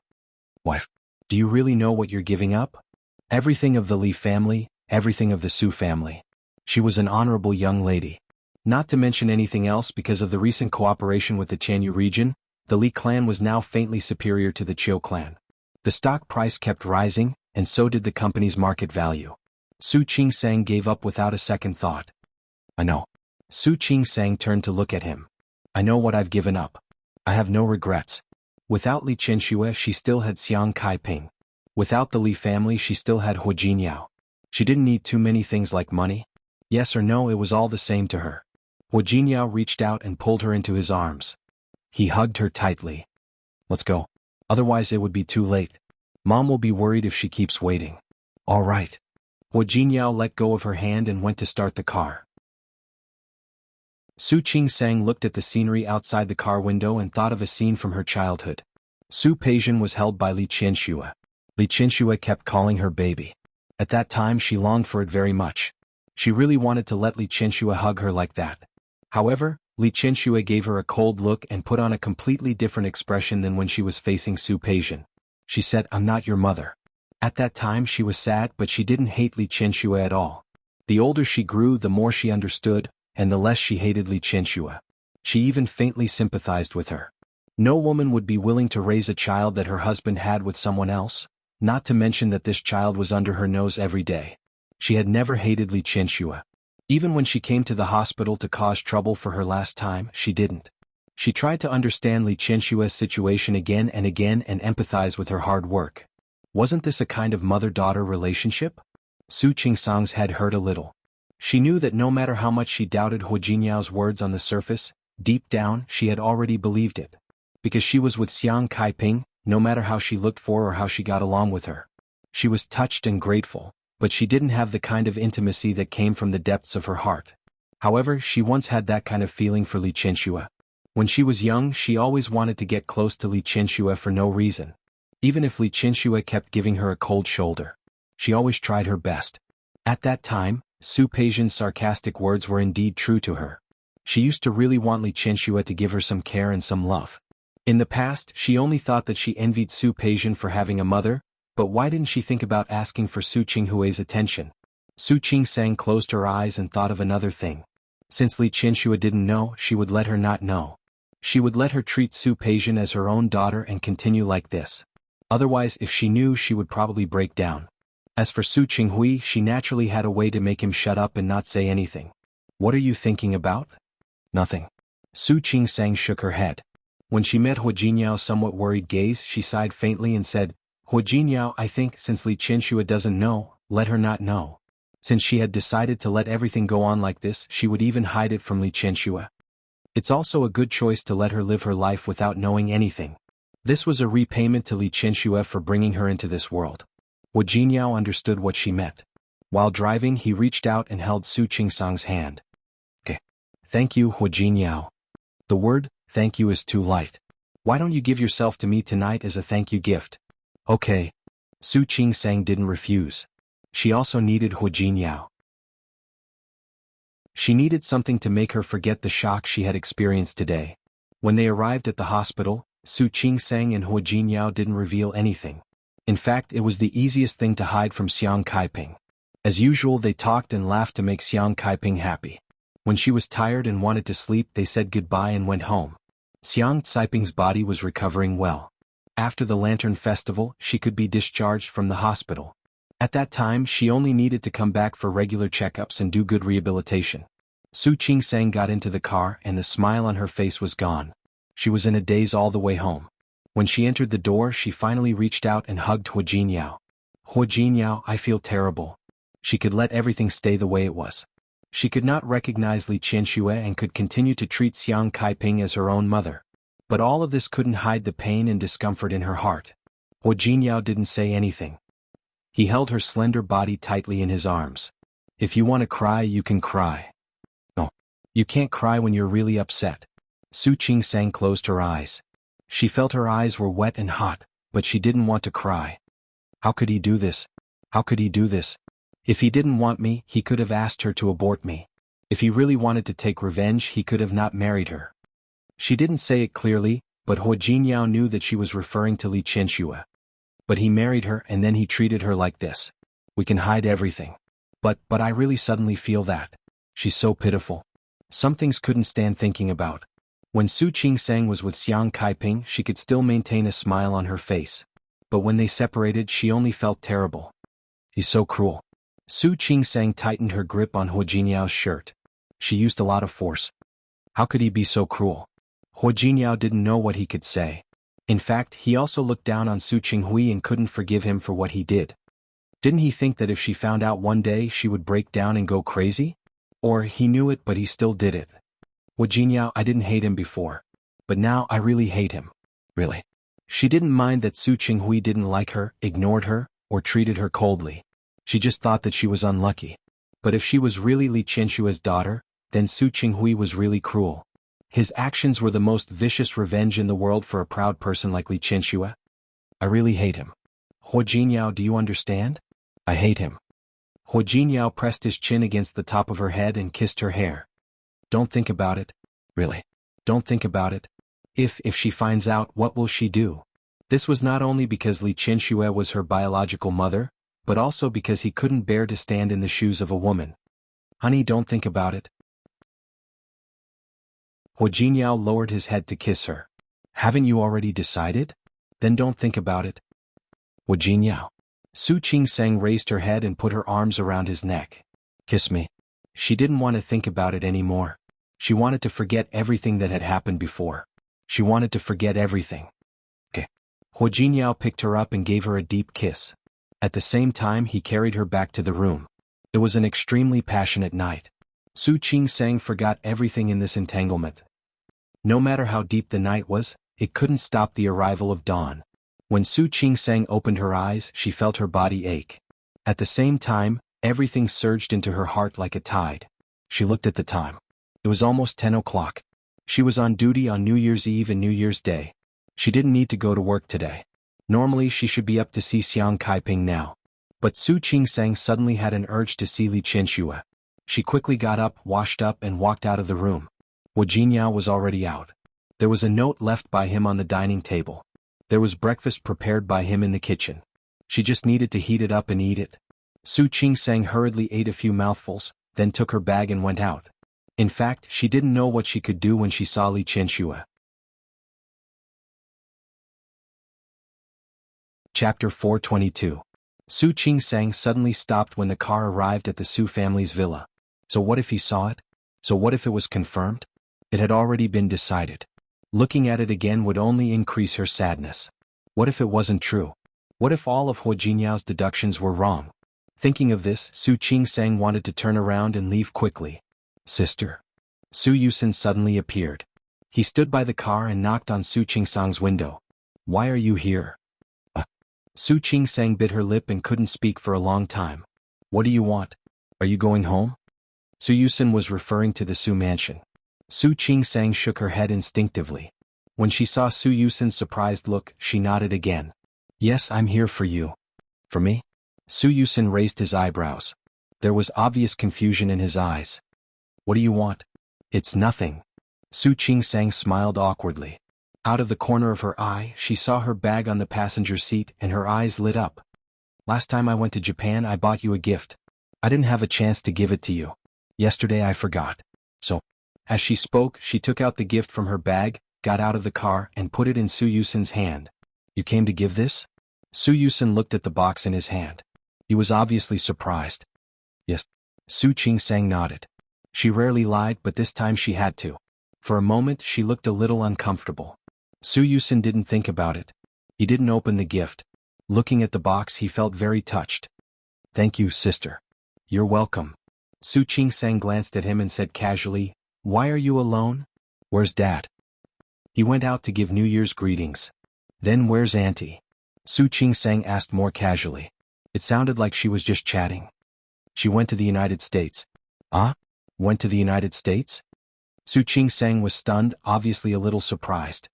Wife, do you really know what you're giving up? Everything of the Li family, everything of the Su family. She was an honorable young lady. Not to mention anything else, because of the recent cooperation with the Tianyu region, the Li clan was now faintly superior to the Qiu clan. The stock price kept rising, and so did the company's market value. Su Qingsang gave up without a second thought. I know. Su Qingsang turned to look at him. I know what I've given up. I have no regrets. Without Li Qianxue, she still had Xiang Kaiping. Without the Li family, she still had Hua Jinyao. She didn't need too many things like money. Yes or no, it was all the same to her. Hua Jinyao reached out and pulled her into his arms. He hugged her tightly. Let's go. Otherwise it would be too late. Mom will be worried if she keeps waiting. All right. Hua Jinyao let go of her hand and went to start the car. Su Qingsang looked at the scenery outside the car window and thought of a scene from her childhood. Su Peijian was held by Li Qianxue. Li Qianxue kept calling her baby. At that time she longed for it very much. She really wanted to let Li Qianxue hug her like that. However, Li Qianxue gave her a cold look and put on a completely different expression than when she was facing Su Peijian. She said, I'm not your mother. At that time she was sad, but she didn't hate Li Qianxue at all. The older she grew, the more she understood, and the less she hated Li Qianxue. She even faintly sympathized with her. No woman would be willing to raise a child that her husband had with someone else, not to mention that this child was under her nose every day. She had never hated Li Qianxue. Even when she came to the hospital to cause trouble for her last time, she didn't. She tried to understand Li Qianxue's situation again and empathize with her hard work. Wasn't this a kind of mother-daughter relationship? Su Qingsang's head hurt a little. She knew that no matter how much she doubted Hua Jinyao's words on the surface, deep down she had already believed it. Because she was with Xiang Kaiping, no matter how she looked for or how she got along with her. She was touched and grateful, but she didn't have the kind of intimacy that came from the depths of her heart. However, she once had that kind of feeling for Li Qianxue. When she was young, she always wanted to get close to Li Qianxue for no reason. Even if Li Qianxue kept giving her a cold shoulder. She always tried her best. At that time, Su Peijian's sarcastic words were indeed true to her. She used to really want Li Qianxue to give her some care and some love. In the past, she only thought that she envied Su Peijian for having a mother, but why didn't she think about asking for Su Qinghue's attention? Su Qingsang closed her eyes and thought of another thing. Since Li Qianxue didn't know, she would let her not know. She would let her treat Su Peijian as her own daughter and continue like this. Otherwise, if she knew, she would probably break down. As for Su Qinghui, she naturally had a way to make him shut up and not say anything. What are you thinking about? Nothing. Su Qingsang shook her head. When she met Hua Jinyao's somewhat worried gaze, she sighed faintly and said, Hua Jinyao, I think since Li Qianxue doesn't know, let her not know. Since she had decided to let everything go on like this, she would even hide it from Li Qianxue. It's also a good choice to let her live her life without knowing anything. This was a repayment to Li Qianxue for bringing her into this world. Hua Jinyao understood what she meant. While driving, he reached out and held Su Qingsang's hand. Okay. Thank you, Hua Jinyao. The word, thank you, is too light. Why don't you give yourself to me tonight as a thank you gift? Okay. Su Qingsang didn't refuse. She also needed Hua Jinyao. She needed something to make her forget the shock she had experienced today. When they arrived at the hospital, Su Qingsang and Hua Jinyao didn't reveal anything. In fact, it was the easiest thing to hide from Xiang Kaiping. As usual, they talked and laughed to make Xiang Kaiping happy. When she was tired and wanted to sleep, they said goodbye and went home. Xiang Kaiping's body was recovering well. After the Lantern Festival, she could be discharged from the hospital. At that time, she only needed to come back for regular checkups and do good rehabilitation. Su Qing-sang got into the car and the smile on her face was gone. She was in a daze all the way home. When she entered the door, she finally reached out and hugged Hua Jinyao. Hua Jinyao, I feel terrible. She could let everything stay the way it was. She could not recognize Li Qianxue and could continue to treat Xiang Kaiping as her own mother. But all of this couldn't hide the pain and discomfort in her heart. Hua Jinyao didn't say anything. He held her slender body tightly in his arms. If you want to cry, you can cry. No, you can't cry when you're really upset. Su Qing-sang closed her eyes. She felt her eyes were wet and hot, but she didn't want to cry. How could he do this? How could he do this? If he didn't want me, he could have asked her to abort me. If he really wanted to take revenge, he could have not married her. She didn't say it clearly, but Hua Jinyao knew that she was referring to Li Qianxue. But he married her and then he treated her like this. We can hide everything. But I really suddenly feel that. She's so pitiful. Some things couldn't stand thinking about. When Su Qing-sang was with Xiang Kaiping, she could still maintain a smile on her face. But when they separated, she only felt terrible. He's so cruel. Su Qing-sang tightened her grip on Hua Jinyao's shirt. She used a lot of force. How could he be so cruel? Hua Jinyao didn't know what he could say. In fact, he also looked down on Su Qinghui and couldn't forgive him for what he did. Didn't he think that if she found out one day she would break down and go crazy? Or he knew it but he still did it. Hua Jinyao, I didn't hate him before. But now I really hate him. Really. She didn't mind that Su Qinghui didn't like her, ignored her, or treated her coldly. She just thought that she was unlucky. But if she was really Li Qianxue's daughter, then Su Qinghui was really cruel. His actions were the most vicious revenge in the world for a proud person like Li Qianxue. I really hate him. Hua Jinyao, do you understand? I hate him. Hua Jinyao pressed his chin against the top of her head and kissed her hair. Don't think about it. Really. Don't think about it. If she finds out, what will she do? This was not only because Li Qianxue was her biological mother, but also because he couldn't bear to stand in the shoes of a woman. Honey, don't think about it. Hua Jinyao lowered his head to kiss her. Haven't you already decided? Then don't think about it. Hua Jinyao. Su Qing-sang raised her head and put her arms around his neck. Kiss me. She didn't want to think about it anymore. She wanted to forget everything that had happened before. She wanted to forget everything. Okay. Hua Jinyao picked her up and gave her a deep kiss. At the same time, he carried her back to the room. It was an extremely passionate night. Su Qing-sang forgot everything in this entanglement. No matter how deep the night was, it couldn't stop the arrival of dawn. When Su Qing-sang opened her eyes, she felt her body ache. At the same time, everything surged into her heart like a tide. She looked at the time. It was almost 10 o'clock. She was on duty on New Year's Eve and New Year's Day. She didn't need to go to work today. Normally she should be up to see Xiang Kaiping now. But Su Qing-sang suddenly had an urge to see Li Qianxue. She quickly got up, washed up and walked out of the room. Hua Jinyao was already out. There was a note left by him on the dining table. There was breakfast prepared by him in the kitchen. She just needed to heat it up and eat it. Su Qing-sang hurriedly ate a few mouthfuls, then took her bag and went out. In fact, she didn't know what she could do when she saw Li Qianxue. Chapter 422. Su Qing-sang suddenly stopped when the car arrived at the Su family's villa. So what if he saw it? So what if it was confirmed? It had already been decided. Looking at it again would only increase her sadness. What if it wasn't true? What if all of Hua Jinyao's deductions were wrong? Thinking of this, Su Qing-sang wanted to turn around and leave quickly. Sister. Su Yusin suddenly appeared. He stood by the car and knocked on Su Qing-sang's window. Why are you here? Su Qing-sang bit her lip and couldn't speak for a long time. What do you want? Are you going home? Su Yusin was referring to the Su mansion. Su Qing-sang shook her head instinctively. When she saw Su Yusin's surprised look, she nodded again. Yes, I'm here for you. For me? Su Yusin raised his eyebrows. There was obvious confusion in his eyes. What do you want? It's nothing. Su Qing-sang smiled awkwardly. Out of the corner of her eye, she saw her bag on the passenger seat and her eyes lit up. Last time I went to Japan, I bought you a gift. I didn't have a chance to give it to you. Yesterday I forgot. So, as she spoke, she took out the gift from her bag, got out of the car, and put it in Su Yusin's hand. You came to give this? Su Yusin looked at the box in his hand. He was obviously surprised. Yes. Su Qing-sang nodded. She rarely lied, but this time she had to. For a moment she looked a little uncomfortable. Su Yusin didn't think about it. He didn't open the gift. Looking at the box he felt very touched. "Thank you, sister." "You're welcome." Su Qingsang glanced at him and said casually, "Why are you alone? Where's Dad?" "He went out to give New Year's greetings." "Then where's Auntie?" Su Qingsang asked more casually. It sounded like she was just chatting. "She went to the United States." "Ah? Went to the United States?" Su Qingsang was stunned, obviously a little surprised.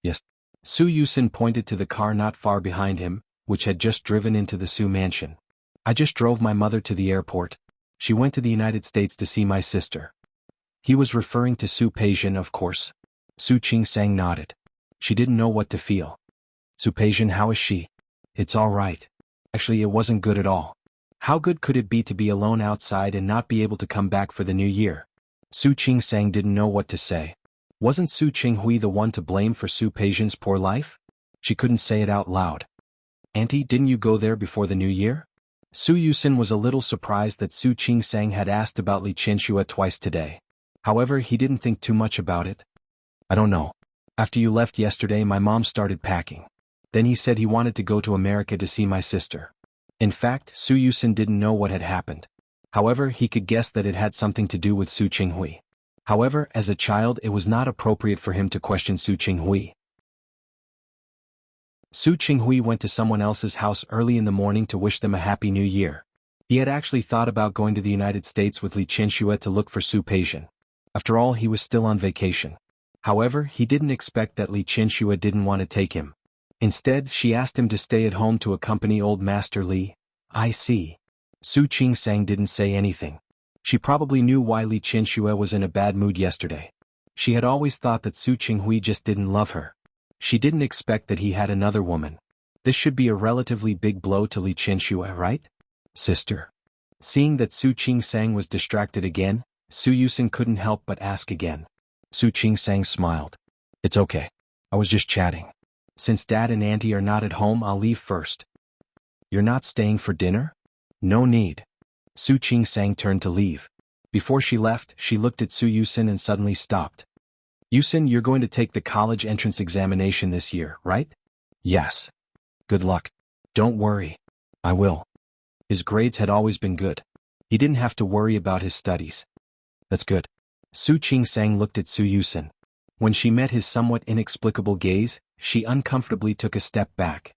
"Yes." Su Yusin pointed to the car not far behind him, which had just driven into the Su mansion. "I just drove my mother to the airport. She went to the United States to see my sister." He was referring to Su Peijian, of course. Su Qingsang nodded. She didn't know what to feel. "Su Peijian, how is she?" "It's all right. Actually, it wasn't good at all." How good could it be to be alone outside and not be able to come back for the new year? Su Qingsang didn't know what to say. Wasn't Su Qinghui the one to blame for Su Peijian's poor life? She couldn't say it out loud. "Auntie, didn't you go there before the new year?" Su Yusin was a little surprised that Su Qingsang had asked about Li Qianxue twice today. However, he didn't think too much about it. "I don't know. After you left yesterday my mom started packing. Then he said he wanted to go to America to see my sister." In fact, Su Yusin didn't know what had happened. However, he could guess that it had something to do with Su Qinghui. However, as a child it was not appropriate for him to question Su Qinghui. Su Qinghui went to someone else's house early in the morning to wish them a happy new year. He had actually thought about going to the United States with Li Qianxue to look for Su Peijian. After all, he was still on vacation. However, he didn't expect that Li Qianxue didn't want to take him. Instead, she asked him to stay at home to accompany Old Master Li. "I see." Su Qingsang didn't say anything. She probably knew why Li Qianxue was in a bad mood yesterday. She had always thought that Su Qinghui just didn't love her. She didn't expect that he had another woman. This should be a relatively big blow to Li Qianxue, right? "Sister." Seeing that Su Qingsang was distracted again, Su Yusin couldn't help but ask again. Su Qingsang smiled. "It's okay. I was just chatting. Since Dad and Auntie are not at home, I'll leave first." "You're not staying for dinner?" "No need." Su Qingsang turned to leave. Before she left, she looked at Su Yusin and suddenly stopped. "Yusin, you're going to take the college entrance examination this year, right?" "Yes." "Good luck." "Don't worry. I will." His grades had always been good. He didn't have to worry about his studies. "That's good." Su Qingsang looked at Su Yusin. When she met his somewhat inexplicable gaze, she uncomfortably took a step back.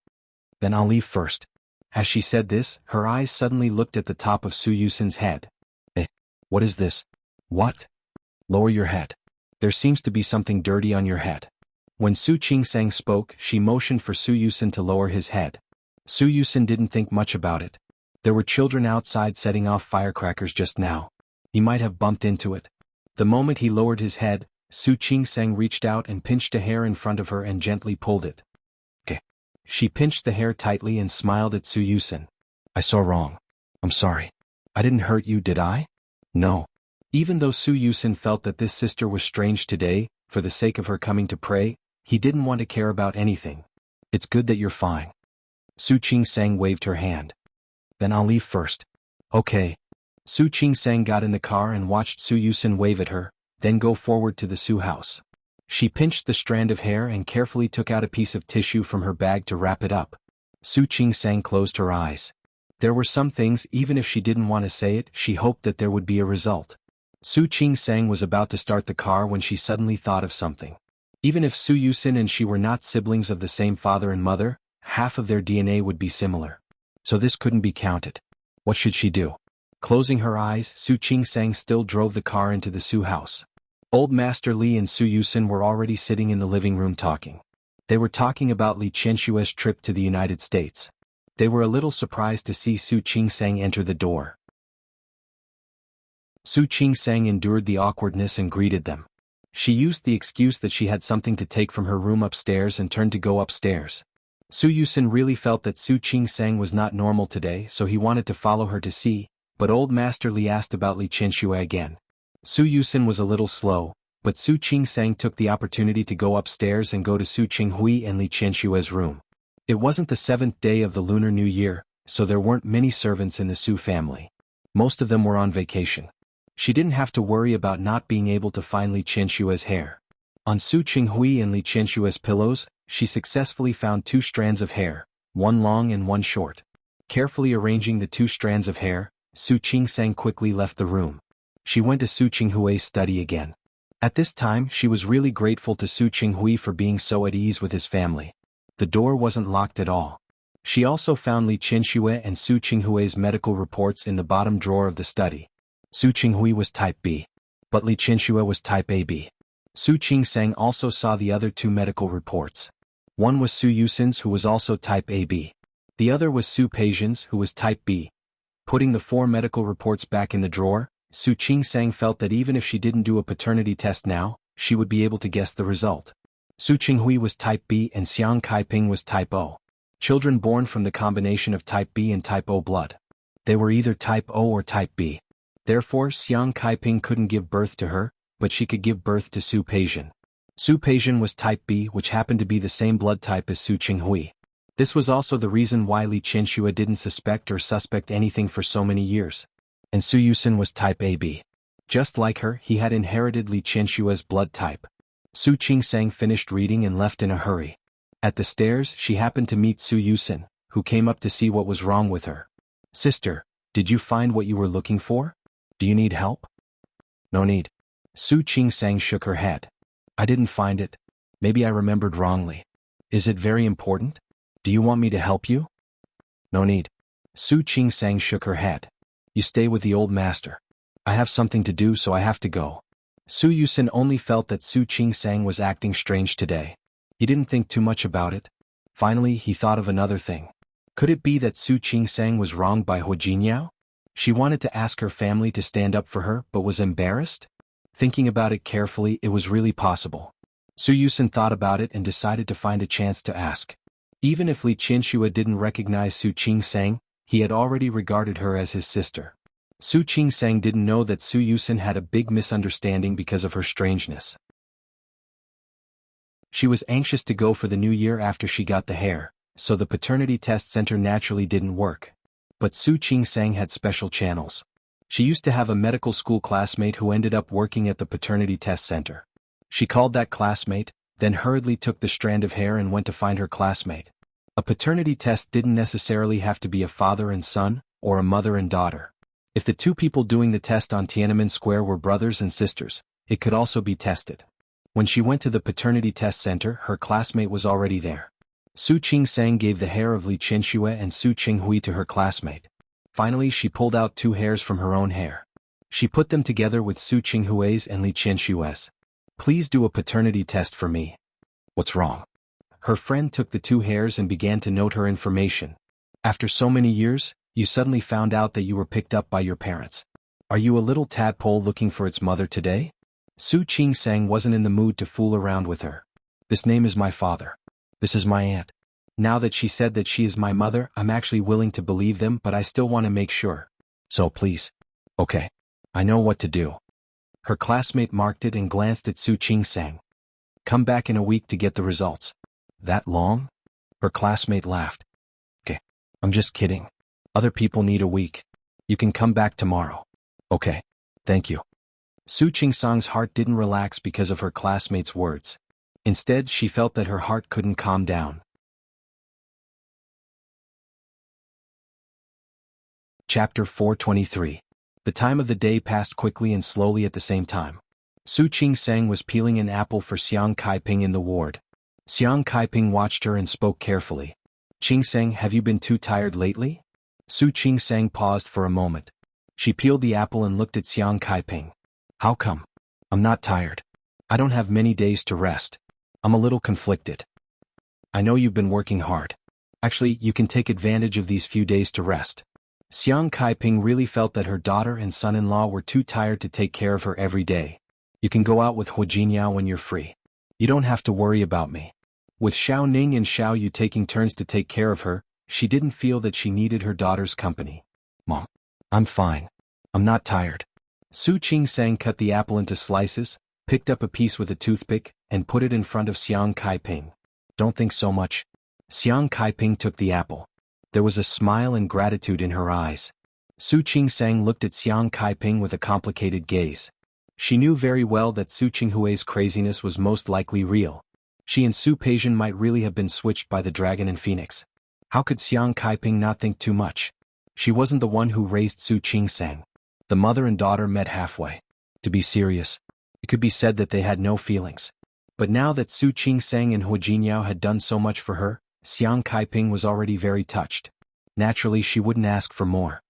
"Then I'll leave first." As she said this, her eyes suddenly looked at the top of Su Yusin's head. What is this?" "What?" "Lower your head. There seems to be something dirty on your head." When Su Qingsang spoke, she motioned for Su Yusin to lower his head. Su Yusin didn't think much about it. There were children outside setting off firecrackers just now. He might have bumped into it. The moment he lowered his head, Su Qingsang reached out and pinched a hair in front of her and gently pulled it. "Okay." She pinched the hair tightly and smiled at Su Yusin. "I saw wrong. I'm sorry. I didn't hurt you, did I?" "No." Even though Su Yusin felt that this sister was strange today, for the sake of her coming to pray, he didn't want to care about anything. "It's good that you're fine." Su Qingsang waved her hand. "Then I'll leave first." "Okay." Su Qingsang got in the car and watched Su Yusin wave at her, then go forward to the Su house. She pinched the strand of hair and carefully took out a piece of tissue from her bag to wrap it up. Su Qingsang closed her eyes. There were some things, even if she didn't want to say it, she hoped that there would be a result. Su Qingsang was about to start the car when she suddenly thought of something. Even if Su Yusin and she were not siblings of the same father and mother, half of their DNA would be similar. So this couldn't be counted. What should she do? Closing her eyes, Su Qingsang still drove the car into the Su house. Old Master Li and Su Yusin were already sitting in the living room talking. They were talking about Li Qianxue's trip to the United States. They were a little surprised to see Su Qingsang enter the door. Su Qingsang endured the awkwardness and greeted them. She used the excuse that she had something to take from her room upstairs and turned to go upstairs. Su Yusin really felt that Su Qingsang was not normal today, so he wanted to follow her to see, but Old Master Li asked about Li Qianxue again. Su Yusin was a little slow, but Su Qingsang took the opportunity to go upstairs and go to Su Qinghui and Li Qianxue's room. It wasn't the 7th day of the Lunar New Year, so there weren't many servants in the Su family. Most of them were on vacation. She didn't have to worry about not being able to find Li Qianshua's hair. On Su Qinghui and Li Qianshua's pillows, she successfully found 2 strands of hair, one long and one short. Carefully arranging the 2 strands of hair, Su Qingsang quickly left the room. She went to Su Qinghui's study again. At this time she was really grateful to Su Qinghui for being so at ease with his family. The door wasn't locked at all. She also found Li Qianxue and Su Qinghui's medical reports in the bottom drawer of the study. Su Qinghui was type B, but Li Qianxue was type AB. Su Qingsang also saw the other 2 medical reports. One was Su Yusin's, who was also type AB. The other was Su Peijian's, who was type B. Putting the 4 medical reports back in the drawer, Su Qingsang felt that even if she didn't do a paternity test now, she would be able to guess the result. Su Qinghui was type B and Xiang Kaiping was type O. Children born from the combination of type B and type O blood. They were either type O or type B. Therefore Xiang Kaiping couldn't give birth to her, but she could give birth to Su Peijian. Su Peijian was type B, which happened to be the same blood type as Su Qinghui. This was also the reason why Li Qianxue didn't suspect anything for so many years. And Su Yusin was type AB. Just like her, he had inherited Li Qianshua's blood type. Su Qingsang finished reading and left in a hurry. At the stairs, she happened to meet Su Yusin, who came up to see what was wrong with her. "Sister, did you find what you were looking for? Do you need help?" "No need." Su Qingsang shook her head. "I didn't find it. Maybe I remembered wrongly. Is it very important? Do you want me to help you?" "No need." Su Qingsang shook her head. "You stay with the old master. I have something to do, so I have to go." Su Yusin only felt that Su Qingsang was acting strange today. He didn't think too much about it. Finally, he thought of another thing. Could it be that Su Qingsang was wronged by Hu Jinyao? She wanted to ask her family to stand up for her, but was embarrassed? Thinking about it carefully, it was really possible. Su Yusin thought about it and decided to find a chance to ask. Even if Li Qianxue didn't recognize Su Qingsang, he had already regarded her as his sister. Su Qingsang didn't know that Su Yusin had a big misunderstanding because of her strangeness. She was anxious to go for the new year after she got the hair, so the paternity test center naturally didn't work. But Su Qingsang had special channels. She used to have a medical school classmate who ended up working at the paternity test center. She called that classmate, then hurriedly took the strand of hair and went to find her classmate. A paternity test didn't necessarily have to be a father and son, or a mother and daughter. If the 2 people doing the test on Tiananmen Square were brothers and sisters, it could also be tested. When she went to the paternity test center, her classmate was already there. Su Qingsang gave the hair of Li Qianxue and Su Qinghui to her classmate. Finally, she pulled out 2 hairs from her own hair. She put them together with Su Qinghui's and Li Qianshue's. "Please do a paternity test for me." "What's wrong?" Her friend took the 2 hairs and began to note her information. "After so many years, you suddenly found out that you were picked up by your parents. Are you a little tadpole looking for its mother today?" Su Qingsang wasn't in the mood to fool around with her. "This name is my father. This is my aunt. Now that she said that she is my mother, I'm actually willing to believe them, but I still want to make sure. So please." "Okay. I know what to do." Her classmate marked it and glanced at Su Qingsang. "Come back in a week to get the results." "That long?" Her classmate laughed. "Okay. I'm just kidding. Other people need a week. You can come back tomorrow." "Okay. Thank you." Su Qingsang's heart didn't relax because of her classmate's words. Instead, she felt that her heart couldn't calm down. Chapter 423. The time of the day passed quickly and slowly at the same time. Su Qingsang was peeling an apple for Xiang Kaiping in the ward. Xiang Kaiping watched her and spoke carefully. "Qingsang, have you been too tired lately?" Su Qingsang paused for a moment. She peeled the apple and looked at Xiang Kaiping. "How come?" "I'm not tired. I don't have many days to rest. I'm a little conflicted." "I know you've been working hard. Actually, you can take advantage of these few days to rest." Xiang Kaiping really felt that her daughter and son-in-law were too tired to take care of her every day. "You can go out with Hu Jinyao when you're free. You don't have to worry about me." With Xiao Ning and Xiao Yu taking turns to take care of her, she didn't feel that she needed her daughter's company. "Mom, I'm fine. I'm not tired." Su Qingsang cut the apple into slices, picked up a piece with a toothpick, and put it in front of Xiang Kaiping. "Don't think so much." Xiang Kaiping took the apple. There was a smile and gratitude in her eyes. Su Qingsang looked at Xiang Kaiping with a complicated gaze. She knew very well that Su Qinghui's craziness was most likely real. She and Su Peijian might really have been switched by the dragon and phoenix. How could Xiang Kaiping not think too much? She wasn't the one who raised Su Qingsang. The mother and daughter met halfway. To be serious, it could be said that they had no feelings. But now that Su Qingsang and Hu Jingyao had done so much for her, Xiang Kaiping was already very touched. Naturally, she wouldn't ask for more.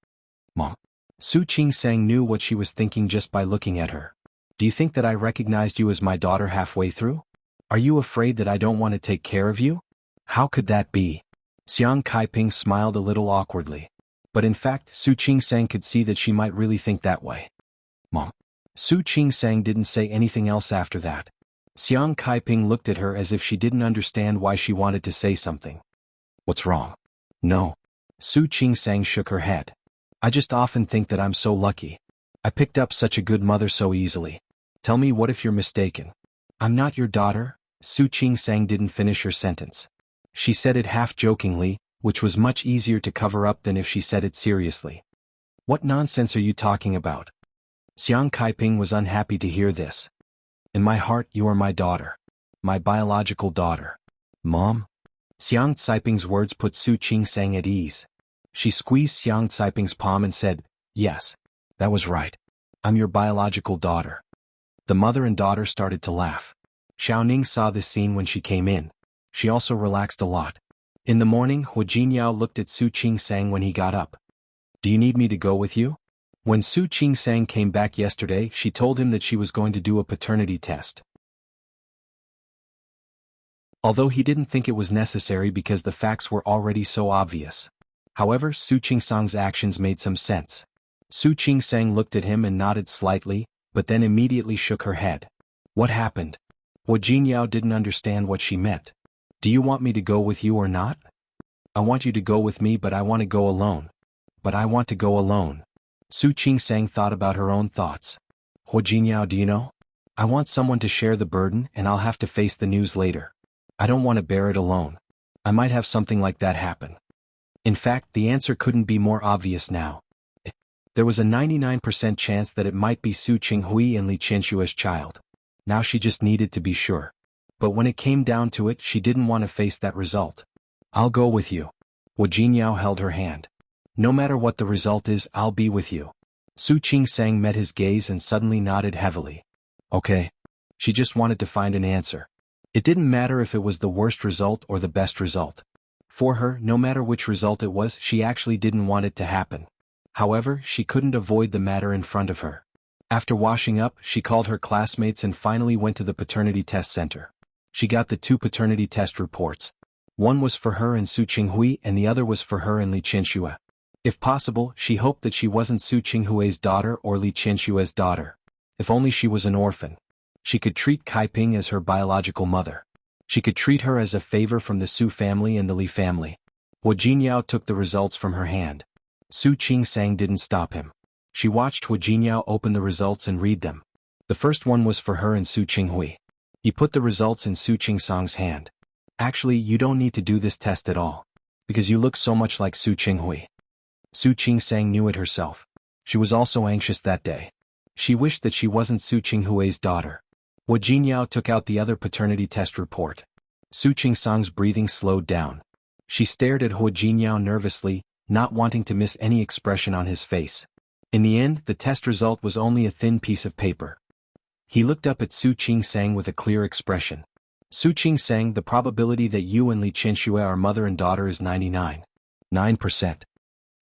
Mom. Su Qingsang knew what she was thinking just by looking at her. Do you think that I recognized you as my daughter halfway through? Are you afraid that I don't want to take care of you? How could that be? Xiang Kaiping smiled a little awkwardly. But in fact, Su Qingsang could see that she might really think that way. Mom. Su Qingsang didn't say anything else after that. Xiang Kaiping looked at her as if she didn't understand why she wanted to say something. What's wrong? No. Su Qingsang shook her head. I just often think that I'm so lucky. I picked up such a good mother so easily. Tell me, what if you're mistaken? I'm not your daughter? Su Qingsang didn't finish her sentence. She said it half-jokingly, which was much easier to cover up than if she said it seriously. What nonsense are you talking about? Xiang Kaiping was unhappy to hear this. In my heart, you are my daughter. My biological daughter. Mom? Xiang Caiping's words put Su Qingsang at ease. She squeezed Xiang Caiping's palm and said, Yes. That was right. I'm your biological daughter. The mother and daughter started to laugh. Xiaoning saw this scene when she came in. She also relaxed a lot. In the morning, Hu Jinyao looked at Su Qingsang when he got up. Do you need me to go with you? When Su Qingsang came back yesterday, she told him that she was going to do a paternity test. Although he didn't think it was necessary because the facts were already so obvious. However, Su Qingsang's actions made some sense. Su Qingsang looked at him and nodded slightly, but then immediately shook her head. What happened? Hu Jinyao didn't understand what she meant. Do you want me to go with you or not? I want you to go with me, but I want to go alone. But I want to go alone. Su Qingsang thought about her own thoughts. Hu Jinyao, do you know? I want someone to share the burden and I'll have to face the news later. I don't want to bear it alone. I might have something like that happen. In fact, the answer couldn't be more obvious now. There was a 99% chance that it might be Su Qinghui and Li Qianshua's child. Now she just needed to be sure. But when it came down to it, she didn't want to face that result. I'll go with you. Hu Jinyao held her hand. No matter what the result is, I'll be with you. Su Qingsang met his gaze and suddenly nodded heavily. Okay. She just wanted to find an answer. It didn't matter if it was the worst result or the best result. For her, no matter which result it was, she actually didn't want it to happen. However, she couldn't avoid the matter in front of her. After washing up, she called her classmates and finally went to the paternity test center. She got the 2 paternity test reports. One was for her and Su Qinghui and the other was for her and Li Qianshua. If possible, she hoped that she wasn't Su Qinghui's daughter or Li Qianshua's daughter. If only she was an orphan. She could treat Kaiping as her biological mother. She could treat her as a favor from the Su family and the Li family. Hu Jinyao took the results from her hand. Su Qingsang didn't stop him. She watched Hu Jinyao open the results and read them. The first one was for her and Su Qinghui. He put the results in Su Qingsang's hand. Actually, you don't need to do this test at all. Because you look so much like Su Qinghui. Su Qingsang knew it herself. She was also anxious that day. She wished that she wasn't Su Qinghui's daughter. Hu Jinyao took out the other paternity test report. Su Qingsang's breathing slowed down. She stared at Hu Jinyao nervously, not wanting to miss any expression on his face. In the end, the test result was only a thin piece of paper. He looked up at Su Qingsang with a clear expression. Su Qingsang, the probability that you and Li Qianshua are mother and daughter is 99.9%.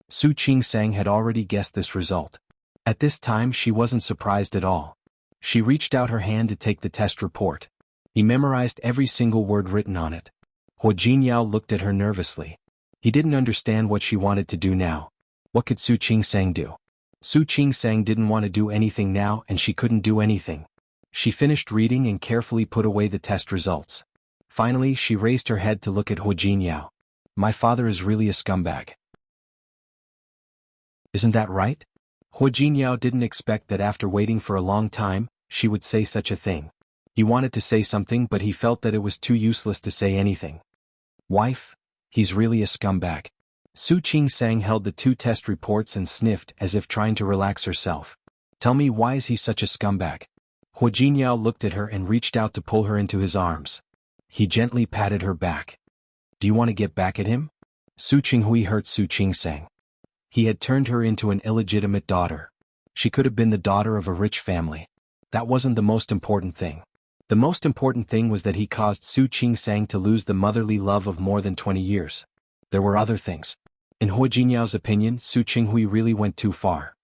Su Qingsang had already guessed this result. At this time she wasn't surprised at all. She reached out her hand to take the test report. He memorized every single word written on it. Hu Jinyao looked at her nervously. He didn't understand what she wanted to do now. What could Su Qingsang do? Su Qingsang didn't want to do anything now and she couldn't do anything. She finished reading and carefully put away the test results. Finally, she raised her head to look at Hu Jinyao. My father is really a scumbag. Isn't that right? Hu Jinyao didn't expect that after waiting for a long time, she would say such a thing. He wanted to say something but he felt that it was too useless to say anything. Wife? He's really a scumbag. Su Qing-sang held the 2 test reports and sniffed as if trying to relax herself. Tell me, why is he such a scumbag? Hu Jinyao looked at her and reached out to pull her into his arms. He gently patted her back. Do you want to get back at him? Su Qinghui hurt Su Qing-sang. He had turned her into an illegitimate daughter. She could have been the daughter of a rich family. That wasn't the most important thing. The most important thing was that he caused Su Qing-sang to lose the motherly love of more than 20 years. There were other things. In Hu Jinyao's opinion, Su Qinghui really went too far.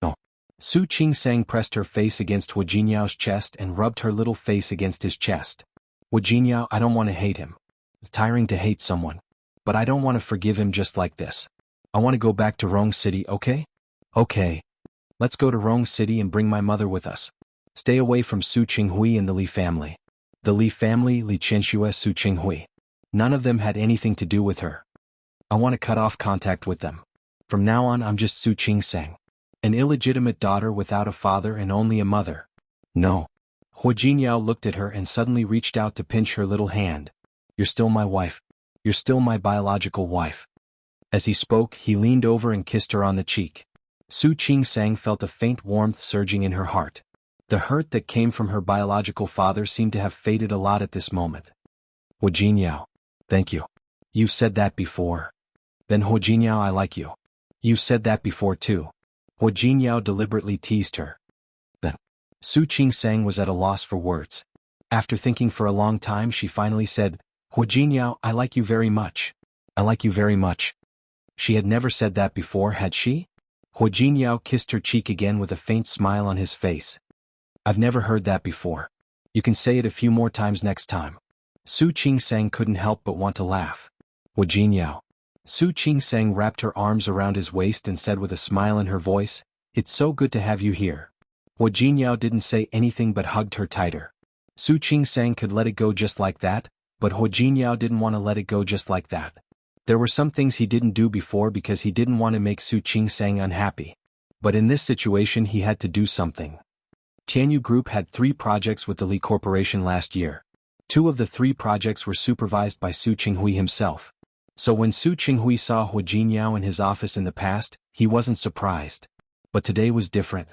No. Su Qing-sang pressed her face against Hu Jinyao's chest and rubbed her little face against his chest. Hu Jinyao, I don't want to hate him. It's tiring to hate someone. But I don't want to forgive him just like this. I want to go back to Rong City, okay? Okay. Let's go to Rong City and bring my mother with us. Stay away from Su Qinghui and the Li family. The Li family, Li Qianxue, Su Qinghui. None of them had anything to do with her. I want to cut off contact with them. From now on I'm just Su Qing-sang. An illegitimate daughter without a father and only a mother. No. Hu Jinyao looked at her and suddenly reached out to pinch her little hand. You're still my wife. You're still my biological wife. As he spoke, he leaned over and kissed her on the cheek. Su Qing-sang felt a faint warmth surging in her heart. The hurt that came from her biological father seemed to have faded a lot at this moment. Hu Jinyao. Thank you. You've said that before. Then Hu Jinyao, I like you. You've said that before too. Hu Jinyao deliberately teased her. Then. Su Qing-sang was at a loss for words. After thinking for a long time, she finally said, Hu Jinyao, I like you very much. I like you very much. She had never said that before, had she? Hu Jinyao kissed her cheek again with a faint smile on his face. I've never heard that before. You can say it a few more times next time. Su Qing-sang couldn't help but want to laugh. Hu Jinyao. Su Qing-sang wrapped her arms around his waist and said with a smile in her voice, It's so good to have you here. Hu Jinyao didn't say anything but hugged her tighter. Su Qing-sang could let it go just like that, but Hu Jinyao didn't want to let it go just like that. There were some things he didn't do before because he didn't want to make Su Qing-sang unhappy. But in this situation he had to do something. Tianyu Group had 3 projects with the Li Corporation last year. 2 of the 3 projects were supervised by Su Qinghui himself. So when Su Qinghui saw Hu Jinyao in his office in the past, he wasn't surprised. But today was different.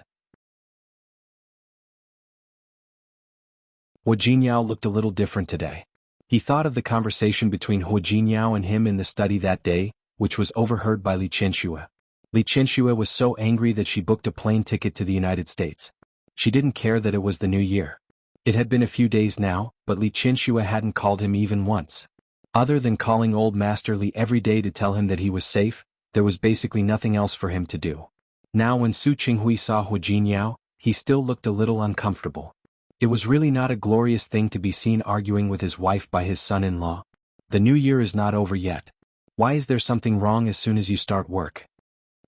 Hu Jinyao looked a little different today. He thought of the conversation between Hu Jinyao and him in the study that day, which was overheard by Li Qianxue. Li Qianxue was so angry that she booked a plane ticket to the United States. She didn't care that it was the new year. It had been a few days now, but Li Qianxue hadn't called him even once. Other than calling old Master Li every day to tell him that he was safe, there was basically nothing else for him to do. Now when Su Qinghui saw Hu Jinyao, he still looked a little uncomfortable. It was really not a glorious thing to be seen arguing with his wife by his son-in-law. The new year is not over yet. Why is there something wrong as soon as you start work?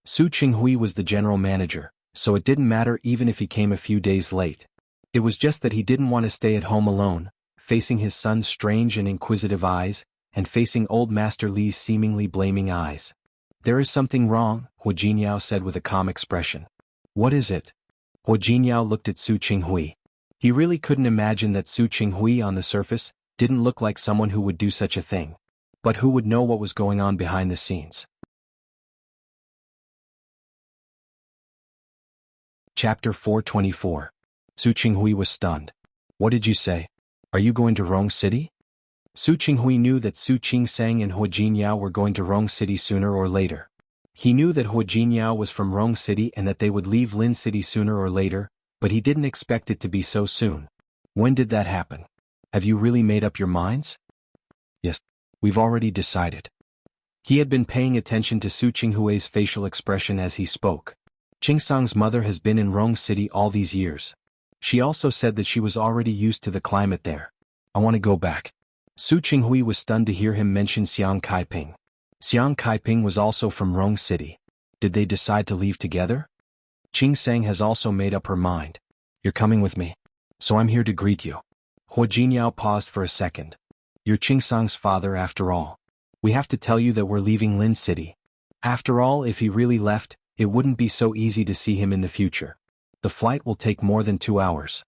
Su Qinghui was the general manager, so it didn't matter even if he came a few days late. It was just that he didn't want to stay at home alone, facing his son's strange and inquisitive eyes, and facing old Master Li's seemingly blaming eyes. There is something wrong, Hu Jinyao said with a calm expression. What is it? Hu Jinyao looked at Su Qinghui. He really couldn't imagine that Su Qinghui on the surface didn't look like someone who would do such a thing. But who would know what was going on behind the scenes? Chapter 424. Su Qinghui was stunned. What did you say? Are you going to Rong City? Su Qinghui knew that Su Qing-sang and Hu Jinyao were going to Rong City sooner or later. He knew that Hu Jinyao was from Rong City and that they would leave Lin City sooner or later, but he didn't expect it to be so soon. When did that happen? Have you really made up your minds? Yes, we've already decided. He had been paying attention to Su Qinghui's facial expression as he spoke. Qingsang's mother has been in Rong City all these years. She also said that she was already used to the climate there. I want to go back. Su Qinghui was stunned to hear him mention Xiang Kaiping. Xiang Kaiping was also from Rong City. Did they decide to leave together? Qingsang has also made up her mind. You're coming with me. So I'm here to greet you. Hu Jinyao paused for a second. You're Qingsang's father after all. We have to tell you that we're leaving Lin City. After all, if he really left, it wouldn't be so easy to see him in the future. The flight will take more than 2 hours.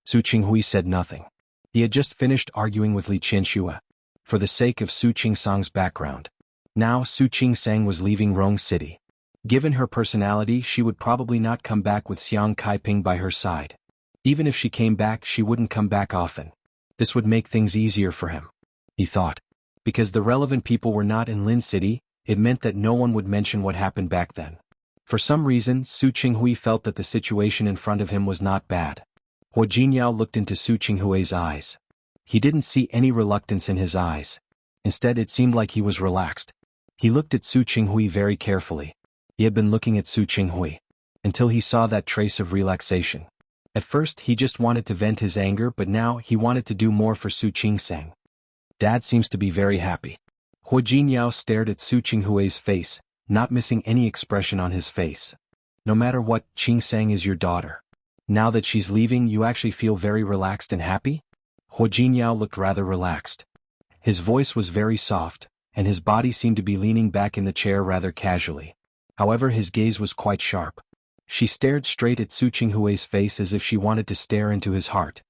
Su Qinghui said nothing. He had just finished arguing with Li Qianxue. For the sake of Su Qingsang's background, Now Su Qingsang was leaving Rong City. Given her personality, she would probably not come back with Xiang Kaiping by her side. Even if she came back, she wouldn't come back often. This would make things easier for him, he thought. Because the relevant people were not in Lin City, it meant that no one would mention what happened back then. For some reason, Su Qinghui felt that the situation in front of him was not bad. Hua Jinyao looked into Su Qinghui's eyes. He didn't see any reluctance in his eyes. Instead, it seemed like he was relaxed. He looked at Su Qinghui very carefully. He had been looking at Su Qinghui until he saw that trace of relaxation. At first, he just wanted to vent his anger, but now he wanted to do more for Su Qingsang. Dad seems to be very happy. Hua Jinyao stared at Su Qinghui's face, not missing any expression on his face. No matter what, Qingsang is your daughter. Now that she's leaving, you actually feel very relaxed and happy? Hua Jinyao looked rather relaxed. His voice was very soft, and his body seemed to be leaning back in the chair rather casually. However, his gaze was quite sharp. She stared straight at Su Qinghui's face as if she wanted to stare into his heart.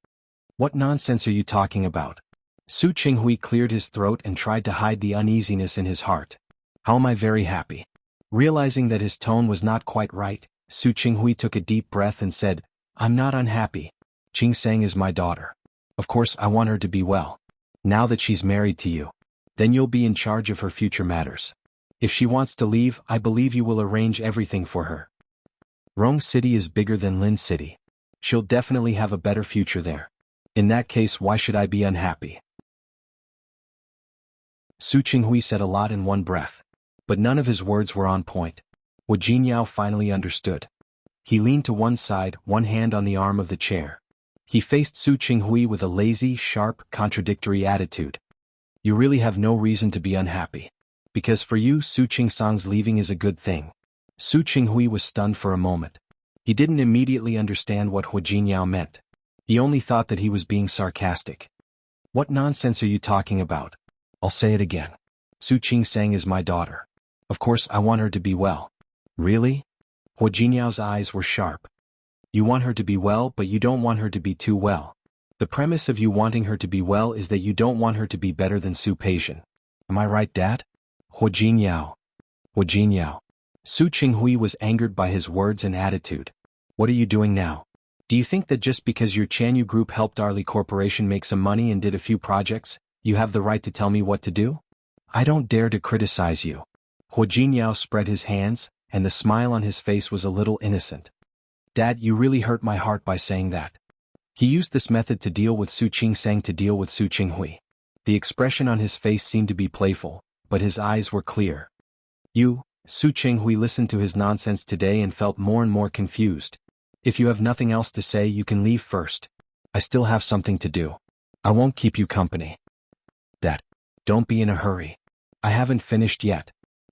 What nonsense are you talking about? Su Qinghui cleared his throat and tried to hide the uneasiness in his heart. How am I very happy? Realizing that his tone was not quite right, Su Qinghui took a deep breath and said, I'm not unhappy. Qingsang is my daughter. Of course, I want her to be well. Now that she's married to you, then you'll be in charge of her future matters. If she wants to leave, I believe you will arrange everything for her. Rong City is bigger than Lin City. She'll definitely have a better future there. In that case, why should I be unhappy? Su Qinghui said a lot in one breath. But none of his words were on point. Hua Jinyao finally understood. He leaned to one side, one hand on the arm of the chair. He faced Su Qinghui with a lazy, sharp, contradictory attitude. You really have no reason to be unhappy. Because for you, Su Qingsang's leaving is a good thing. Su Qinghui was stunned for a moment. He didn't immediately understand what Hua Jinyao meant. He only thought that he was being sarcastic. What nonsense are you talking about? I'll say it again. Su Qingsang is my daughter. Of course, I want her to be well. Really? Hua Jinyao's eyes were sharp. You want her to be well, but you don't want her to be too well. The premise of you wanting her to be well is that you don't want her to be better than Su Peixian. Am I right, Dad? Hua Jinyao. Hua Jinyao. Su Qinghui was angered by his words and attitude. What are you doing now? Do you think that just because your Chanyu Group helped Arli Corporation make some money and did a few projects, you have the right to tell me what to do? I don't dare to criticize you. Hua Jinyao spread his hands, and the smile on his face was a little innocent. Dad, you really hurt my heart by saying that. He used this method to deal with Su Qingsang to deal with Su Qinghui. The expression on his face seemed to be playful, but his eyes were clear. Su Qinghui listened to his nonsense today and felt more and more confused. If you have nothing else to say, you can leave first. I still have something to do. I won't keep you company. Dad, don't be in a hurry. I haven't finished yet.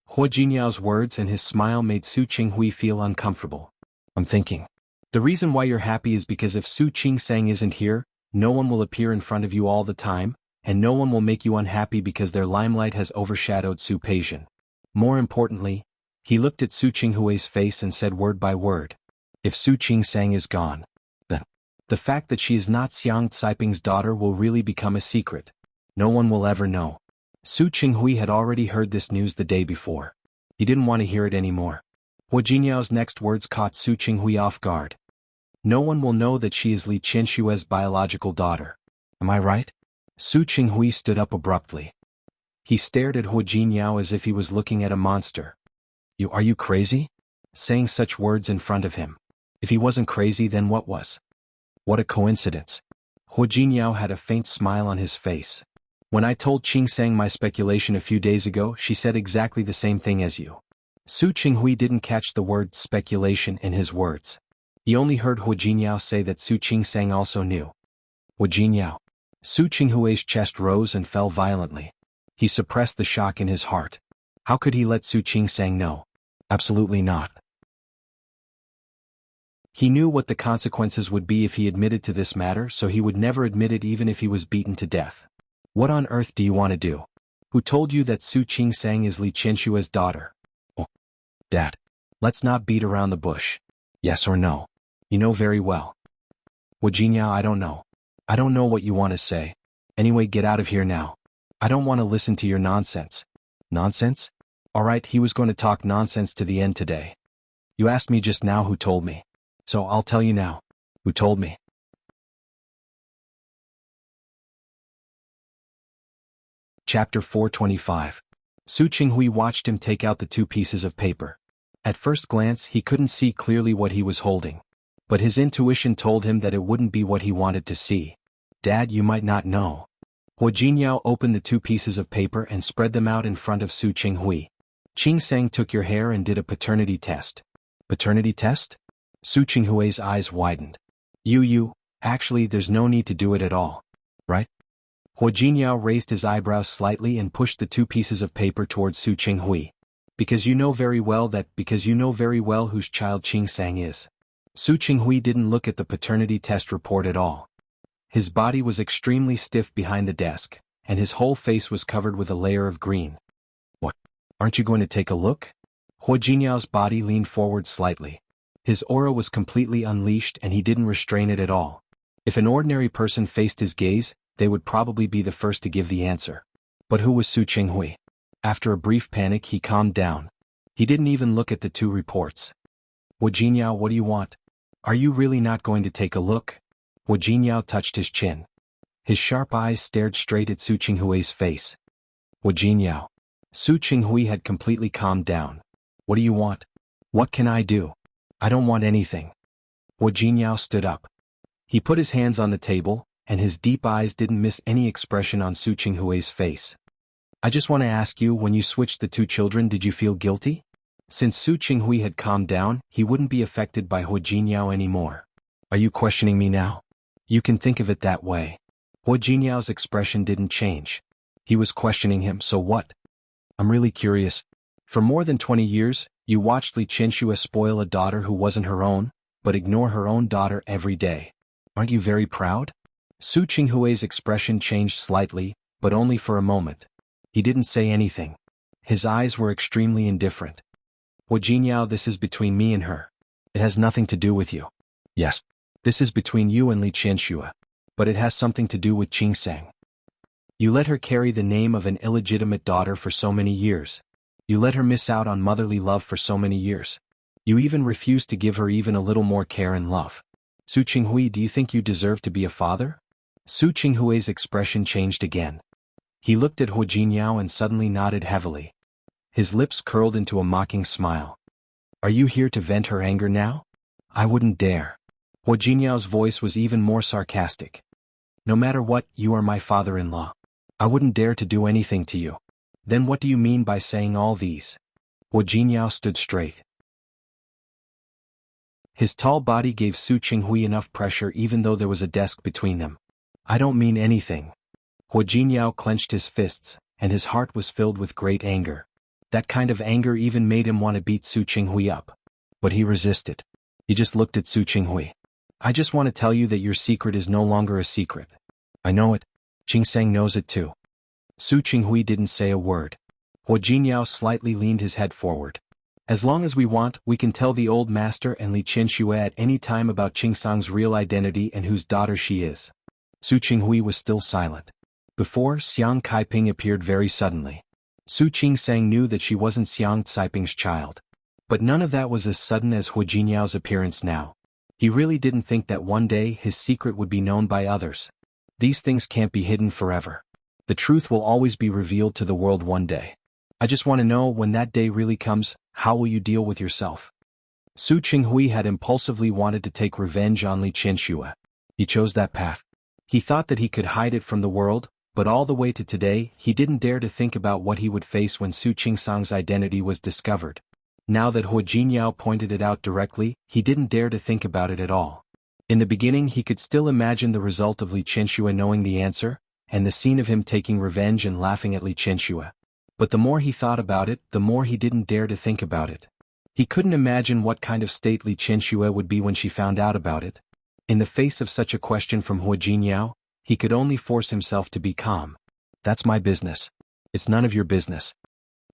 Hua Jinyao's words and his smile made Su Qinghui feel uncomfortable. I'm thinking. The reason why you're happy is because if Su Qingsang isn't here, no one will appear in front of you all the time, and no one will make you unhappy because their limelight has overshadowed Su Peixian. More importantly, he looked at Su Qinghui's face and said word by word. If Su Qingsang is gone, then the fact that she is not Xiang Caiping's daughter will really become a secret. No one will ever know. Su Qinghui had already heard this news the day before. He didn't want to hear it anymore. Hua Jinyao's next words caught Su Qinghui off guard. No one will know that she is Li Qianshue's biological daughter. Am I right? Su Qinghui stood up abruptly. He stared at Hua Jinyao as if he was looking at a monster. Are you crazy? Saying such words in front of him. If he wasn't crazy, then what was? What a coincidence. Hua Jinyao had a faint smile on his face. When I told Qingsang my speculation a few days ago, she said exactly the same thing as you. Su Qinghui didn't catch the word speculation in his words. He only heard Hua Jinyao say that Su Qingsang also knew. Hua Jinyao. Su Qinghui's chest rose and fell violently. He suppressed the shock in his heart. How could he let Su Qingsang know? Absolutely not. He knew what the consequences would be if he admitted to this matter, so he would never admit it even if he was beaten to death. What on earth do you want to do? Who told you that Su Qingsang is Li Qianshue's daughter? Oh, Dad. Let's not beat around the bush. Yes or no? You know very well. Hua Jinyao, I don't know. I don't know what you want to say. Anyway, get out of here now. I don't want to listen to your nonsense. Nonsense? Alright, he was going to talk nonsense to the end today. You asked me just now who told me. So I'll tell you now. Who told me? Chapter 425. Su Qinghui watched him take out the 2 pieces of paper. At first glance he couldn't see clearly what he was holding. But his intuition told him that it wouldn't be what he wanted to see. Dad, you might not know. Hua Jinyao opened the 2 pieces of paper and spread them out in front of Su Qinghui. Qingsang took your hair and did a paternity test. Paternity test? Su Qinghui's eyes widened. Actually there's no need to do it at all. Right? Hua Jinyao raised his eyebrows slightly and pushed the 2 pieces of paper towards Su Qinghui. Because you know very well whose child Qingsang is. Su Qinghui didn't look at the paternity test report at all. His body was extremely stiff behind the desk, and his whole face was covered with a layer of green. What? Aren't you going to take a look? Hua Jinyao's body leaned forward slightly. His aura was completely unleashed and he didn't restrain it at all. If an ordinary person faced his gaze, they would probably be the first to give the answer. But who was Su Qinghui? After a brief panic he calmed down. He didn't even look at the 2 reports. Hua Jinyao, what do you want? Are you really not going to take a look? Hua Jinyao touched his chin. His sharp eyes stared straight at Su Qinghui's face. Hua Jinyao. Su Qinghui had completely calmed down. What do you want? What can I do? I don't want anything. Hua Jinyao stood up. He put his hands on the table, and his deep eyes didn't miss any expression on Su Qinghui's face. I just want to ask you, when you switched the 2 children, did you feel guilty? Since Su Qinghui had calmed down, he wouldn't be affected by Hua Jinyao anymore. Are you questioning me now? You can think of it that way. Hua Jinyao's expression didn't change. He was questioning him, so what? I'm really curious. For more than 20 years, you watched Li Qianxue spoil a daughter who wasn't her own, but ignore her own daughter every day. Aren't you very proud? Su Qinghui's expression changed slightly, but only for a moment. He didn't say anything. His eyes were extremely indifferent. Hua Jinyao, this is between me and her. It has nothing to do with you. Yes. This is between you and Li Qianxue. But it has something to do with Qingsang. You let her carry the name of an illegitimate daughter for so many years. You let her miss out on motherly love for so many years. You even refused to give her even a little more care and love. Su Qinghui, do you think you deserve to be a father? Su Qinghui's expression changed again. He looked at Hua Jinyao and suddenly nodded heavily. His lips curled into a mocking smile. Are you here to vent her anger now? I wouldn't dare. Hua Jinyao's voice was even more sarcastic. No matter what, you are my father-in-law. I wouldn't dare to do anything to you. Then what do you mean by saying all these? Hua Jinyao stood straight. His tall body gave Su Qinghui enough pressure even though there was a desk between them. I don't mean anything. Hua Jinyao clenched his fists, and his heart was filled with great anger. That kind of anger even made him want to beat Su Qinghui up. But he resisted. He just looked at Su Qinghui. I just want to tell you that your secret is no longer a secret. I know it. Qingsang knows it too. Su Qinghui didn't say a word. Hua Jinyao slightly leaned his head forward. As long as we want, we can tell the old master and Li Qianxue at any time about Qingsang's real identity and whose daughter she is. Su Qinghui was still silent. Before, Xiang Kaiping appeared very suddenly. Su Qingsang knew that she wasn't Xiang Caiping's child. But none of that was as sudden as Hua Jinyao's appearance now. He really didn't think that one day his secret would be known by others. These things can't be hidden forever. The truth will always be revealed to the world one day. I just want to know, when that day really comes, how will you deal with yourself? Su Qinghui had impulsively wanted to take revenge on Li Qianxue. He chose that path. He thought that he could hide it from the world, but all the way to today, he didn't dare to think about what he would face when Su Qingsang's identity was discovered. Now that Hua Jinyao pointed it out directly, he didn't dare to think about it at all. In the beginning he could still imagine the result of Li Qianxue knowing the answer, and the scene of him taking revenge and laughing at Li Qianxue. But the more he thought about it, the more he didn't dare to think about it. He couldn't imagine what kind of state Li Qianxue would be when she found out about it. In the face of such a question from Hua Jinyao, he could only force himself to be calm. That's my business. It's none of your business.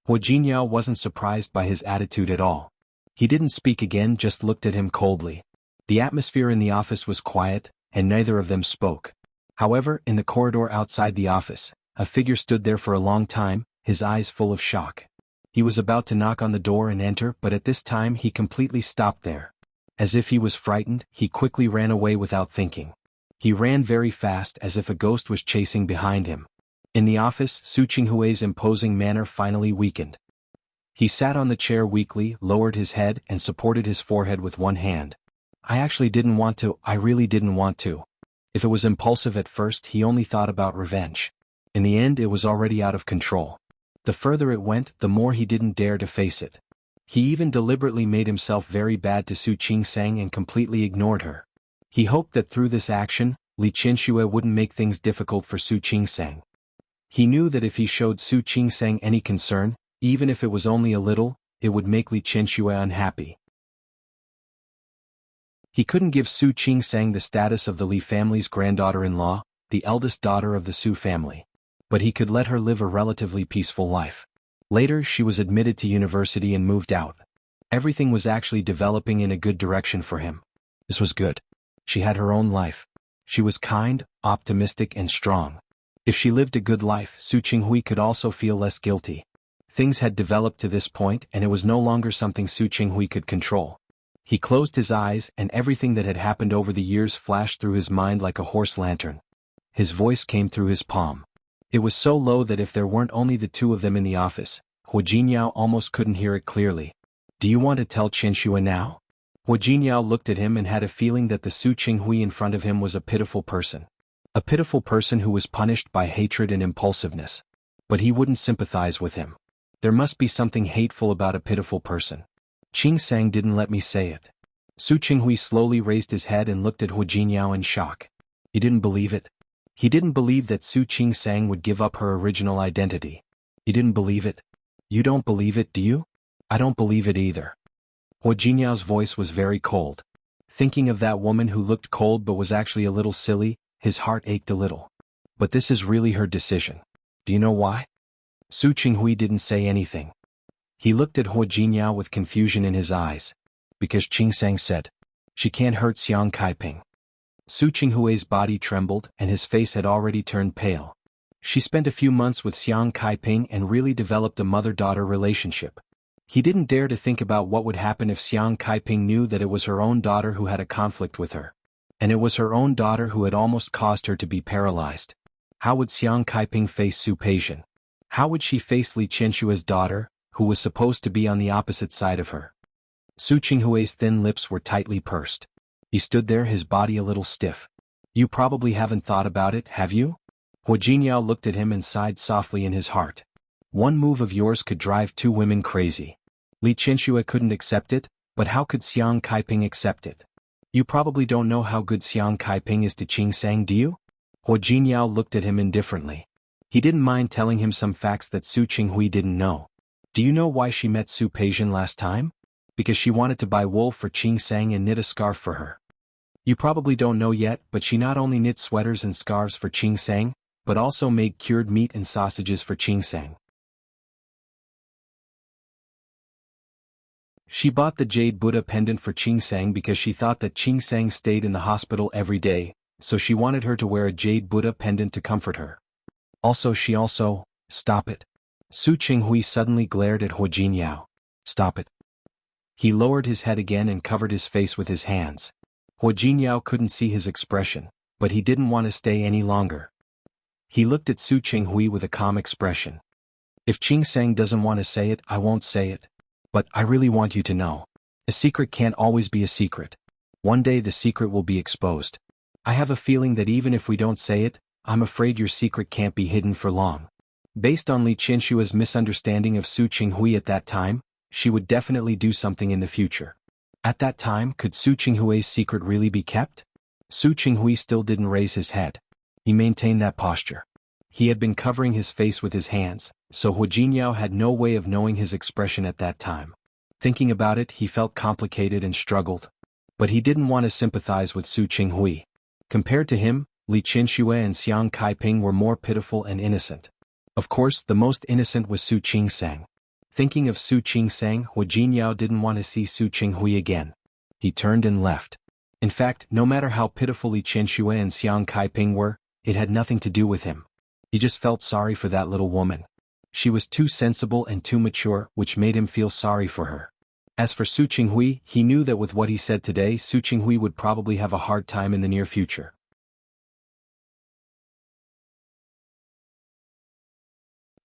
Hua Jinyao wasn't surprised by his attitude at all. He didn't speak again, just looked at him coldly. The atmosphere in the office was quiet, and neither of them spoke. However, in the corridor outside the office, a figure stood there for a long time, his eyes full of shock. He was about to knock on the door and enter, but at this time he completely stopped there. As if he was frightened, he quickly ran away without thinking. He ran very fast as if a ghost was chasing behind him. In the office, Su Qinghui's imposing manner finally weakened. He sat on the chair weakly, lowered his head, and supported his forehead with one hand. I really didn't want to. If it was impulsive at first, he only thought about revenge. In the end, it was already out of control. The further it went, the more he didn't dare to face it. He even deliberately made himself very bad to Su Qingsang and completely ignored her. He hoped that through this action, Li Qianxue wouldn't make things difficult for Su Qingsang. He knew that if he showed Su Qingsang any concern, even if it was only a little, it would make Li Qianxue unhappy. He couldn't give Su Qingsang the status of the Li family's granddaughter-in-law, the eldest daughter of the Su family. But he could let her live a relatively peaceful life. Later, she was admitted to university and moved out. Everything was actually developing in a good direction for him. This was good. She had her own life. She was kind, optimistic, and strong. If she lived a good life, Su Qinghui could also feel less guilty. Things had developed to this point, and it was no longer something Su Qinghui could control. He closed his eyes, and everything that had happened over the years flashed through his mind like a horse lantern. His voice came through his palm. It was so low that if there weren't only the two of them in the office, Hua Jinyao almost couldn't hear it clearly. Do you want to tell Qianxue now? Hua Jinyao looked at him and had a feeling that the Su Qinghui in front of him was a pitiful person. A pitiful person who was punished by hatred and impulsiveness. But he wouldn't sympathize with him. There must be something hateful about a pitiful person. Qingsang didn't let me say it. Su Qinghui slowly raised his head and looked at Hua Jinyao in shock. He didn't believe it. He didn't believe that Su Qingsang would give up her original identity. He didn't believe it. You don't believe it, do you? I don't believe it either. Hua Jinyao's voice was very cold. Thinking of that woman who looked cold but was actually a little silly, his heart ached a little. But this is really her decision. Do you know why? Su Qinghui didn't say anything. He looked at Hua Jinyao with confusion in his eyes. Because Qingsang said, she can't hurt Xiang Kaiping. Su Qinghui's body trembled and his face had already turned pale. She spent a few months with Xiang Kaiping and really developed a mother-daughter relationship. He didn't dare to think about what would happen if Xiang Kaiping knew that it was her own daughter who had a conflict with her. And it was her own daughter who had almost caused her to be paralyzed. How would Xiang Kaiping face Su Peixian? How would she face Li Qianxue's daughter, who was supposed to be on the opposite side of her? Su Qinghui's thin lips were tightly pursed. He stood there, his body a little stiff. You probably haven't thought about it, have you? Hua Jinyao looked at him and sighed softly in his heart. One move of yours could drive two women crazy. Li Qianxue couldn't accept it, but how could Xiang Kaiping accept it? You probably don't know how good Xiang Kaiping is to Qingsang, do you? Hua Jinyao looked at him indifferently. He didn't mind telling him some facts that Su Qinghui didn't know. Do you know why she met Su Peixian last time? Because she wanted to buy wool for Qingsang and knit a scarf for her. You probably don't know yet, but she not only knit sweaters and scarves for Qingsang, but also made cured meat and sausages for Qingsang. She bought the jade Buddha pendant for Qingsang because she thought that Qingsang stayed in the hospital every day, so she wanted her to wear a jade Buddha pendant to comfort her. Stop it. Su Qinghui suddenly glared at Hua Jinyao. Stop it. He lowered his head again and covered his face with his hands. Hua Jinyao couldn't see his expression, but he didn't want to stay any longer. He looked at Su Qinghui with a calm expression. If Qingsang doesn't want to say it, I won't say it. But I really want you to know. A secret can't always be a secret. One day the secret will be exposed. I have a feeling that even if we don't say it, I'm afraid your secret can't be hidden for long. Based on Li Qianshue's misunderstanding of Su Qinghui at that time, she would definitely do something in the future. At that time, could Su Qinghui's secret really be kept? Su Qinghui still didn't raise his head. He maintained that posture. He had been covering his face with his hands, so Hua Jinyao had no way of knowing his expression at that time. Thinking about it, he felt complicated and struggled. But he didn't want to sympathize with Su Qinghui. Compared to him, Li Qianxue and Xiang Kaiping were more pitiful and innocent. Of course, the most innocent was Su Qingsang. Thinking of Su Qingsang, Hua Jinyao didn't want to see Su Qinghui again. He turned and left. In fact, no matter how pitiful Li Qianxue and Xiang Kaiping were, it had nothing to do with him. He just felt sorry for that little woman. She was too sensible and too mature, which made him feel sorry for her. As for Su Qinghui, he knew that with what he said today, Su Qinghui would probably have a hard time in the near future.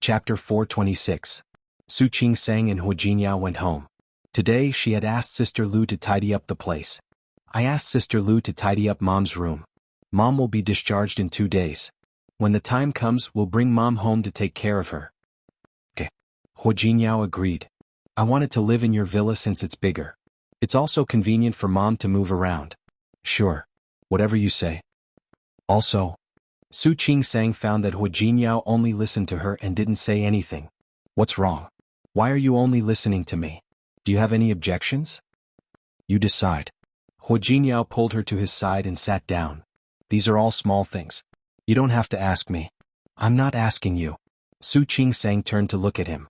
Chapter 426. Su Qingsang and Hu Jinyao went home. Today she had asked Sister Lu to tidy up the place. I asked Sister Lu to tidy up Mom's room. Mom will be discharged in 2 days. When the time comes, we'll bring Mom home to take care of her. Okay. Hu Jinyao agreed. I wanted to live in your villa since it's bigger. It's also convenient for Mom to move around. Sure. Whatever you say. Also, Su Qingsang found that Hu Jinyao only listened to her and didn't say anything. What's wrong? Why are you only listening to me? Do you have any objections? You decide. Hu Jinyao pulled her to his side and sat down. These are all small things. You don't have to ask me. I'm not asking you. Su Qingsang turned to look at him.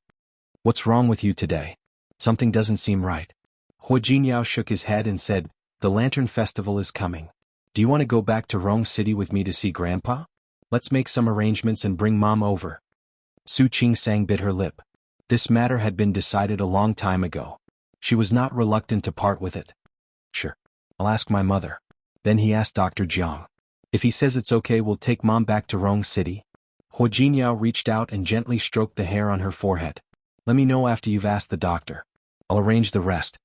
What's wrong with you today? Something doesn't seem right. Hu Jinyao shook his head and said, the Lantern Festival is coming. Do you want to go back to Rong City with me to see Grandpa? Let's make some arrangements and bring Mom over. Su Qingsang bit her lip. This matter had been decided a long time ago. She was not reluctant to part with it. Sure. I'll ask my mother. Then he asked Dr. Jiang. If he says it's okay, we'll take Mom back to Rong City. Hu Jinyao reached out and gently stroked the hair on her forehead. Let me know after you've asked the doctor. I'll arrange the rest.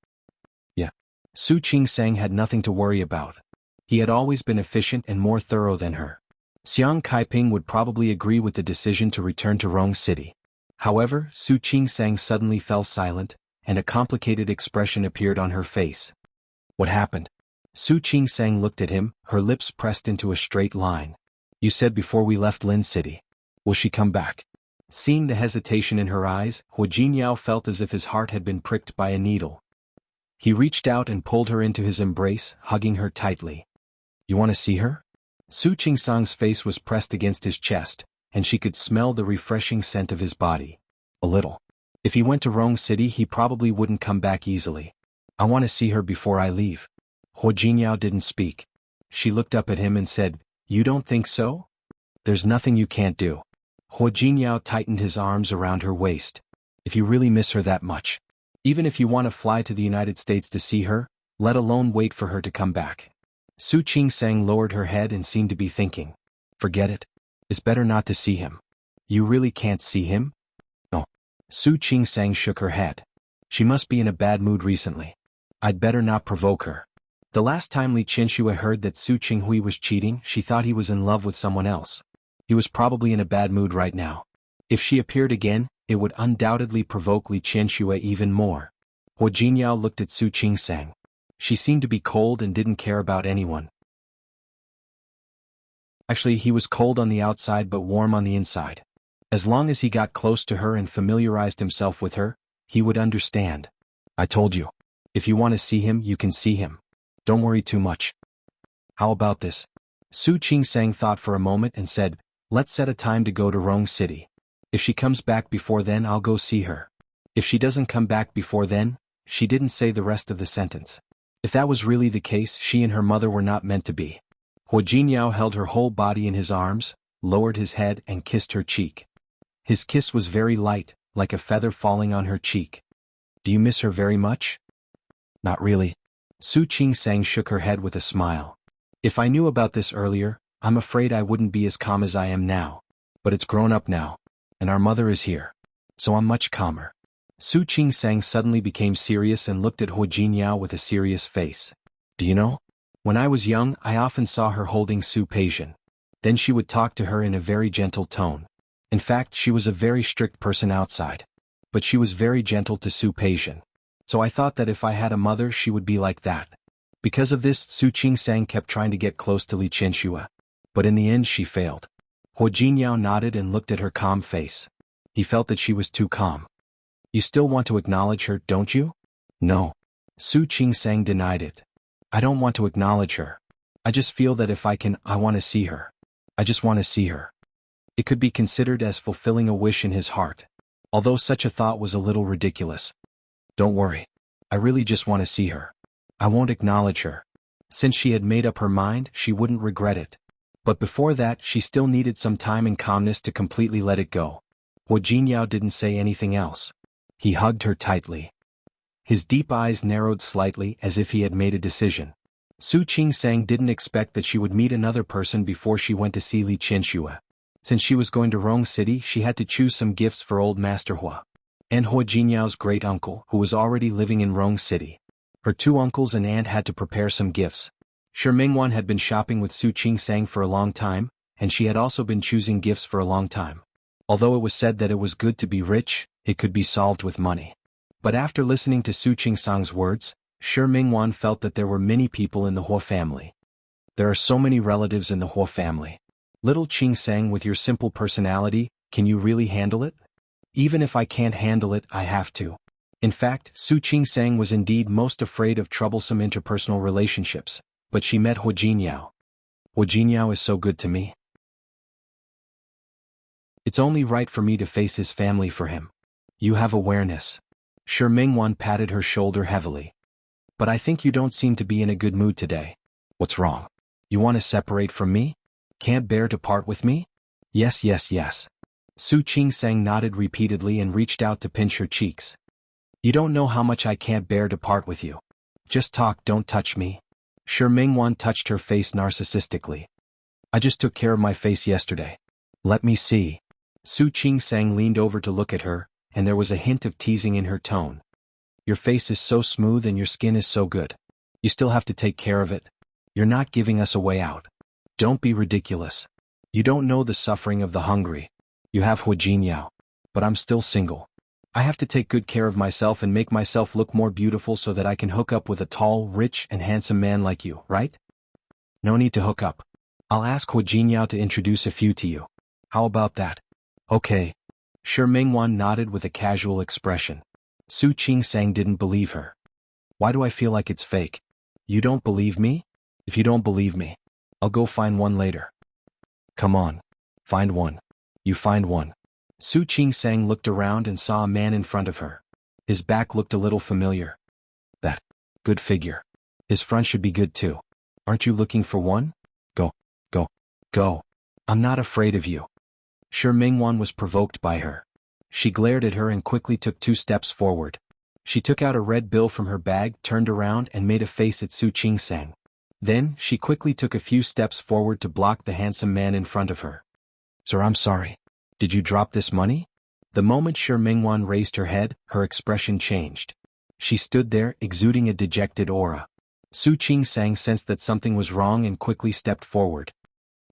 Yeah. Su Qingsang had nothing to worry about. He had always been efficient and more thorough than her. Xiang Kaiping would probably agree with the decision to return to Rong City. However, Su Qingsang suddenly fell silent, and a complicated expression appeared on her face. What happened? Su Qingsang looked at him, her lips pressed into a straight line. You said before we left Lin City. Will she come back? Seeing the hesitation in her eyes, Hu Jinyao felt as if his heart had been pricked by a needle. He reached out and pulled her into his embrace, hugging her tightly. You want to see her? Su Qingsang's face was pressed against his chest, and she could smell the refreshing scent of his body. A little. If he went to Rong City, he probably wouldn't come back easily. I want to see her before I leave. Hu Jinyao didn't speak. She looked up at him and said, You don't think so? There's nothing you can't do. Hu Jinyao tightened his arms around her waist. If you really miss her that much, even if you want to fly to the United States to see her, let alone wait for her to come back. Su Qingsang lowered her head and seemed to be thinking. Forget it. It's better not to see him. You really can't see him? No. Su Qingsang shook her head. She must be in a bad mood recently. I'd better not provoke her. The last time Li Qianxue heard that Su Qinghui was cheating, she thought he was in love with someone else. He was probably in a bad mood right now. If she appeared again, it would undoubtedly provoke Li Qianxue even more. Hu Jinyao looked at Su Qingsang. She seemed to be cold and didn't care about anyone. Actually, he was cold on the outside but warm on the inside. As long as he got close to her and familiarized himself with her, he would understand. I told you. If you want to see him, you can see him. Don't worry too much. How about this? Su Qingsang thought for a moment and said, Let's set a time to go to Rong City. If she comes back before then, I'll go see her. If she doesn't come back before then, she didn't say the rest of the sentence. If that was really the case, she and her mother were not meant to be. Hu Jinyao held her whole body in his arms, lowered his head and kissed her cheek. His kiss was very light, like a feather falling on her cheek. Do you miss her very much? Not really. Su Qingsang shook her head with a smile. If I knew about this earlier, I'm afraid I wouldn't be as calm as I am now. But it's grown up now. And our mother is here. So I'm much calmer. Su Qingsang suddenly became serious and looked at Hu Jinyao with a serious face. Do you know? When I was young, I often saw her holding Su Peixian. Then she would talk to her in a very gentle tone. In fact, she was a very strict person outside. But she was very gentle to Su Peixian. So I thought that if I had a mother, she would be like that. Because of this, Su Qingsang kept trying to get close to Li Qianxue. But in the end she failed. Hu Jinyao nodded and looked at her calm face. He felt that she was too calm. You still want to acknowledge her, don't you? No. Su Qingsang denied it. I don't want to acknowledge her. I just feel that if I can, I want to see her. I just want to see her. It could be considered as fulfilling a wish in his heart. Although such a thought was a little ridiculous. Don't worry. I really just want to see her. I won't acknowledge her. Since she had made up her mind, she wouldn't regret it. But before that, she still needed some time and calmness to completely let it go. Hua Jinyao didn't say anything else. He hugged her tightly. His deep eyes narrowed slightly as if he had made a decision. Su Qingsang didn't expect that she would meet another person before she went to see Li Qianxue. Since she was going to Rong City, she had to choose some gifts for old Master Hua and Hua Jinyao's great-uncle, who was already living in Rong City. Her two uncles and aunt had to prepare some gifts. Shi Mingwan had been shopping with Su Qingsang for a long time, and she had also been choosing gifts for a long time. Although it was said that it was good to be rich, it could be solved with money. But after listening to Su Qingsang's words, Shi Mingwan felt that there were many people in the Hua family. There are so many relatives in the Hua family. Little Qingsang, with your simple personality, can you really handle it? Even if I can't handle it, I have to. In fact, Su Qingsang was indeed most afraid of troublesome interpersonal relationships, but she met Hua Jinyao. Hua Jinyao is so good to me. It's only right for me to face his family for him. You have awareness. Shi Mingwan patted her shoulder heavily. But I think you don't seem to be in a good mood today. What's wrong? You want to separate from me? Can't bear to part with me? Yes, yes, yes. Su Qingsang nodded repeatedly and reached out to pinch her cheeks. You don't know how much I can't bear to part with you. Just talk, don't touch me. Shi Mingwan touched her face narcissistically. I just took care of my face yesterday. Let me see. Su Qingsang leaned over to look at her, and there was a hint of teasing in her tone. Your face is so smooth and your skin is so good. You still have to take care of it. You're not giving us a way out. Don't be ridiculous. You don't know the suffering of the hungry. You have Hua Jinyao. But I'm still single. I have to take good care of myself and make myself look more beautiful so that I can hook up with a tall, rich, and handsome man like you, right? No need to hook up. I'll ask Hua Jinyao to introduce a few to you. How about that? Okay. Shi Mingwan nodded with a casual expression. Su Qingsang didn't believe her. Why do I feel like it's fake? You don't believe me? If you don't believe me, I'll go find one later. Come on. Find one. You find one. Su Qingsang looked around and saw a man in front of her. His back looked a little familiar. That. Good figure. His front should be good too. Aren't you looking for one? Go. Go. Go. I'm not afraid of you. Shi Mingwan was provoked by her. She glared at her and quickly took 2 steps forward. She took out a red bill from her bag, turned around and made a face at Su Qingsang. Then, she quickly took a few steps forward to block the handsome man in front of her. Sir, I'm sorry. Did you drop this money? The moment Shi Mingwan raised her head, her expression changed. She stood there, exuding a dejected aura. Su Qingsang sensed that something was wrong and quickly stepped forward.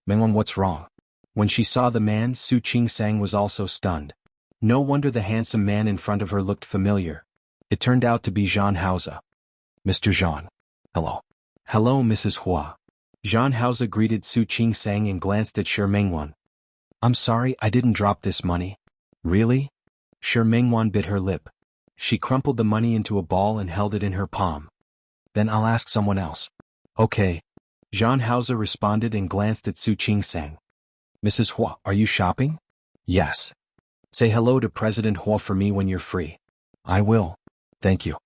Mingwan, what's wrong? When she saw the man, Su Qingsang was also stunned. No wonder the handsome man in front of her looked familiar. It turned out to be Zhan Haoze. Mr. Zhan. Hello. Hello, Mrs. Hua. Zhan Haoze greeted Su Qingsang and glanced at Shi Mingwan. I'm sorry, I didn't drop this money. Really? Shi Mingwan bit her lip. She crumpled the money into a ball and held it in her palm. Then I'll ask someone else. Okay. Zhan Haoze responded and glanced at Su Qingsang. Mrs. Hua, are you shopping? Yes. Say hello to President Hua for me when you're free. I will. Thank you.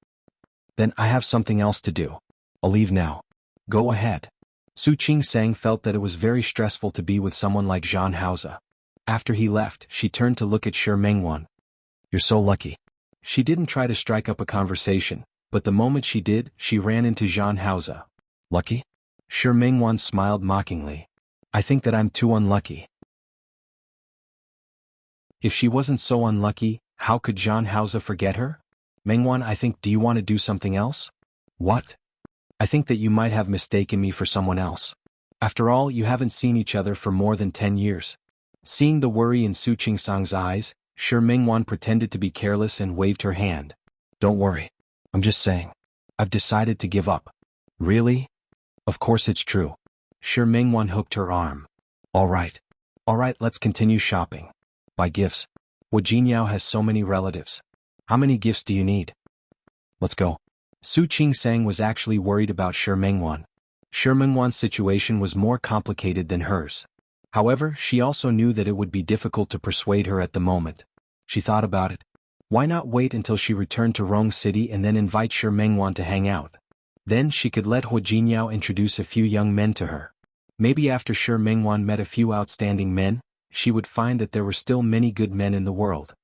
Then I have something else to do. I'll leave now. Go ahead. Su Qingsang felt that it was very stressful to be with someone like Zhan Haoze. After he left, she turned to look at Shi Mingwan. You're so lucky. She didn't try to strike up a conversation, but the moment she did, she ran into Zhan Haoze. Lucky? Shi Mingwan smiled mockingly. I think that I'm too unlucky. If she wasn't so unlucky, how could Zhan Haoze forget her? Mingwan, I think, do you want to do something else? What? I think that you might have mistaken me for someone else. After all, you haven't seen each other for more than 10 years. Seeing the worry in Su Qingsang's eyes, Shi Mingwan pretended to be careless and waved her hand. Don't worry. I'm just saying. I've decided to give up. Really? Of course it's true. Shi Mingwan hooked her arm. All right, let's continue shopping. Buy gifts. Hua Jinyao has so many relatives. How many gifts do you need? Let's go. Su Qingsang was actually worried about Shi Mingwan. Shi Mingwan's situation was more complicated than hers. However, she also knew that it would be difficult to persuade her at the moment. She thought about it. Why not wait until she returned to Rong City and then invite Shi Mingwan to hang out? Then she could let Hua Jinyao introduce a few young men to her. Maybe after Shi Mingwan met a few outstanding men, she would find that there were still many good men in the world.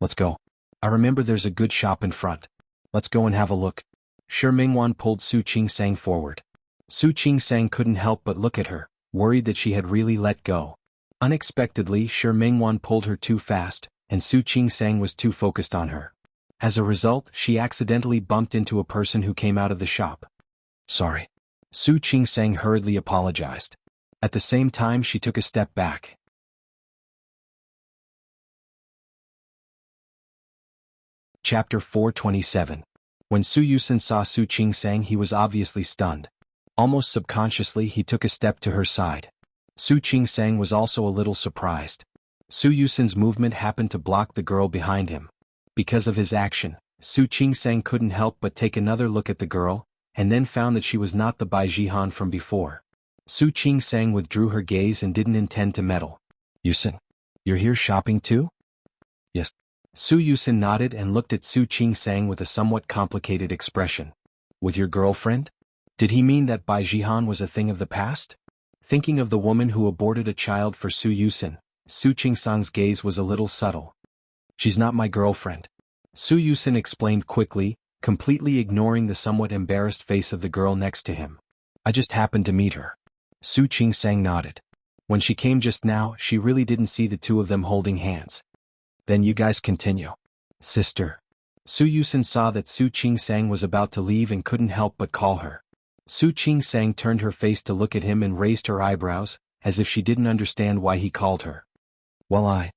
Let's go. I remember there's a good shop in front. Let's go and have a look. Shi Mingwan pulled Su Qingsang forward. Su Qingsang couldn't help but look at her, worried that she had really let go. Unexpectedly, Shi Mingwan pulled her too fast, and Su Qingsang was too focused on her. As a result, she accidentally bumped into a person who came out of the shop. Sorry. Su Qingsang hurriedly apologized. At the same time, she took a step back. Chapter 427. When Su Yusen saw Su Qingsang, he was obviously stunned. Almost subconsciously, he took a step to her side. Su Qingsang was also a little surprised. Su Yusen's movement happened to block the girl behind him. Because of his action, Su Qingsang couldn't help but take another look at the girl, and then found that she was not the Bai Jihan from before. Su Qingsang withdrew her gaze and didn't intend to meddle. Yusen, you're here shopping too? Yes. Su Yusen nodded and looked at Su Qingsang with a somewhat complicated expression. With your girlfriend? Did he mean that Bai Jihan was a thing of the past? Thinking of the woman who aborted a child for Su Yusen, Su Qingsang's gaze was a little subtle. She's not my girlfriend. Su Yusen explained quickly, completely ignoring the somewhat embarrassed face of the girl next to him. I just happened to meet her. Su Qingsang nodded. When she came just now, she really didn't see the two of them holding hands. Then you guys continue. Sister. Su Yusen saw that Su Qingsang was about to leave and couldn't help but call her. Su Qingsang turned her face to look at him and raised her eyebrows, as if she didn't understand why he called her. Well,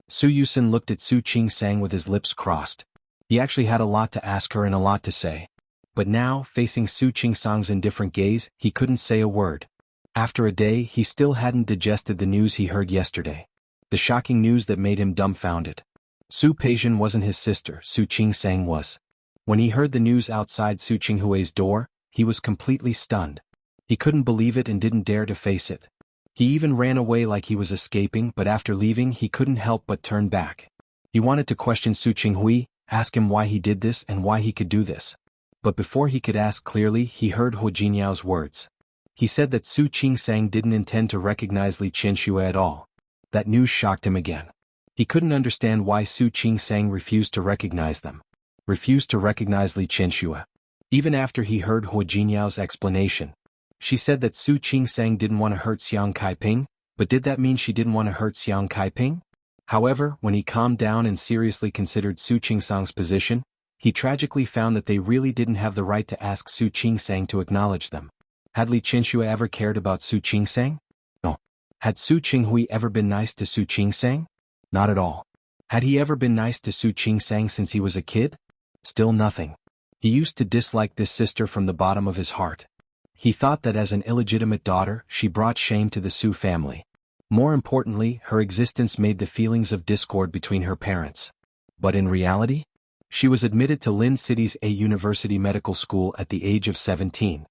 Su Yusen looked at Su Qingsang with his lips crossed. He actually had a lot to ask her and a lot to say. But now, facing Su Qingsang's indifferent gaze, he couldn't say a word. After a day, he still hadn't digested the news he heard yesterday. The shocking news that made him dumbfounded. Su Peijian wasn't his sister, Su Qingsang was. When he heard the news outside Su Qinghui's door, he was completely stunned. He couldn't believe it and didn't dare to face it. He even ran away like he was escaping, but after leaving he couldn't help but turn back. He wanted to question Su Qinghui, ask him why he did this and why he could do this. But before he could ask clearly, he heard Hu Jinyao's words. He said that Su Qingsang didn't intend to recognize Li Qianxue at all. That news shocked him again. He couldn't understand why Su Qingsang refused to recognize them. Refused to recognize Li Qianxue. Even after he heard Hu Jinyao's explanation. She said that Su Qingsang didn't want to hurt Xiang Kaiping, but did that mean she didn't want to hurt Xiang Kaiping? However, when he calmed down and seriously considered Su Qingsang's position, he tragically found that they really didn't have the right to ask Su Qingsang to acknowledge them. Had Li Qianxue ever cared about Su Qingsang? No. Had Su Qinghui ever been nice to Su Qingsang? Not at all. Had he ever been nice to Su Qingsang since he was a kid? Still nothing. He used to dislike this sister from the bottom of his heart. He thought that as an illegitimate daughter, she brought shame to the Su family. More importantly, her existence made the feelings of discord between her parents. But in reality, she was admitted to Lin City's A University Medical School at the age of 17.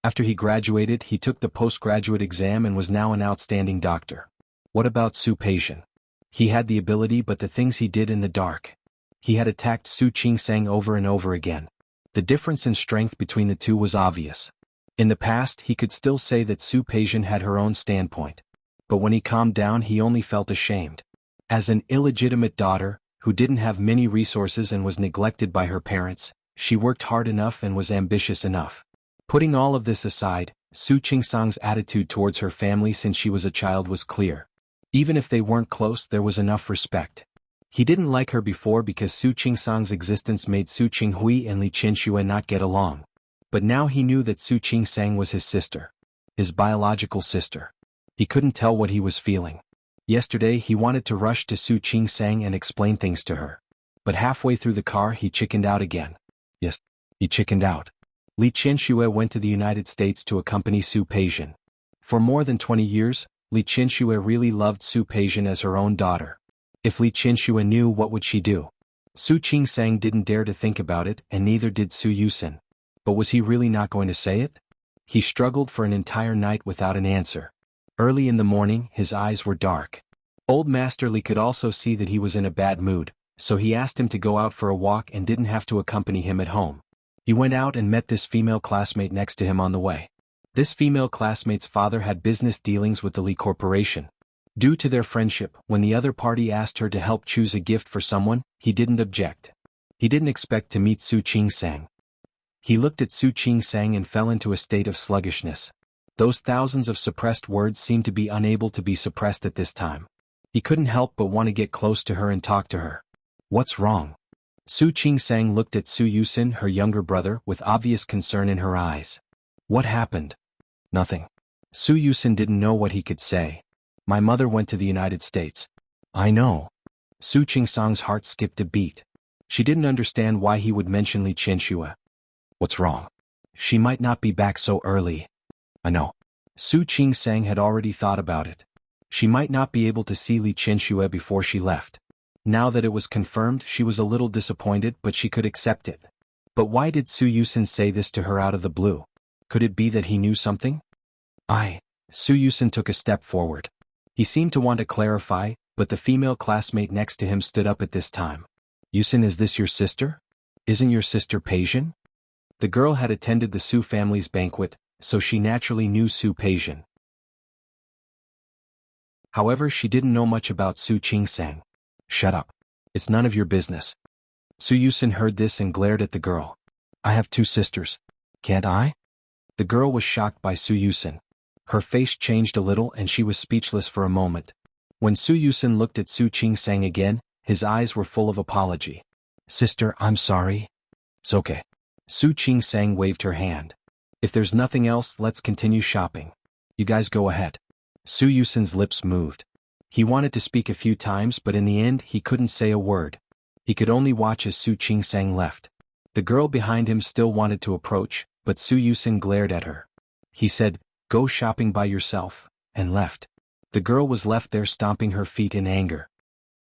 After he graduated, he took the postgraduate exam and was now an outstanding doctor. What about Su Peijian? He had the ability, but the things he did in the dark. He had attacked Su Qingsang over and over again. The difference in strength between the two was obvious. In the past, he could still say that Su Peijian had her own standpoint. But when he calmed down, he only felt ashamed. As an illegitimate daughter, who didn't have many resources and was neglected by her parents, she worked hard enough and was ambitious enough. Putting all of this aside, Su Qingsang's attitude towards her family since she was a child was clear. Even if they weren't close, there was enough respect. He didn't like her before because Su Qingsang's existence made Su Qinghui and Li Qianxue not get along. But now he knew that Su Qingsang was his sister. His biological sister. He couldn't tell what he was feeling. Yesterday he wanted to rush to Su Qingsang and explain things to her. But halfway through the car he chickened out again. Yes, he chickened out. Li Qianxue went to the United States to accompany Su Peijian. For more than 20 years, Li Qianxue really loved Su Peijian as her own daughter. If Li Qianxue knew, what would she do? Su Qingsang didn't dare to think about it, and neither did Su Yusen. But was he really not going to say it? He struggled for an entire night without an answer. Early in the morning, his eyes were dark. Old Master Li could also see that he was in a bad mood, so he asked him to go out for a walk and didn't have to accompany him at home. He went out and met this female classmate next to him on the way. This female classmate's father had business dealings with the Li Corporation. Due to their friendship, when the other party asked her to help choose a gift for someone, he didn't object. He didn't expect to meet Su Qingsang. He looked at Su Qingsang and fell into a state of sluggishness. Those thousands of suppressed words seemed to be unable to be suppressed at this time. He couldn't help but want to get close to her and talk to her. What's wrong? Su Qingsang looked at Su Yusin, her younger brother, with obvious concern in her eyes. What happened? Nothing. Su Yusin didn't know what he could say. My mother went to the United States. I know. Su Qingsang's heart skipped a beat. She didn't understand why he would mention Li Qianxue. What's wrong? She might not be back so early. I know. Su Qingsang had already thought about it. She might not be able to see Li Qianxue before she left. Now that it was confirmed, she was a little disappointed, but she could accept it. But why did Su Yusin say this to her out of the blue? Could it be that he knew something? Su Yusin took a step forward. He seemed to want to clarify, but the female classmate next to him stood up at this time. Yusin, is this your sister? Isn't your sister Peijin? The girl had attended the Su family's banquet, so she naturally knew Su Peijin. However, she didn't know much about Su Qingsang. Shut up. It's none of your business. Su Yusin heard this and glared at the girl. I have 2 sisters. Can't I? The girl was shocked by Su Yusin. Her face changed a little and she was speechless for a moment. When Su Yusin looked at Su Qingsang again, his eyes were full of apology. Sister, I'm sorry. It's okay. Su Qingsang waved her hand. If there's nothing else, let's continue shopping. You guys go ahead. Su Yusin's lips moved. He wanted to speak a few times, but in the end he couldn't say a word. He could only watch as Su Qingsang left. The girl behind him still wanted to approach, but Su Yusin glared at her. He said, Go shopping by yourself, and left. The girl was left there stomping her feet in anger.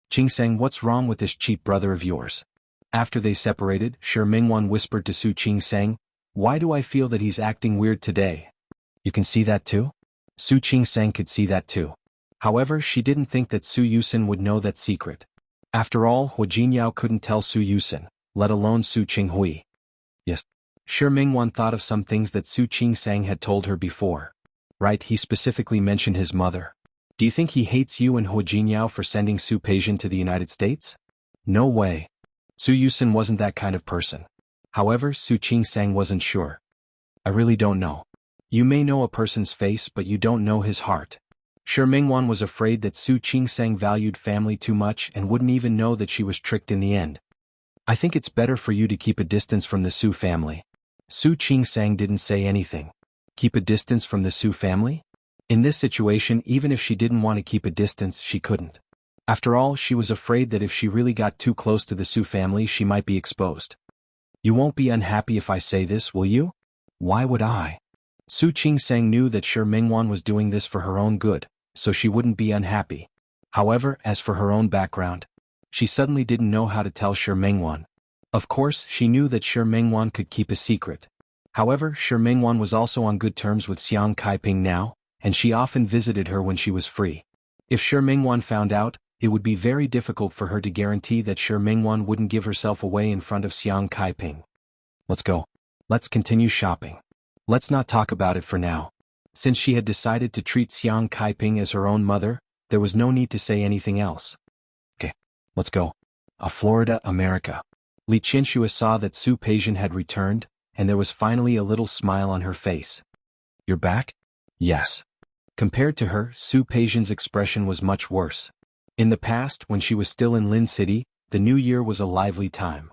Qingsang, what's wrong with this cheap brother of yours? After they separated, Shi Mingwan whispered to Su Qingsang, Why do I feel that he's acting weird today? You can see that too? Su Qingsang could see that too. However, she didn't think that Su Yusin would know that secret. After all, Hua Jinyao couldn't tell Su Yusin, let alone Su Qinghui. Yes. Shi Mingwan thought of some things that Su Qingsang had told her before. Right, he specifically mentioned his mother. Do you think he hates you and Hua Jinyao for sending Su Peijin to the United States? No way. Su Yusin wasn't that kind of person. However, Su Qingsang wasn't sure. I really don't know. You may know a person's face, but you don't know his heart. Shi Mingwan was afraid that Su Qingsang valued family too much and wouldn't even know that she was tricked in the end. I think it's better for you to keep a distance from the Su family. Su Qingsang didn't say anything. Keep a distance from the Su family? In this situation, even if she didn't want to keep a distance, she couldn't. After all, she was afraid that if she really got too close to the Su family, she might be exposed. You won't be unhappy if I say this, will you? Why would I? Su Qingsang knew that Shi Mingwan was doing this for her own good, so she wouldn't be unhappy. However, as for her own background, she suddenly didn't know how to tell Shi Mingwan. Of course, she knew that Shi Mingwan could keep a secret. However, Shi Mingwan was also on good terms with Xiang Kaiping now, and she often visited her when she was free. If Shi Mingwan found out, it would be very difficult for her to guarantee that Shi Mingwan wouldn't give herself away in front of Xiang Kaiping. Let's go. Let's continue shopping. Let's not talk about it for now. Since she had decided to treat Xiang Kaiping as her own mother, there was no need to say anything else. Okay, let's go. Florida, America. Li Qianxue saw that Su Peijin had returned, and there was finally a little smile on her face. You're back? Yes. Compared to her, Su Peijin's expression was much worse. In the past, when she was still in Lin City, the new year was a lively time.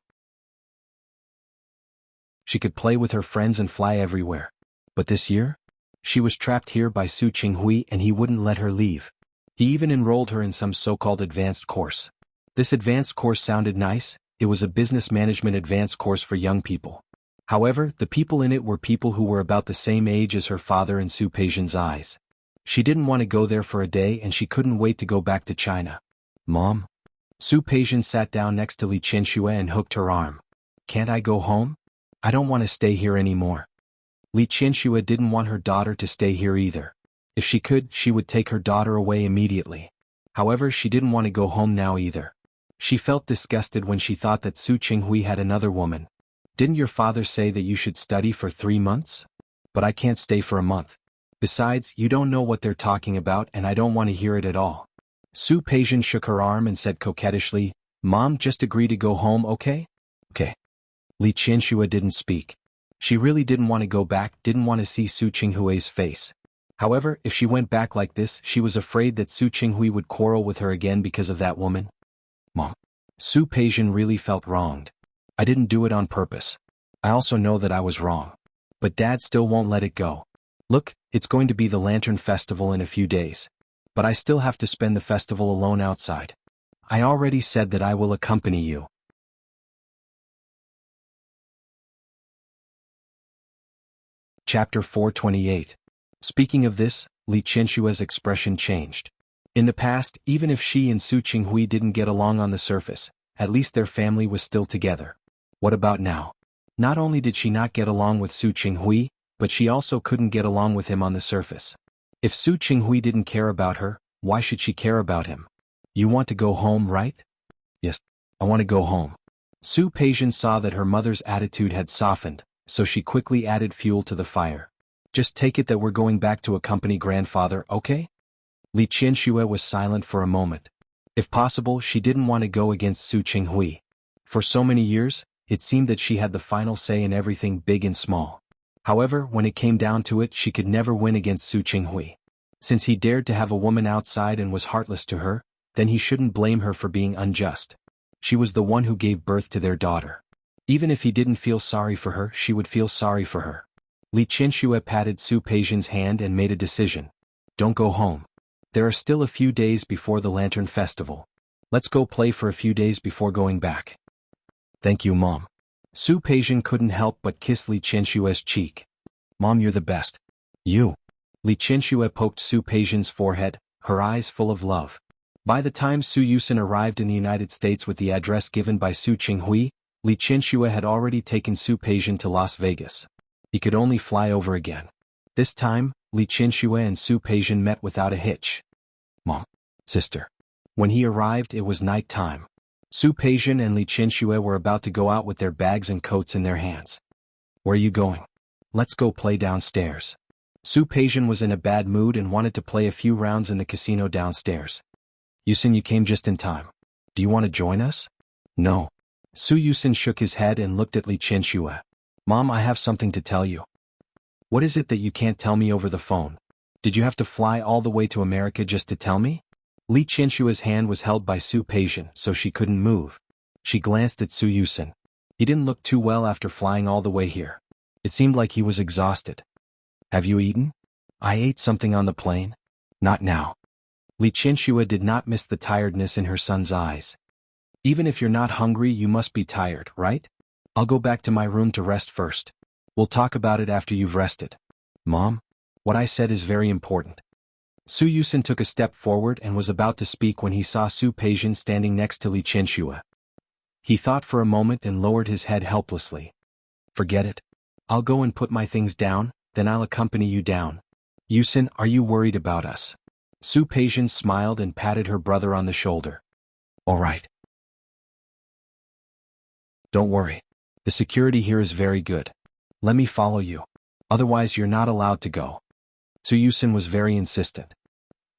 She could play with her friends and fly everywhere. But this year? She was trapped here by Su Qinghui and he wouldn't let her leave. He even enrolled her in some so-called advanced course. This advanced course sounded nice. It was a business management advanced course for young people. However, the people in it were people who were about the same age as her father in Su Peijin's eyes. She didn't want to go there for a day and she couldn't wait to go back to China. Mom? Su Peijin sat down next to Li Qianxue and hooked her arm. Can't I go home? I don't want to stay here anymore. Li Qianxue didn't want her daughter to stay here either. If she could, she would take her daughter away immediately. However, she didn't want to go home now either. She felt disgusted when she thought that Su Qinghui had another woman. Didn't your father say that you should study for 3 months? but I can't stay for a month. Besides, you don't know what they're talking about and I don't want to hear it at all. Su Peijian shook her arm and said coquettishly, Mom, just agree to go home, okay? Okay. Li Qianxue didn't speak. She really didn't want to go back, didn't want to see Su Qinghui's face. However, if she went back like this, she was afraid that Su Qinghui would quarrel with her again because of that woman. Mom. Su Peijian really felt wronged. I didn't do it on purpose. I also know that I was wrong. But Dad still won't let it go. Look, it's going to be the Lantern Festival in a few days. But I still have to spend the festival alone outside. I already said that I will accompany you. Chapter 428. Speaking of this, Li Qianshue's expression changed. In the past, even if she and Su Qinghui didn't get along on the surface, at least their family was still together. What about now? Not only did she not get along with Su Qinghui, but she also couldn't get along with him on the surface. If Su Qinghui didn't care about her, why should she care about him? You want to go home, right? Yes, I want to go home. Su Peijian saw that her mother's attitude had softened, so she quickly added fuel to the fire. Just take it that we're going back to accompany grandfather, okay? Li Qianxue was silent for a moment. If possible, she didn't want to go against Su Qinghui. For so many years, it seemed that she had the final say in everything big and small. However, when it came down to it, she could never win against Su Qinghui. Since he dared to have a woman outside and was heartless to her, then he shouldn't blame her for being unjust. She was the one who gave birth to their daughter. Even if he didn't feel sorry for her, she would feel sorry for her. Li Qianxue patted Su Peijian's hand and made a decision. Don't go home. There are still a few days before the Lantern Festival. Let's go play for a few days before going back. Thank you, Mom. Su Peijian couldn't help but kiss Li Qianshue's cheek. Mom, you're the best. You. Li Qianxue poked Su Peijian's forehead, her eyes full of love. By the time Su Yusin arrived in the United States with the address given by Su Qinghui, Li Qianxue had already taken Su Peijian to Las Vegas. He could only fly over again. This time, Li Qianxue and Su Peijian met without a hitch. Mom. Sister. When he arrived, it was night time. Su Peijian and Li Qianxue were about to go out with their bags and coats in their hands. Where are you going? Let's go play downstairs. Su Peijian was in a bad mood and wanted to play a few rounds in the casino downstairs. Yusin, you came just in time. Do you want to join us? No. Su Yusin shook his head and looked at Li Qianxue. Mom, I have something to tell you. What is it that you can't tell me over the phone? Did you have to fly all the way to America just to tell me? Li Qianshue's hand was held by Su Peijian, so she couldn't move. She glanced at Su Yusin. He didn't look too well after flying all the way here. It seemed like he was exhausted. Have you eaten? I ate something on the plane. Not now. Li Qianxue did not miss the tiredness in her son's eyes. Even if you're not hungry, you must be tired, right? I'll go back to my room to rest first. We'll talk about it after you've rested. Mom, what I said is very important. Su Yusin took a step forward and was about to speak when he saw Su Peijian standing next to Li Qianxue. He thought for a moment and lowered his head helplessly. Forget it. I'll go and put my things down, then I'll accompany you down. Yusin, are you worried about us? Su Peijian smiled and patted her brother on the shoulder. All right. Don't worry. The security here is very good. Let me follow you. Otherwise you're not allowed to go. Su Yusin was very insistent.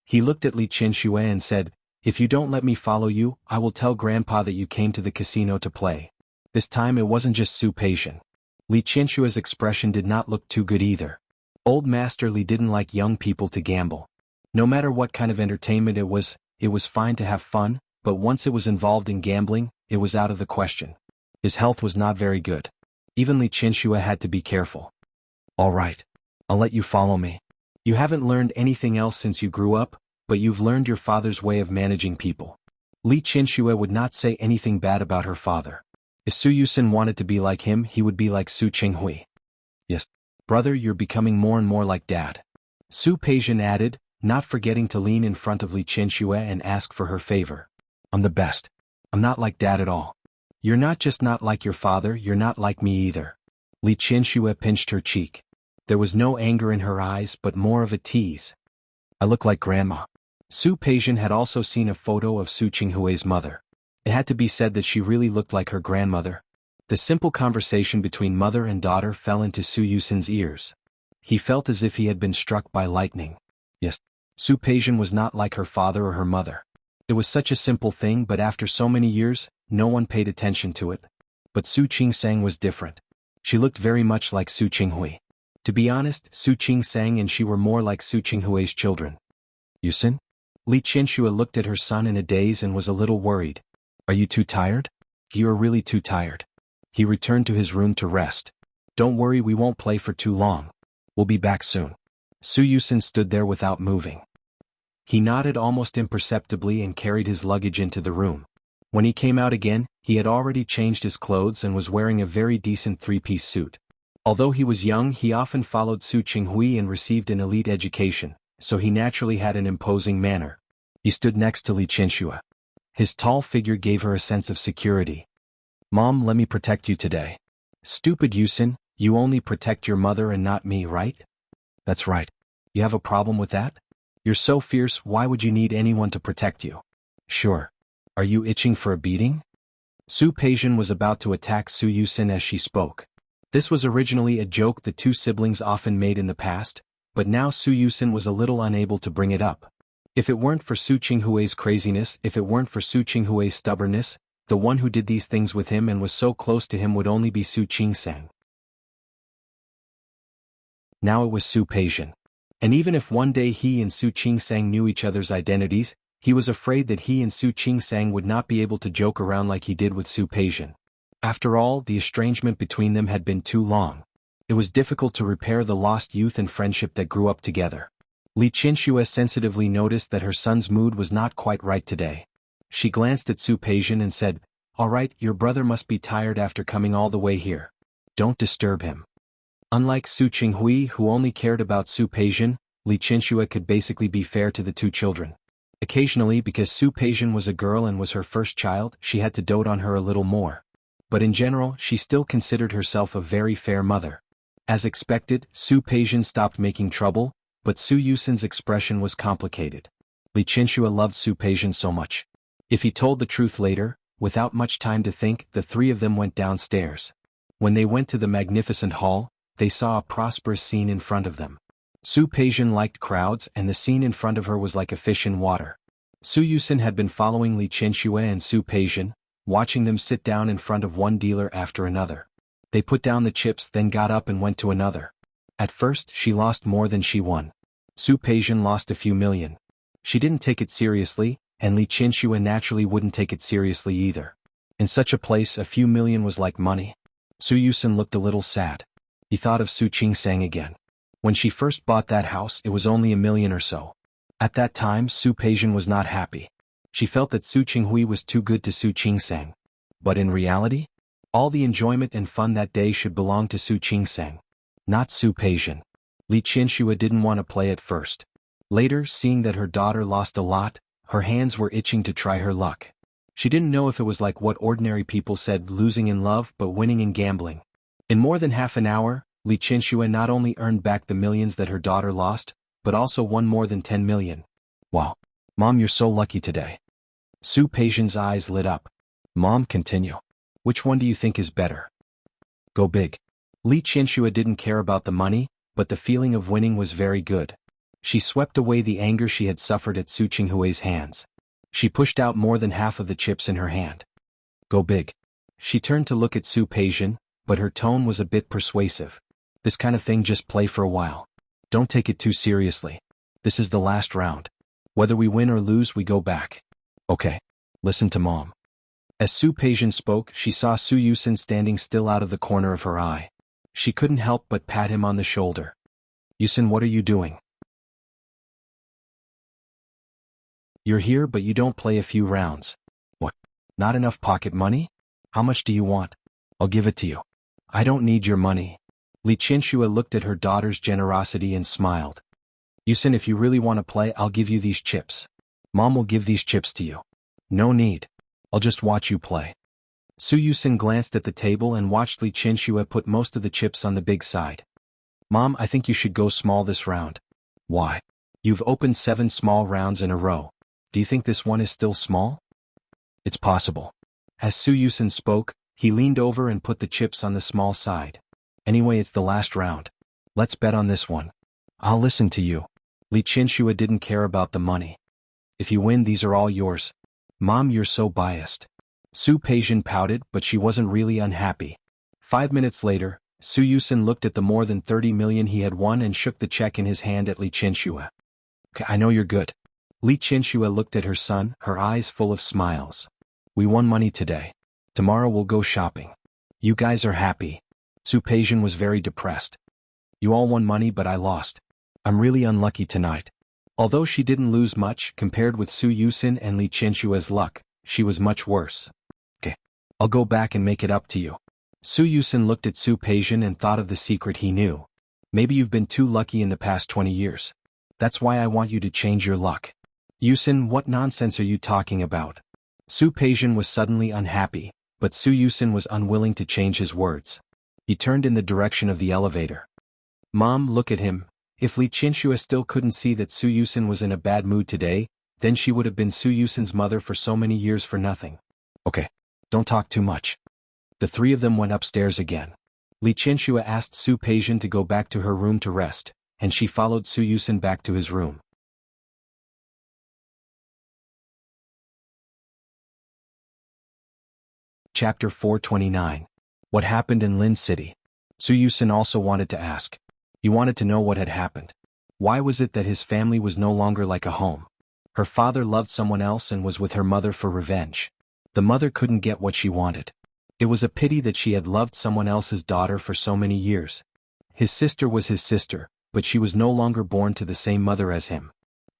He looked at Li Qianxue and said, If you don't let me follow you, I will tell Grandpa that you came to the casino to play. This time it wasn't just Su Peijian. Li Qianshue's expression did not look too good either. Old Master Li didn't like young people to gamble. No matter what kind of entertainment it was fine to have fun, but once it was involved in gambling, it was out of the question. His health was not very good. Even Li Qianxue had to be careful. All right. I'll let you follow me. You haven't learned anything else since you grew up, but you've learned your father's way of managing people. Li Qianxue would not say anything bad about her father. If Su Yusin wanted to be like him, he would be like Su Qinghui. Yes, brother, you're becoming more and more like Dad. Su Peijian added, not forgetting to lean in front of Li Qianxue and ask for her favor. I'm the best. I'm not like Dad at all. You're not just not like your father, you're not like me either. Li Qianxue pinched her cheek. There was no anger in her eyes but more of a tease. I look like Grandma. Su Peijian had also seen a photo of Su Qinghui's mother. It had to be said that she really looked like her grandmother. The simple conversation between mother and daughter fell into Su Yusin's ears. He felt as if he had been struck by lightning. Yes. Su Peijian was not like her father or her mother. It was such a simple thing, but after so many years, no one paid attention to it. But Su Qingsang was different. She looked very much like Su Qinghui. To be honest, Su Qingsang and she were more like Su Qinghui's children. Yusin? Li Qianxue looked at her son in a daze and was a little worried. Are you too tired? You are really too tired. He returned to his room to rest. Don't worry, we won't play for too long. We'll be back soon. Su Yusin stood there without moving. He nodded almost imperceptibly and carried his luggage into the room. When he came out again, he had already changed his clothes and was wearing a very decent three-piece suit. Although he was young, he often followed Su Qinghui and received an elite education, so he naturally had an imposing manner. He stood next to Li Qianxue. His tall figure gave her a sense of security. Mom, let me protect you today. Stupid Yusin, you only protect your mother and not me, right? That's right. You have a problem with that? You're so fierce, why would you need anyone to protect you? Sure. Are you itching for a beating? Su Peijian was about to attack Su Yusin as she spoke. This was originally a joke the two siblings often made in the past, but now Su Yusin was a little unable to bring it up. If it weren't for Su Qinghui's craziness, if it weren't for Su Qinghui's stubbornness, the one who did these things with him and was so close to him would only be Su Qingsang. Now it was Su Peijian. And even if one day he and Su Qingsang knew each other's identities, he was afraid that he and Su Qingsang would not be able to joke around like he did with Su Peijian. After all, the estrangement between them had been too long. It was difficult to repair the lost youth and friendship that grew up together. Li Qianxue sensitively noticed that her son's mood was not quite right today. She glanced at Su Peijian and said, "All right, your brother must be tired after coming all the way here. Don't disturb him." Unlike Su Qinghui, who only cared about Su Peijian, Li Qianxue could basically be fair to the two children. Occasionally, because Su Peijian was a girl and was her first child, she had to dote on her a little more. But in general, she still considered herself a very fair mother. As expected, Su Peijian stopped making trouble, but Su Yusin's expression was complicated. Li Qianxue loved Su Peijian so much. If he told the truth later, without much time to think, the three of them went downstairs. When they went to the magnificent hall, they saw a prosperous scene in front of them. Su Peijian liked crowds, and the scene in front of her was like a fish in water. Su Yusin had been following Li Qianxue and Su Peijian, watching them sit down in front of one dealer after another. They put down the chips, then got up and went to another. At first, she lost more than she won. Su Peijian lost a few million. She didn't take it seriously, and Li Qianxue naturally wouldn't take it seriously either. In such a place, a few million was like money. Su Yusin looked a little sad. He thought of Su Qingsang again. When she first bought that house, it was only $1 million or so. At that time, Su Peijian was not happy. She felt that Su Qinghui was too good to Su Qingsang. But in reality, all the enjoyment and fun that day should belong to Su Qingsang, not Su Peijian. Li Qianxue didn't want to play at first. Later, seeing that her daughter lost a lot, her hands were itching to try her luck. She didn't know if it was like what ordinary people said, losing in love but winning in gambling. In more than half an hour, Li Qianxue not only earned back the millions that her daughter lost, but also won more than 10 million. Wow. Mom, you're so lucky today. Su Peijian's eyes lit up. Mom, continue. Which one do you think is better? Go big. Li Qianxue didn't care about the money, but the feeling of winning was very good. She swept away the anger she had suffered at Su Qinghui's hands. She pushed out more than half of the chips in her hand. Go big. She turned to look at Su Peijian, but her tone was a bit persuasive. This kind of thing, just play for a while. Don't take it too seriously. This is the last round. Whether we win or lose, we go back. Okay. Listen to Mom. As Su Peijian spoke, she saw Su Yusin standing still out of the corner of her eye. She couldn't help but pat him on the shoulder. Yusin, what are you doing? You're here but you don't play a few rounds. What? Not enough pocket money? How much do you want? I'll give it to you. I don't need your money. Li Qianxue looked at her daughter's generosity and smiled. Yusin, if you really want to play, I'll give you these chips. Mom will give these chips to you. No need. I'll just watch you play. Su Yusin glanced at the table and watched Li Qianxue put most of the chips on the big side. Mom, I think you should go small this round. Why? You've opened 7 small rounds in a row. Do you think this one is still small? It's possible. As Su Yusin spoke, he leaned over and put the chips on the small side. Anyway, it's the last round. Let's bet on this one. I'll listen to you. Li Qianxue didn't care about the money. If you win, these are all yours. Mom, you're so biased. Su Peijian pouted, but she wasn't really unhappy. 5 minutes later, Su Yusin looked at the more than 30 million he had won and shook the check in his hand at Li Qianxue. Okay, I know you're good. Li Qianxue looked at her son, her eyes full of smiles. We won money today. Tomorrow we'll go shopping. You guys are happy. Su Peijian was very depressed. You all won money, but I lost. I'm really unlucky tonight. Although she didn't lose much compared with Su Yusin and Li Qianxue's luck, she was much worse. Okay, I'll go back and make it up to you. Su Yusin looked at Su Peijian and thought of the secret he knew. Maybe you've been too lucky in the past 20 years. That's why I want you to change your luck. Yusin, what nonsense are you talking about? Su Peijian was suddenly unhappy, but Su Yusin was unwilling to change his words. He turned in the direction of the elevator. Mom, look at him. If Li Qianxue still couldn't see that Su Yusin was in a bad mood today, then she would have been Su Yusin's mother for so many years for nothing. Okay, don't talk too much. The three of them went upstairs again. Li Qianxue asked Su Peijian to go back to her room to rest, and she followed Su Yusin back to his room. Chapter 429. What happened in Lin City? Su Yusin also wanted to ask. He wanted to know what had happened. Why was it that his family was no longer like a home? Her father loved someone else and was with her mother for revenge. The mother couldn't get what she wanted. It was a pity that she had loved someone else's daughter for so many years. His sister was his sister, but she was no longer born to the same mother as him.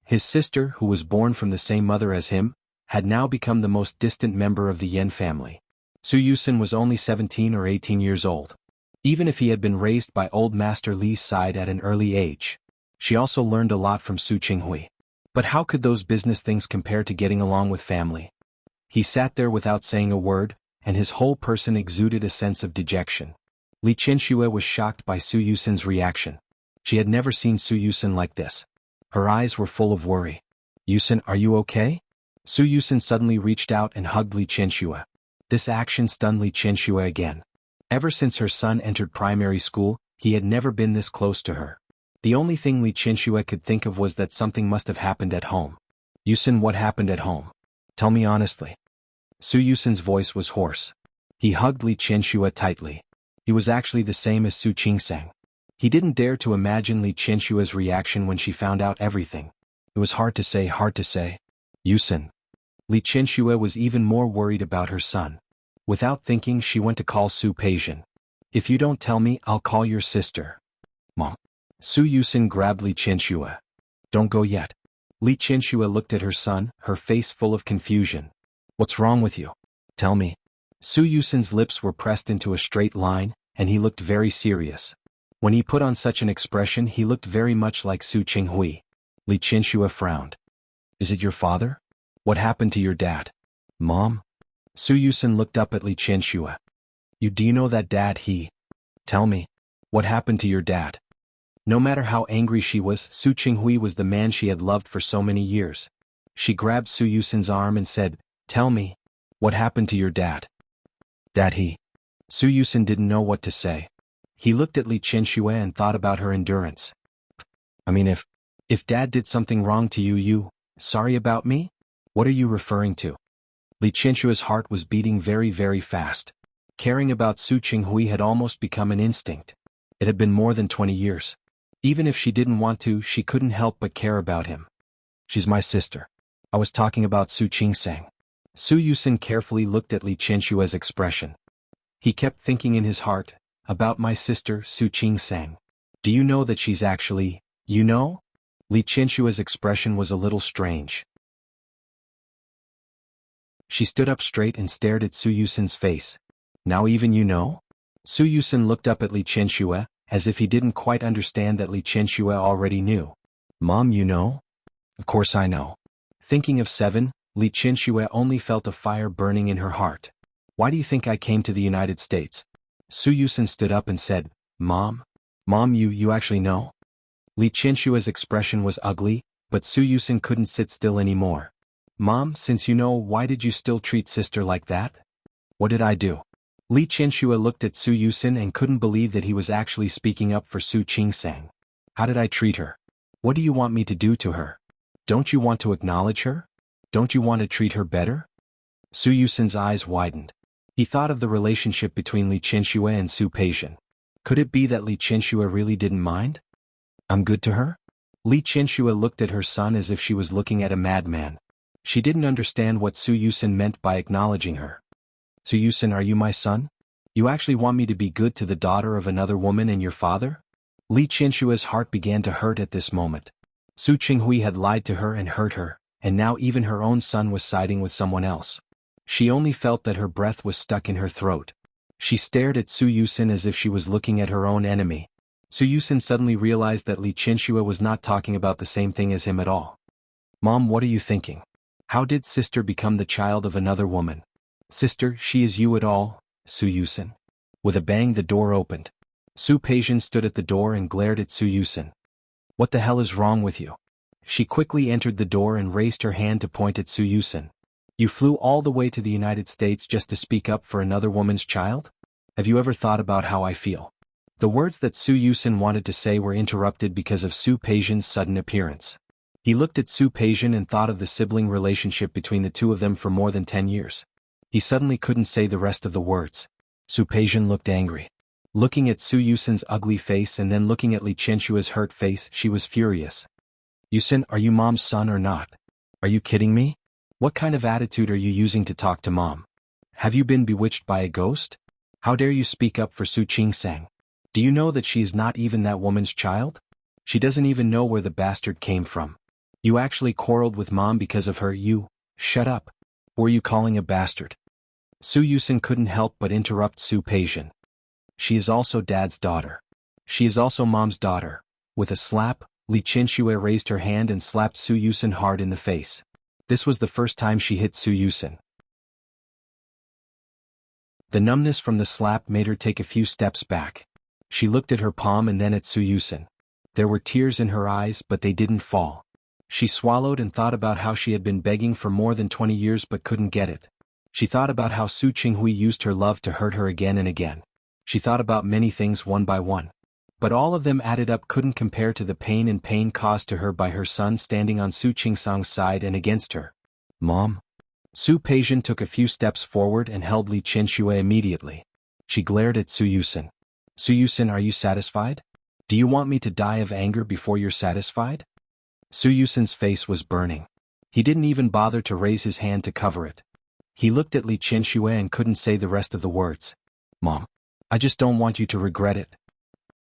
His sister, who was born from the same mother as him, had now become the most distant member of the Yan family. Su Yusin was only 17 or 18 years old. Even if he had been raised by old Master Li's side at an early age, she also learned a lot from Su Qinghui. But how could those business things compare to getting along with family? He sat there without saying a word, and his whole person exuded a sense of dejection. Li Qianxue was shocked by Su Yusin's reaction. She had never seen Su Yusin like this. Her eyes were full of worry. Yusin, are you okay? Su Yusin suddenly reached out and hugged Li Qianxue. This action stunned Li Qianxue again. Ever since her son entered primary school, he had never been this close to her. The only thing Li Qianxue could think of was that something must have happened at home. Yusin, what happened at home? Tell me honestly. Su Yusin's voice was hoarse. He hugged Li Qianxue tightly. He was actually the same as Su Qingsang. He didn't dare to imagine Li Qianxue's reaction when she found out everything. It was hard to say. Yusin. Li Qianxue was even more worried about her son. Without thinking, she went to call Su Peijian. If you don't tell me, I'll call your sister. Mom. Su Yusin grabbed Li Qianxue. Don't go yet. Li Qianxue looked at her son, her face full of confusion. What's wrong with you? Tell me. Su Yusin's lips were pressed into a straight line, and he looked very serious. When he put on such an expression, he looked very much like Su Qinghui. Li Qianxue frowned. Is it your father? What happened to your dad? Mom? Su Yusin looked up at Li Qianxue. Do you know that dad? Tell me. What happened to your dad? No matter how angry she was, Su Qinghui was the man she had loved for so many years. She grabbed Su Yusin's arm and said, Tell me. What happened to your dad? Dad, Su Yusin didn't know what to say. He looked at Li Qianxue and thought about her endurance. I mean, if dad did something wrong to you, sorry about me? What are you referring to? Li Qianxue's heart was beating very, very fast. Caring about Su Qinghui had almost become an instinct. It had been more than 20 years. Even if she didn't want to, she couldn't help but care about him. She's my sister. I was talking about Su Qingsang. Su Yusin carefully looked at Li Qianxue's expression. He kept thinking in his heart, about my sister, Su Qingsang. Do you know that she's actually, you know? Li Qianxue's expression was a little strange. She stood up straight and stared at Su Yusin's face. Now even you know? Su Yusin looked up at Li Qianxue, as if he didn't quite understand that Li Qianxue already knew. Mom, you know? Of course I know. Thinking of 7, Li Qianxue only felt a fire burning in her heart. Why do you think I came to the United States? Su Yusin stood up and said, Mom? Mom, you actually know? Li Qianxue's expression was ugly, but Su Yusin couldn't sit still anymore. Mom, since you know, why did you still treat sister like that? What did I do? Li Qianxue looked at Su Yusin and couldn't believe that he was actually speaking up for Su Qingsang. How did I treat her? What do you want me to do to her? Don't you want to acknowledge her? Don't you want to treat her better? Su Yusin's eyes widened. He thought of the relationship between Li Qianxue and Su Peixian. Could it be that Li Qianxue really didn't mind? I'm good to her? Li Qianxue looked at her son as if she was looking at a madman. She didn't understand what Su Yusin meant by acknowledging her. Su Yusin, are you my son? You actually want me to be good to the daughter of another woman and your father? Li Qianxue's heart began to hurt at this moment. Su Qinghui had lied to her and hurt her, and now even her own son was siding with someone else. She only felt that her breath was stuck in her throat. She stared at Su Yusin as if she was looking at her own enemy. Su Yusin suddenly realized that Li Qianxue was not talking about the same thing as him at all. Mom, what are you thinking? How did sister become the child of another woman? Sister, she is you at all, Su Yusin. With a bang the door opened. Su Peixian stood at the door and glared at Su Yusin. What the hell is wrong with you? She quickly entered the door and raised her hand to point at Su Yusin. You flew all the way to the United States just to speak up for another woman's child? Have you ever thought about how I feel? The words that Su Yusin wanted to say were interrupted because of Su Peixian's sudden appearance. He looked at Su Peixian and thought of the sibling relationship between the two of them for more than 10 years. He suddenly couldn't say the rest of the words. Su Peixian looked angry. Looking at Su Yusin's ugly face and then looking at Li Qianxue's hurt face, she was furious. Yusin, are you mom's son or not? Are you kidding me? What kind of attitude are you using to talk to mom? Have you been bewitched by a ghost? How dare you speak up for Su Qingsang? Do you know that she is not even that woman's child? She doesn't even know where the bastard came from. You actually quarreled with mom because of her. Shut up. Were you calling a bastard? Su Yusin couldn't help but interrupt Su Peixian. She is also dad's daughter. She is also mom's daughter. With a slap, Li Qianxue raised her hand and slapped Su Yusin hard in the face. This was the first time she hit Su Yusin. The numbness from the slap made her take a few steps back. She looked at her palm and then at Su Yusin. There were tears in her eyes, but they didn't fall. She swallowed and thought about how she had been begging for more than 20 years but couldn't get it. She thought about how Su Qinghui used her love to hurt her again and again. She thought about many things one by one. But all of them added up couldn't compare to the pain caused to her by her son standing on Su Qingsang's side and against her. Mom? Su Peixian took a few steps forward and held Li Qianxue immediately. She glared at Su Yusin. Su Yusin, are you satisfied? Do you want me to die of anger before you're satisfied? Su Yusin's face was burning. He didn't even bother to raise his hand to cover it. He looked at Li Qianxue and couldn't say the rest of the words. Mom. I just don't want you to regret it.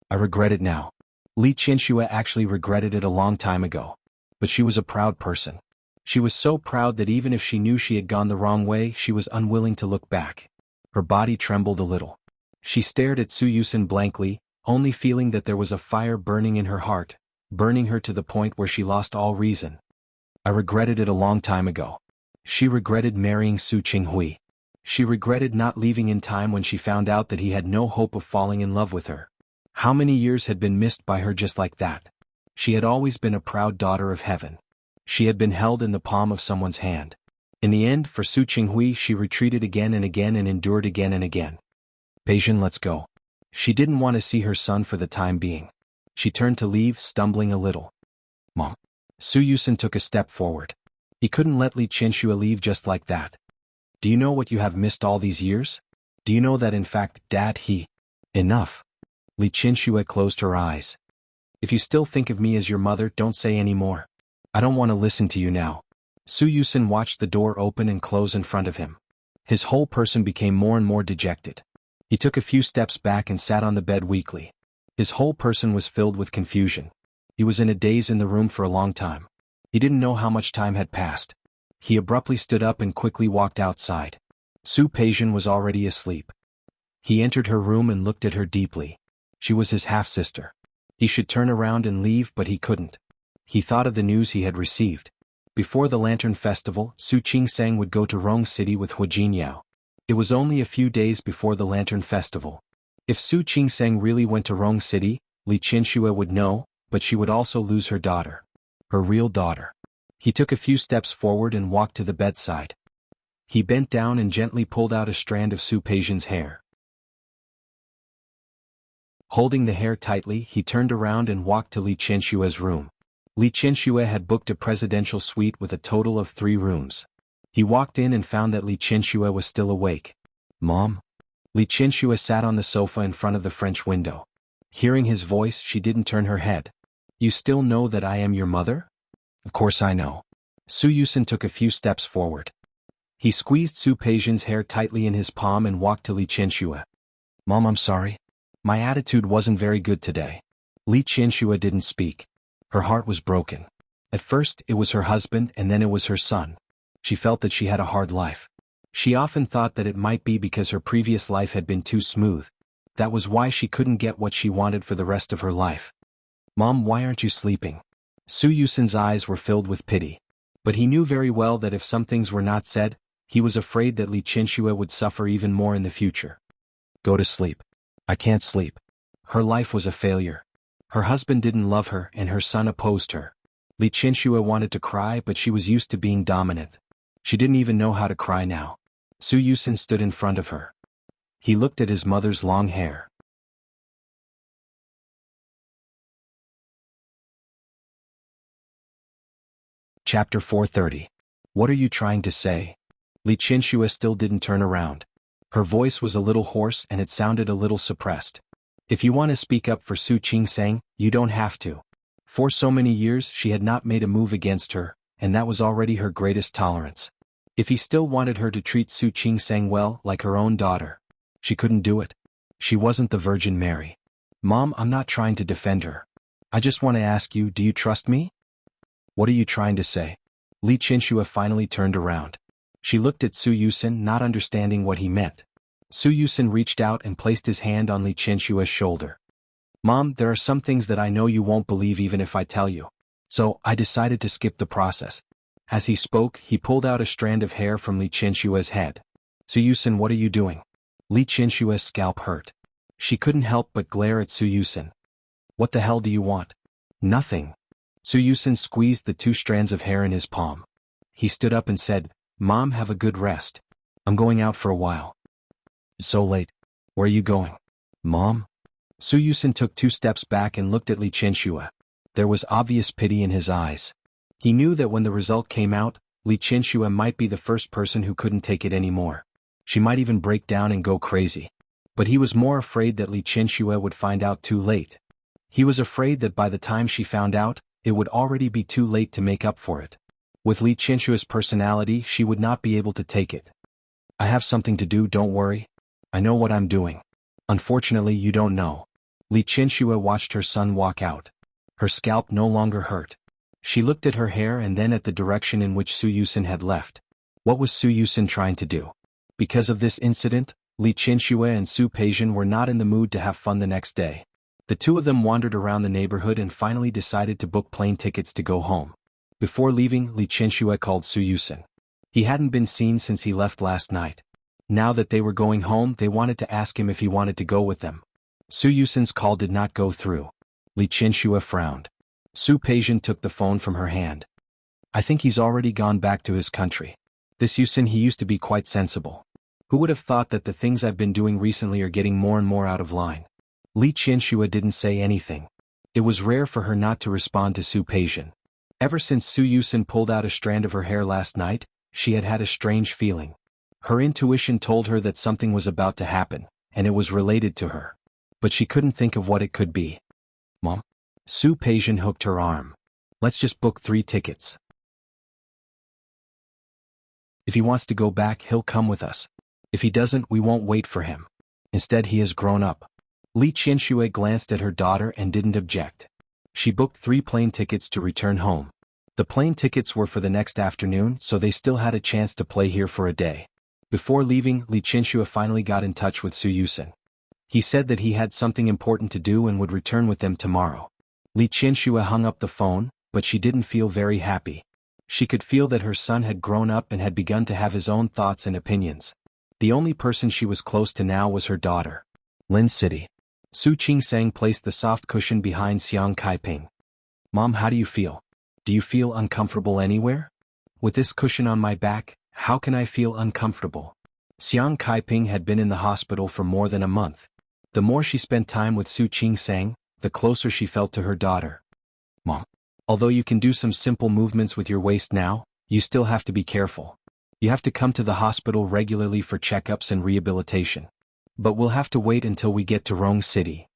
I regret it now. Li Qianxue actually regretted it a long time ago. But she was a proud person. She was so proud that even if she knew she had gone the wrong way, she was unwilling to look back. Her body trembled a little. She stared at Su Yusin blankly, only feeling that there was a fire burning in her heart, burning her to the point where she lost all reason. I regretted it a long time ago. She regretted marrying Su Qinghui. She regretted not leaving in time when she found out that he had no hope of falling in love with her. How many years had been missed by her just like that? She had always been a proud daughter of heaven. She had been held in the palm of someone's hand. In the end, for Su Qinghui, she retreated again and again and endured again and again. Peixian, let's go. She didn't want to see her son for the time being. She turned to leave, stumbling a little. Mom. Su Yusin took a step forward. He couldn't let Li Qianxue leave just like that. Do you know what you have missed all these years? Do you know that in fact, Dad, Enough. Li Qianxue closed her eyes. If you still think of me as your mother, don't say any more. I don't want to listen to you now. Su Yusin watched the door open and close in front of him. His whole person became more and more dejected. He took a few steps back and sat on the bed weakly. His whole person was filled with confusion. He was in a daze in the room for a long time. He didn't know how much time had passed. He abruptly stood up and quickly walked outside. Su Peixian was already asleep. He entered her room and looked at her deeply. She was his half-sister. He should turn around and leave, but he couldn't. He thought of the news he had received. Before the Lantern Festival, Su Qingsang would go to Rong City with Hu Jinyao. It was only a few days before the Lantern Festival. If Su Qingsang really went to Rong City, Li Qianxue would know, but she would also lose her daughter. Her real daughter. He took a few steps forward and walked to the bedside. He bent down and gently pulled out a strand of Su Peijian's hair. Holding the hair tightly, he turned around and walked to Li Qianshue's room. Li Qianxue had booked a presidential suite with a total of 3 rooms. He walked in and found that Li Qianxue was still awake. "Mom?" Li Qianxue sat on the sofa in front of the French window. Hearing his voice, she didn't turn her head. "You still know that I am your mother?" "Of course I know." Su Yusin took a few steps forward. He squeezed Su Peijian's hair tightly in his palm and walked to Li Qianxue. "Mom, I'm sorry. My attitude wasn't very good today." Li Qianxue didn't speak. Her heart was broken. At first, it was her husband and then it was her son. She felt that she had a hard life. She often thought that it might be because her previous life had been too smooth. That was why she couldn't get what she wanted for the rest of her life. "Mom, why aren't you sleeping?" Su Yusin's eyes were filled with pity. But he knew very well that if some things were not said, he was afraid that Li Qianxue would suffer even more in the future. "Go to sleep." "I can't sleep." Her life was a failure. Her husband didn't love her and her son opposed her. Li Qianxue wanted to cry, but she was used to being dominant. She didn't even know how to cry now. Su Yusin stood in front of her. He looked at his mother's long hair. Chapter 430. What are you trying to say? Li Qianxue still didn't turn around. Her voice was a little hoarse and it sounded a little suppressed. "If you want to speak up for Su Qingsang, you don't have to." For so many years she had not made a move against her, and that was already her greatest tolerance. If he still wanted her to treat Su Qingsang well, like her own daughter, she couldn't do it. She wasn't the Virgin Mary. "Mom, I'm not trying to defend her. I just want to ask you, do you trust me?" "What are you trying to say?" Li Qianxue finally turned around. She looked at Su Yusin, not understanding what he meant. Su Yusin reached out and placed his hand on Li Qianshue's shoulder. "Mom, there are some things that I know you won't believe even if I tell you. So, I decided to skip the process." As he spoke, he pulled out a strand of hair from Li Qianshue's head. "Su Yusin, what are you doing?" Li Qianshue's scalp hurt. She couldn't help but glare at Su Yusin. "What the hell do you want?" "Nothing." Su Yusin squeezed the 2 strands of hair in his palm. He stood up and said, "Mom, have a good rest. I'm going out for a while." "It's so late. Where are you going?" "Mom?" Su Yusin took 2 steps back and looked at Li Qianxue. There was obvious pity in his eyes. He knew that when the result came out, Li Qianxue might be the first person who couldn't take it anymore. She might even break down and go crazy. But he was more afraid that Li Qianxue would find out too late. He was afraid that by the time she found out, it would already be too late to make up for it. With Li Qianshue's personality, she would not be able to take it. "I have something to do, don't worry. I know what I'm doing." "Unfortunately, you don't know." Li Qianxue watched her son walk out. Her scalp no longer hurt. She looked at her hair and then at the direction in which Su Yusin had left. What was Su Yusin trying to do? Because of this incident, Li Qianxue and Su Peijian were not in the mood to have fun the next day. The 2 of them wandered around the neighborhood and finally decided to book plane tickets to go home. Before leaving, Li Qianxue called Su Yusin. He hadn't been seen since he left last night. Now that they were going home, they wanted to ask him if he wanted to go with them. Su Yusin's call did not go through. Li Qianxue frowned. Su Peijian took the phone from her hand. "I think he's already gone back to his country. This Yusin, he used to be quite sensible. Who would have thought that the things I've been doing recently are getting more and more out of line?" Li Qianxue didn't say anything. It was rare for her not to respond to Su Peijian. Ever since Su Yusin pulled out a strand of her hair last night, she had had a strange feeling. Her intuition told her that something was about to happen, and it was related to her. But she couldn't think of what it could be. "Mom?" Su Peijian hooked her arm. "Let's just book 3 tickets. If he wants to go back, he'll come with us. If he doesn't, we won't wait for him. Instead, he has grown up." Li Qianxue glanced at her daughter and didn't object. She booked 3 plane tickets to return home. The plane tickets were for the next afternoon, so they still had a chance to play here for a day. Before leaving, Li Qianxue finally got in touch with Su Yusin. He said that he had something important to do and would return with them tomorrow. Li Qianxue hung up the phone, but she didn't feel very happy. She could feel that her son had grown up and had begun to have his own thoughts and opinions. The only person she was close to now was her daughter. Lin City. Su Qingsang placed the soft cushion behind Xiang Kaiping. "Mom, how do you feel? Do you feel uncomfortable anywhere?" "With this cushion on my back, How can I feel uncomfortable? Xiang Kaiping had been in the hospital for more than a month. The more she spent time with Su Qingsang, the closer she felt to her daughter. Mom, although you can do some simple movements with your waist now, you still have to be careful. You have to come to the hospital regularly for checkups and rehabilitation. But we'll have to wait until we get to Rong City.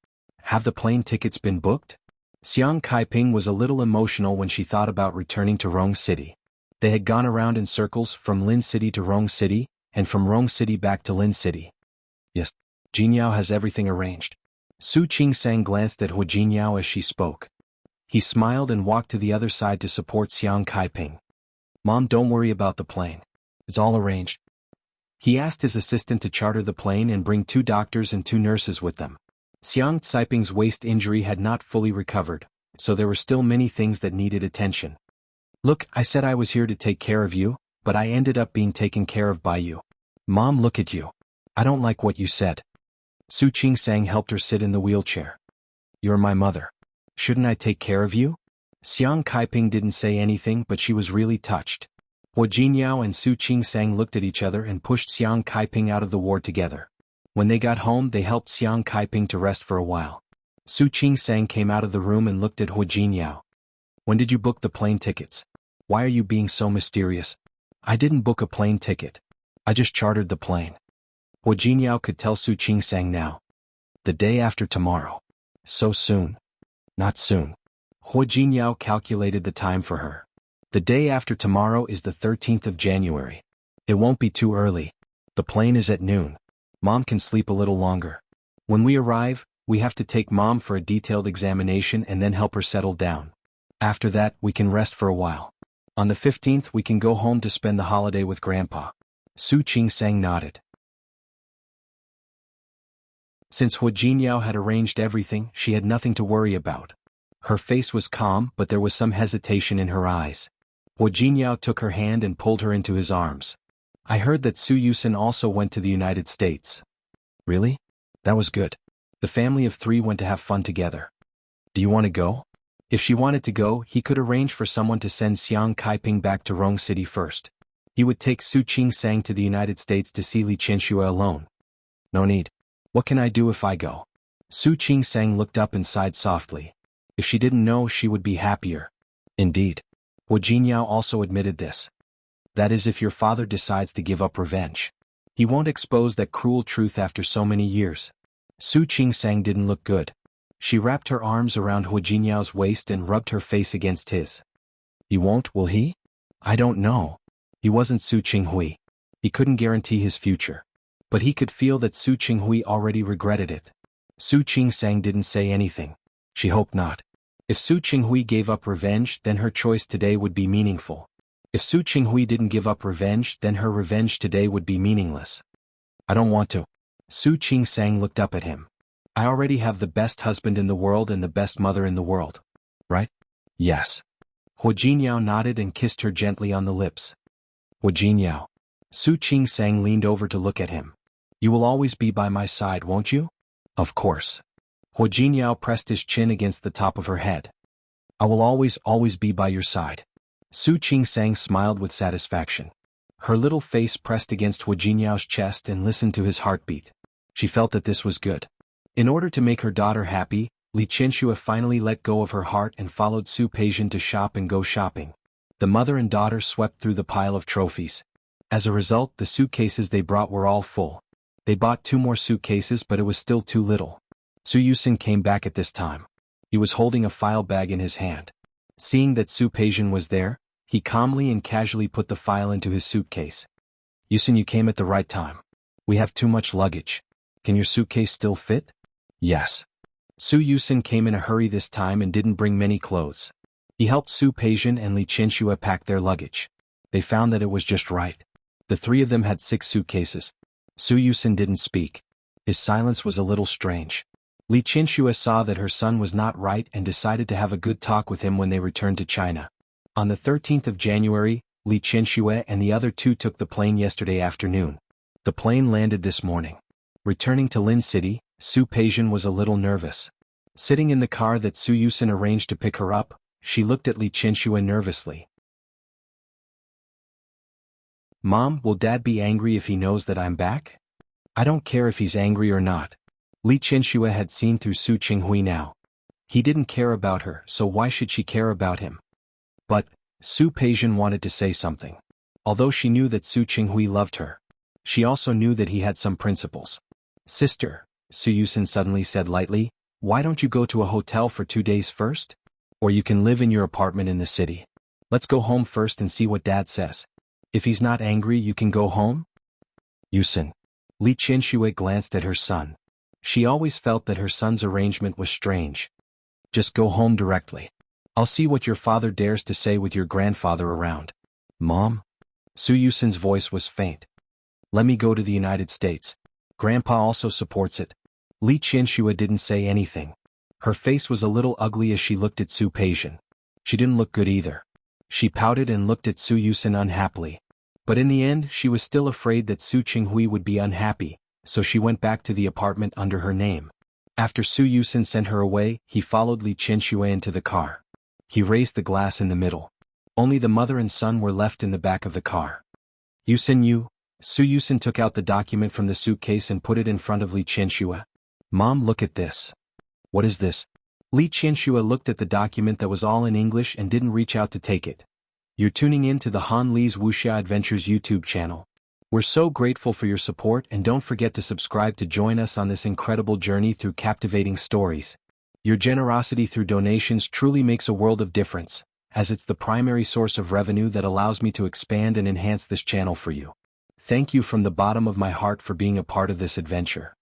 Have the plane tickets been booked? Xiang Kaiping was a little emotional when she thought about returning to Rong City. They had gone around in circles from Lin City to Rong City, and from Rong City back to Lin City. Yes, Jinyao has everything arranged. Su Qingsang glanced at Hu Jinyao as she spoke. He smiled and walked to the other side to support Xiang Kaiping. Mom, don't worry about the plane. It's all arranged. He asked his assistant to charter the plane and bring 2 doctors and 2 nurses with them. Xiang Caiping's waist injury had not fully recovered, so there were still many things that needed attention. Look, I said I was here to take care of you, but I ended up being taken care of by you. Mom, look at you. I don't like what you said. Su Qingsang helped her sit in the wheelchair. You're my mother. Shouldn't I take care of you? Xiang Kaiping didn't say anything, but she was really touched. Hu Jinyao and Su Qingsang looked at each other and pushed Xiang Kaiping out of the ward together. When they got home, they helped Xiang Kaiping to rest for a while. Su Qingsang came out of the room and looked at Hu Jinyao. When did you book the plane tickets? Why are you being so mysterious? I didn't book a plane ticket. I just chartered the plane. Hu Jinyao could tell Su Qingsang now. The day after tomorrow. So soon. Not soon. Hu Jinyao calculated the time for her. The day after tomorrow is the 13th of January. It won't be too early. The plane is at noon. Mom can sleep a little longer. When we arrive, we have to take Mom for a detailed examination and then help her settle down. After that, we can rest for a while. On the 15th, we can go home to spend the holiday with Grandpa. Su Qingsang nodded. Since Hu Jinyao had arranged everything, she had nothing to worry about. Her face was calm, but there was some hesitation in her eyes. Hu Jinyao took her hand and pulled her into his arms. I heard that Su Yusin also went to the United States. Really? That was good. The family of 3 went to have fun together. Do you want to go? If she wanted to go, he could arrange for someone to send Xiang Kaiping back to Rong City first. He would take Su Qingsang to the United States to see Li Qianxue alone. No need. What can I do if I go? Su Qingsang looked up and sighed softly. If she didn't know, she would be happier. Indeed. Hu Jinyao also admitted this. That is, if your father decides to give up revenge. He won't expose that cruel truth after so many years. Su Qingsang didn't look good. She wrapped her arms around Hu Jinyao's waist and rubbed her face against his. He won't, will he? I don't know. He wasn't Su Qinghui. He couldn't guarantee his future. But he could feel that Su Qinghui already regretted it. Su Qingsang didn't say anything. She hoped not. If Su Qinghui gave up revenge, then her choice today would be meaningful. If Su Qinghui didn't give up revenge, then her revenge today would be meaningless. I don't want to. Su Qingsang looked up at him. I already have the best husband in the world and the best mother in the world. Right? Yes. Hu Jinyao nodded and kissed her gently on the lips. Hu Jinyao. Su Qingsang leaned over to look at him. You will always be by my side, won't you? Of course. Hu Jinyao pressed his chin against the top of her head. I will always be by your side. Su Qingsang smiled with satisfaction. Her little face pressed against Hu Jinyao's chest and listened to his heartbeat. She felt that this was good. In order to make her daughter happy, Li Qianxue finally let go of her heart and followed Su Peijian to shop and go shopping. The mother and daughter swept through the pile of trophies. As a result, the suitcases they brought were all full. They bought 2 more suitcases, but it was still too little. Su Yusin came back at this time. He was holding a file bag in his hand. Seeing that Su Peijian was there, he calmly and casually put the file into his suitcase. Yusin, you came at the right time. We have too much luggage. Can your suitcase still fit? Yes. Su Yusin came in a hurry this time and didn't bring many clothes. He helped Su Peijian and Li Qianxue pack their luggage. They found that it was just right. The 3 of them had 6 suitcases. Su Yusin didn't speak. His silence was a little strange. Li Qianxue saw that her son was not right and decided to have a good talk with him when they returned to China. On the 13th of January, Li Qianxue and the other 2 took the plane yesterday afternoon. The plane landed this morning. Returning to Lin City, Su Peijian was a little nervous. Sitting in the car that Su Yusin arranged to pick her up, she looked at Li Qianxue nervously. Mom, will Dad be angry if he knows that I'm back? I don't care if he's angry or not. Li Qianxue had seen through Su Qinghui now. He didn't care about her, so why should she care about him? But Su Peijian wanted to say something. Although she knew that Su Qinghui loved her, she also knew that he had some principles. Sister, Su Yusin suddenly said lightly, why don't you go to a hotel for 2 days first? Or you can live in your apartment in the city. Let's go home first and see what Dad says. If he's not angry, you can go home? Yusin. Li Qianxue glanced at her son. She always felt that her son's arrangement was strange. Just go home directly. I'll see what your father dares to say with your grandfather around. Mom? Su Yusin's voice was faint. Let me go to the United States. Grandpa also supports it. Li Qianxue didn't say anything. Her face was a little ugly as she looked at Su Peijian. She didn't look good either. She pouted and looked at Su Yusin unhappily. But in the end, she was still afraid that Su Qinghui would be unhappy, so she went back to the apartment under her name. After Su Yusin sent her away, he followed Li Qianxue into the car. He raised the glass in the middle. Only the mother and son were left in the back of the car. Yusin, Su Yusin took out the document from the suitcase and put it in front of Li Qianxue. Mom, look at this. What is this? Li Qianxue looked at the document that was all in English and didn't reach out to take it. You're tuning in to the Han Li's Wuxia Adventures YouTube channel. We're so grateful for your support, and don't forget to subscribe to join us on this incredible journey through captivating stories. Your generosity through donations truly makes a world of difference, as it's the primary source of revenue that allows me to expand and enhance this channel for you. Thank you from the bottom of my heart for being a part of this adventure.